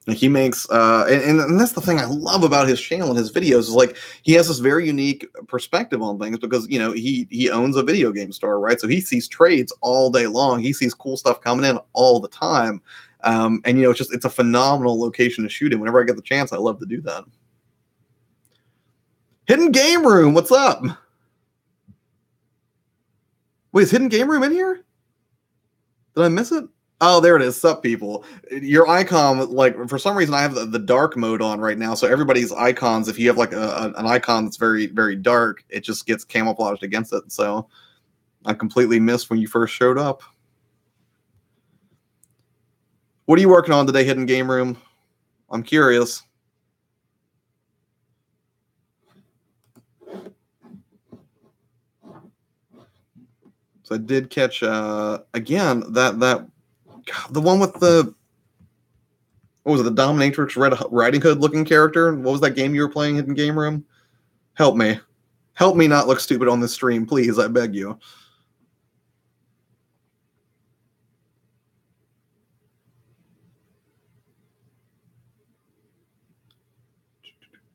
He makes, and that's the thing I love about his channel and his videos is like he has this very unique perspective on things because he owns a video game store, right? So he sees trades all day long. He sees cool stuff coming in all the time, and it's a phenomenal location to shoot in. Whenever I get the chance, I love to do that. Hidden Game Room, what's up? Wait, is Hidden Game Room in here? Did I miss it? Oh, there it is. Sup, people. Your icon, like, for some reason, I have the dark mode on right now. So everybody's icons, if you have like an icon that's very, very dark, it just gets camouflaged against it. So I completely missed when you first showed up. What are you working on today, Hidden Game Room? I'm curious. So I did catch again that the one with the, what was it, the Dominatrix Red Riding Hood looking character? What was that game you were playing, Hidden Game Room? Help me not look stupid on this stream, please. I beg you.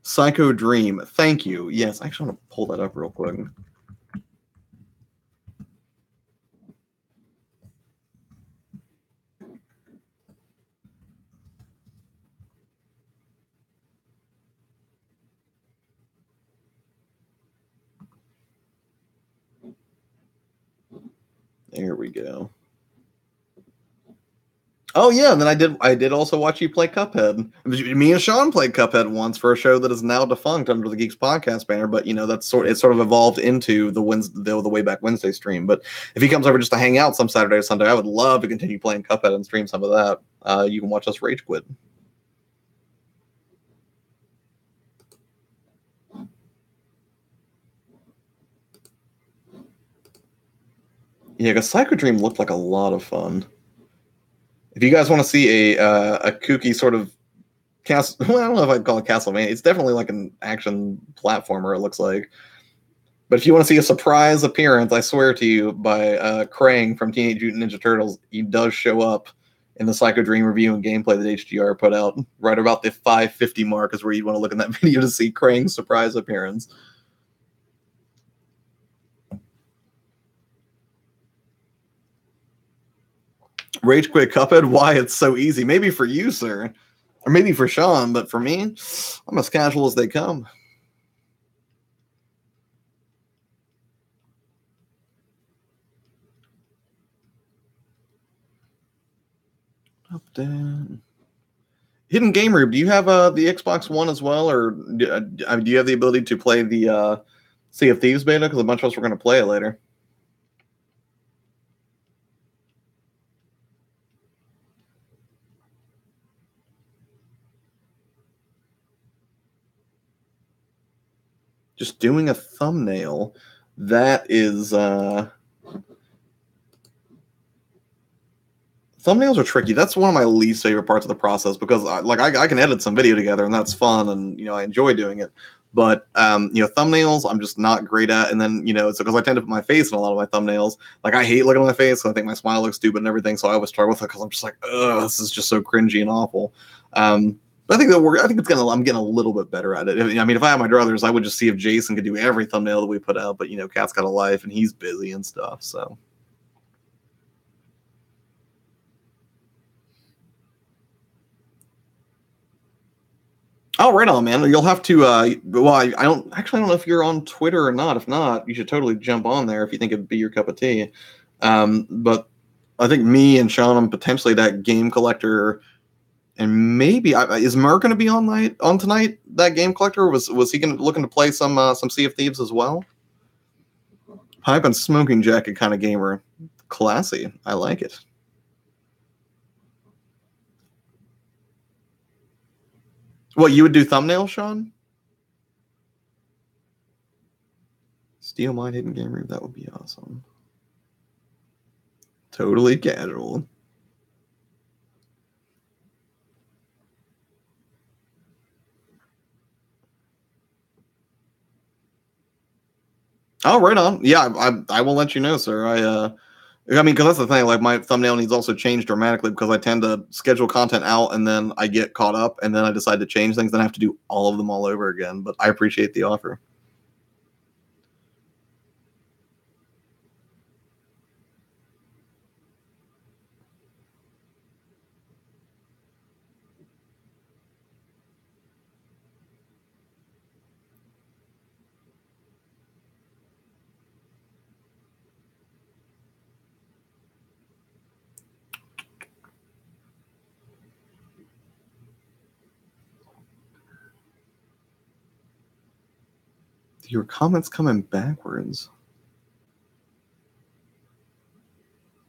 Psycho Dream. Thank you. Yes, I actually want to pull that up real quick. There we go. Oh yeah, and then I did also watch you play Cuphead. Me and Sean played Cuphead once for a show that is now defunct under the Geeks Podcast banner, but it sort of evolved into the Wayback Wednesday stream. But if he comes over just to hang out some Saturday or Sunday, I would love to continue playing Cuphead and stream some of that. You can watch us rage quit. Yeah, because Psycho Dream looked like a lot of fun. If you guys want to see a kooky sort of well, I don't know if I'd call it Castlevania. It's definitely like an action platformer, it looks like. But if you want to see a surprise appearance, I swear to you, by Krang from Teenage Mutant Ninja Turtles, he does show up in the Psycho Dream review and gameplay that HGR put out. Right about the 550 mark is where you want to look in that video to see Krang's surprise appearance. Rage Quit Cuphead, why it's so easy. Maybe for you, sir. Or maybe for Sean, but for me, I'm as casual as they come. Up there. Hidden Game Room, do you have the Xbox One as well? Or do you have the ability to play the Sea of Thieves beta? Because a bunch of us were going to play it later. Just doing a thumbnail, that is thumbnails are tricky. That's one of my least favorite parts of the process because I can edit some video together and that's fun and I enjoy doing it. But thumbnails I'm just not great at. And then it's because I tend to put my face in a lot of my thumbnails. Like I hate looking at my face. So I think my smile looks stupid and everything. So I always struggle with it because I'm just like, ugh, this is just so cringy and awful. But I think I'm getting a little bit better at it. I mean, if I had my druthers, I would just see if Jason could do every thumbnail that we put out. But Cat's got a life and he's busy and stuff. So. Oh, right on, man. You'll have to. I don't know if you're on Twitter or not. If not, you should totally jump on there if you think it'd be your cup of tea. But I think me and Sean and potentially that game collector. And maybe is Mer going to be on tonight? That game collector was he looking to play some Sea of Thieves as well? Pipe and smoking jacket kind of gamer, classy. I like it. What you would do thumbnails, Sean? Steal my hidden game room. That would be awesome. Totally casual. Oh, right on. Yeah, I will let you know, sir. I mean, because that's the thing. Like, my thumbnail needs also changed dramatically because I tend to schedule content out and then I get caught up and then I decide to change things. Then I have to do all of them all over again. But I appreciate the offer. Your comments coming backwards.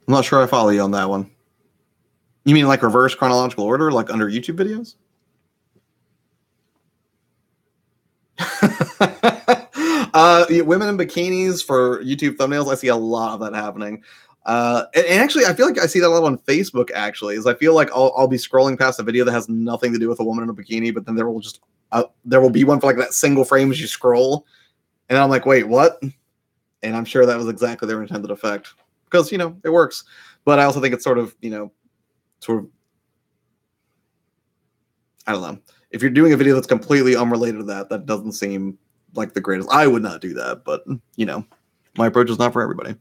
I'm not sure I follow you on that one. You mean like reverse chronological order, like under YouTube videos? Women in bikinis for YouTube thumbnails. I see a lot of that happening. And actually, I feel like I see that a lot on Facebook. Actually, is I feel like I'll be scrolling past a video that has nothing to do with a woman in a bikini, but then there will be one for like that single frame as you scroll, and I'm like, wait, what? And I'm sure that was exactly their intended effect because it works. But I also think it's sort of I don't know. If you're doing a video that's completely unrelated to that doesn't seem like the greatest. I would not do that, but my approach is not for everybody.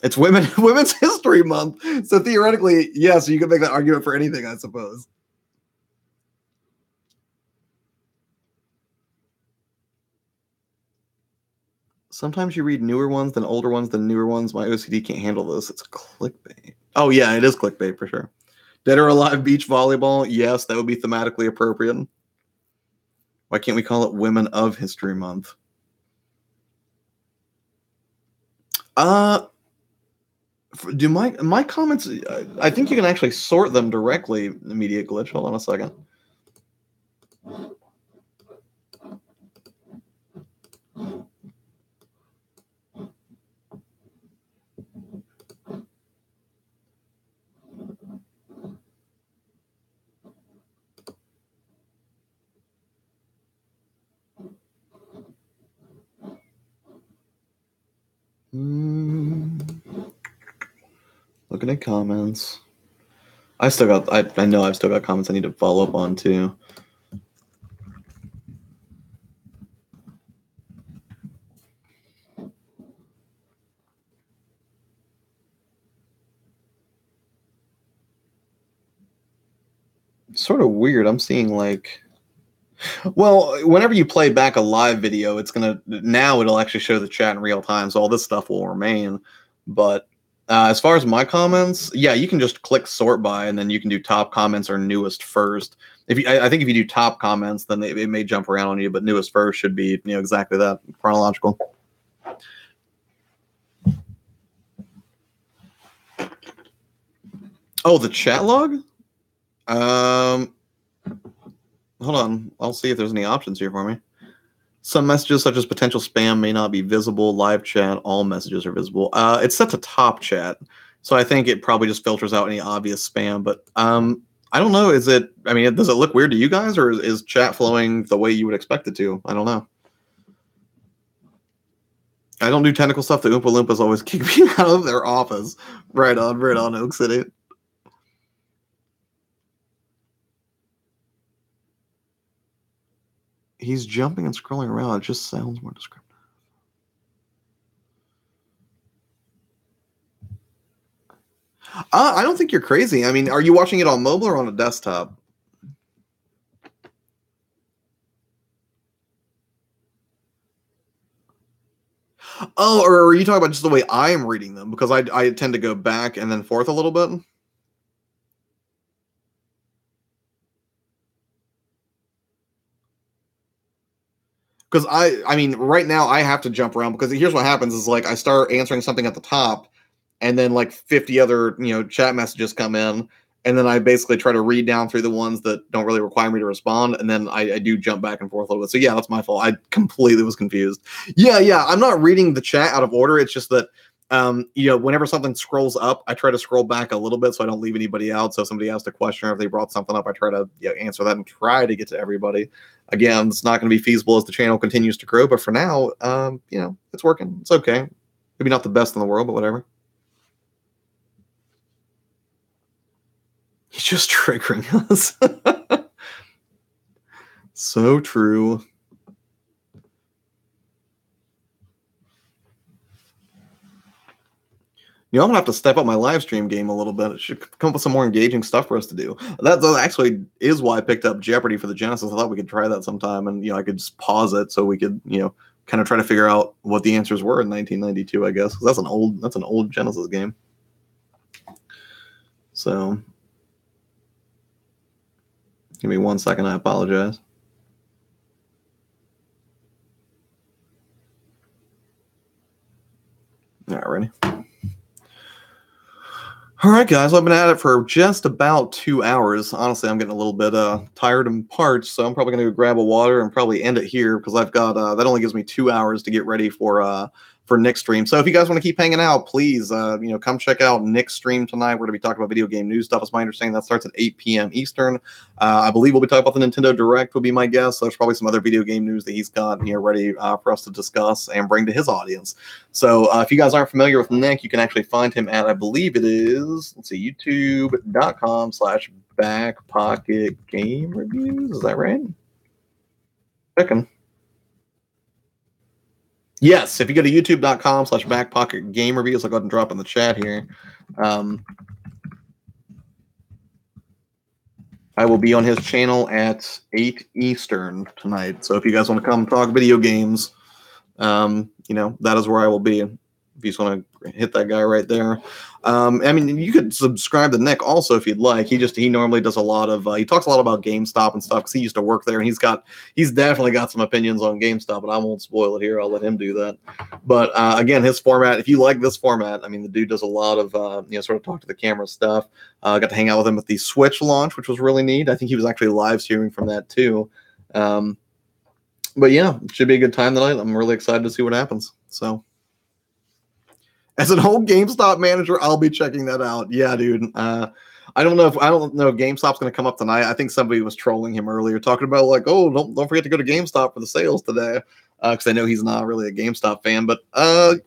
It's Women's History Month, so theoretically, yes, you could make that argument for anything, I suppose. Sometimes you read newer ones than older ones than newer ones. My OCD can't handle this. It's clickbait. Oh yeah, it is clickbait for sure. Dead or Alive beach volleyball. Yes, that would be thematically appropriate. Why can't we call it Women of History Month? Do my comments? I think you can actually sort them directly. Media glitch. Hold on a second. Looking at comments. I know I've still got comments I need to follow up on too. Sort of weird. I'm seeing like, well, whenever you play back a live video, it'll actually show the chat in real time, so all this stuff will remain. But as far as my comments, yeah, you can just click sort by, and then you can do top comments or newest first. I think if you do top comments, then it may jump around on you, but newest first should be exactly that, chronological. Oh, the chat log. Hold on. I'll see if there's any options here for me. Some messages, such as potential spam, may not be visible. Live chat, all messages are visible. It's set to top chat, so I think it probably just filters out any obvious spam. But I don't know. Does it look weird to you guys, or is chat flowing the way you would expect it to? I don't know. I don't do technical stuff. The Oompa Loompas always kick me out of their office. Right on, Oak City. He's jumping and scrolling around. It just sounds more descriptive. I don't think you're crazy. I mean, are you watching it on mobile or on a desktop? Oh, or are you talking about just the way I am reading them? Because I tend to go back and then forth a little bit. Because I mean, right now I have to jump around because here's what happens is like I start answering something at the top, and then like 50 other chat messages come in, and then I basically try to read down through the ones that don't really require me to respond, and then I do jump back and forth a little bit. So yeah, that's my fault. I completely was confused. Yeah, I'm not reading the chat out of order. It's just that whenever something scrolls up, I try to scroll back a little bit so I don't leave anybody out. So if somebody asked a question or if they brought something up, I try to answer that and try to get to everybody. Again, it's not going to be feasible as the channel continues to grow, but for now, it's working. It's okay. Maybe not the best in the world, but whatever. He's just triggering us. So true. I'm gonna have to step up my live stream game a little bit. It should come up with some more engaging stuff for us to do. That actually is why I picked up Jeopardy for the Genesis. I thought we could try that sometime, and I could just pause it so we could kind of try to figure out what the answers were in 1992. I guess because that's an old Genesis game. So give me 1 second. I apologize. All right, ready. All right, guys, I've been at it for just about 2 hours. Honestly, I'm getting a little bit tired and parched, so I'm probably going to go grab a water and probably end it here because I've got that only gives me 2 hours to get ready for Nick's stream. So if you guys want to keep hanging out, please, come check out Nick's stream tonight. We're going to be talking about video game news stuff. It's my understanding that starts at 8 p.m. Eastern. I believe we'll be talking about the Nintendo Direct would be my guess. So there's probably some other video game news that he's got ready for us to discuss and bring to his audience. So if you guys aren't familiar with Nick, you can actually find him at, I believe it is, youtube.com/backpocketgamereviews. Is that right? Checking. Yes, if you go to youtube.com/backpocketgamereviews, I'll go ahead and drop in the chat here. I will be on his channel at 8 Eastern tonight. So if you guys want to come talk video games, that is where I will be. If you just want to hit that guy right there. I mean, you could subscribe to Nick also if you'd like. He normally does a lot of he talks a lot about GameStop and stuff because he used to work there, and he's definitely got some opinions on GameStop, but I won't spoil it here. I'll let him do that. But again, his format, if you like this format, I mean, the dude does a lot of sort of talk to the camera stuff. I got to hang out with him at the Switch launch, which was really neat. I think he was actually live streaming from that too. But yeah, it should be a good time tonight. I'm really excited to see what happens. So as an old GameStop manager, I'll be checking that out. Yeah, dude. I don't know if GameStop's going to come up tonight. I think somebody was trolling him earlier, talking about like, oh, don't forget to go to GameStop for the sales today, because I know he's not really a GameStop fan. But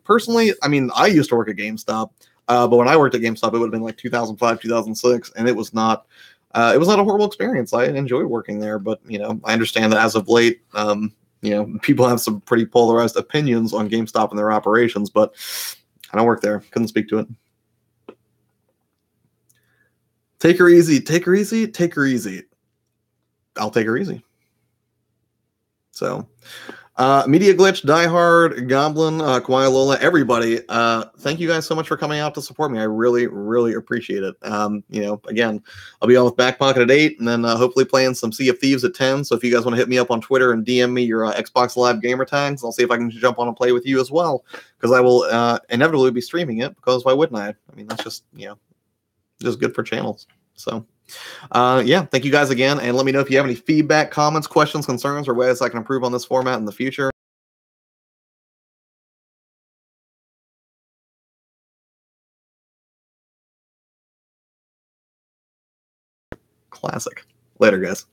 personally, I mean, I used to work at GameStop. But when I worked at GameStop, it would have been like 2005, 2006, and it was not a horrible experience. I enjoyed working there, but I understand that as of late, people have some pretty polarized opinions on GameStop and their operations, but I don't work there. Couldn't speak to it. Take her easy. Take her easy. Take her easy. I'll take her easy. So, Media Glitch, Die Hard, Goblin, Kawhi Lola, everybody, thank you guys so much for coming out to support me. I really, really appreciate it. Again, I'll be on with Back Pocket at 8, and then hopefully playing some Sea of Thieves at 10. So if you guys want to hit me up on Twitter and DM me your Xbox Live gamer tags, I'll see if I can jump on and play with you as well, because I will inevitably be streaming it, because why wouldn't I? I mean, that's just, just good for channels. So, thank you guys again, and let me know if you have any feedback, comments, questions, concerns, or ways I can improve on this format in the future. Classic. Later, guys.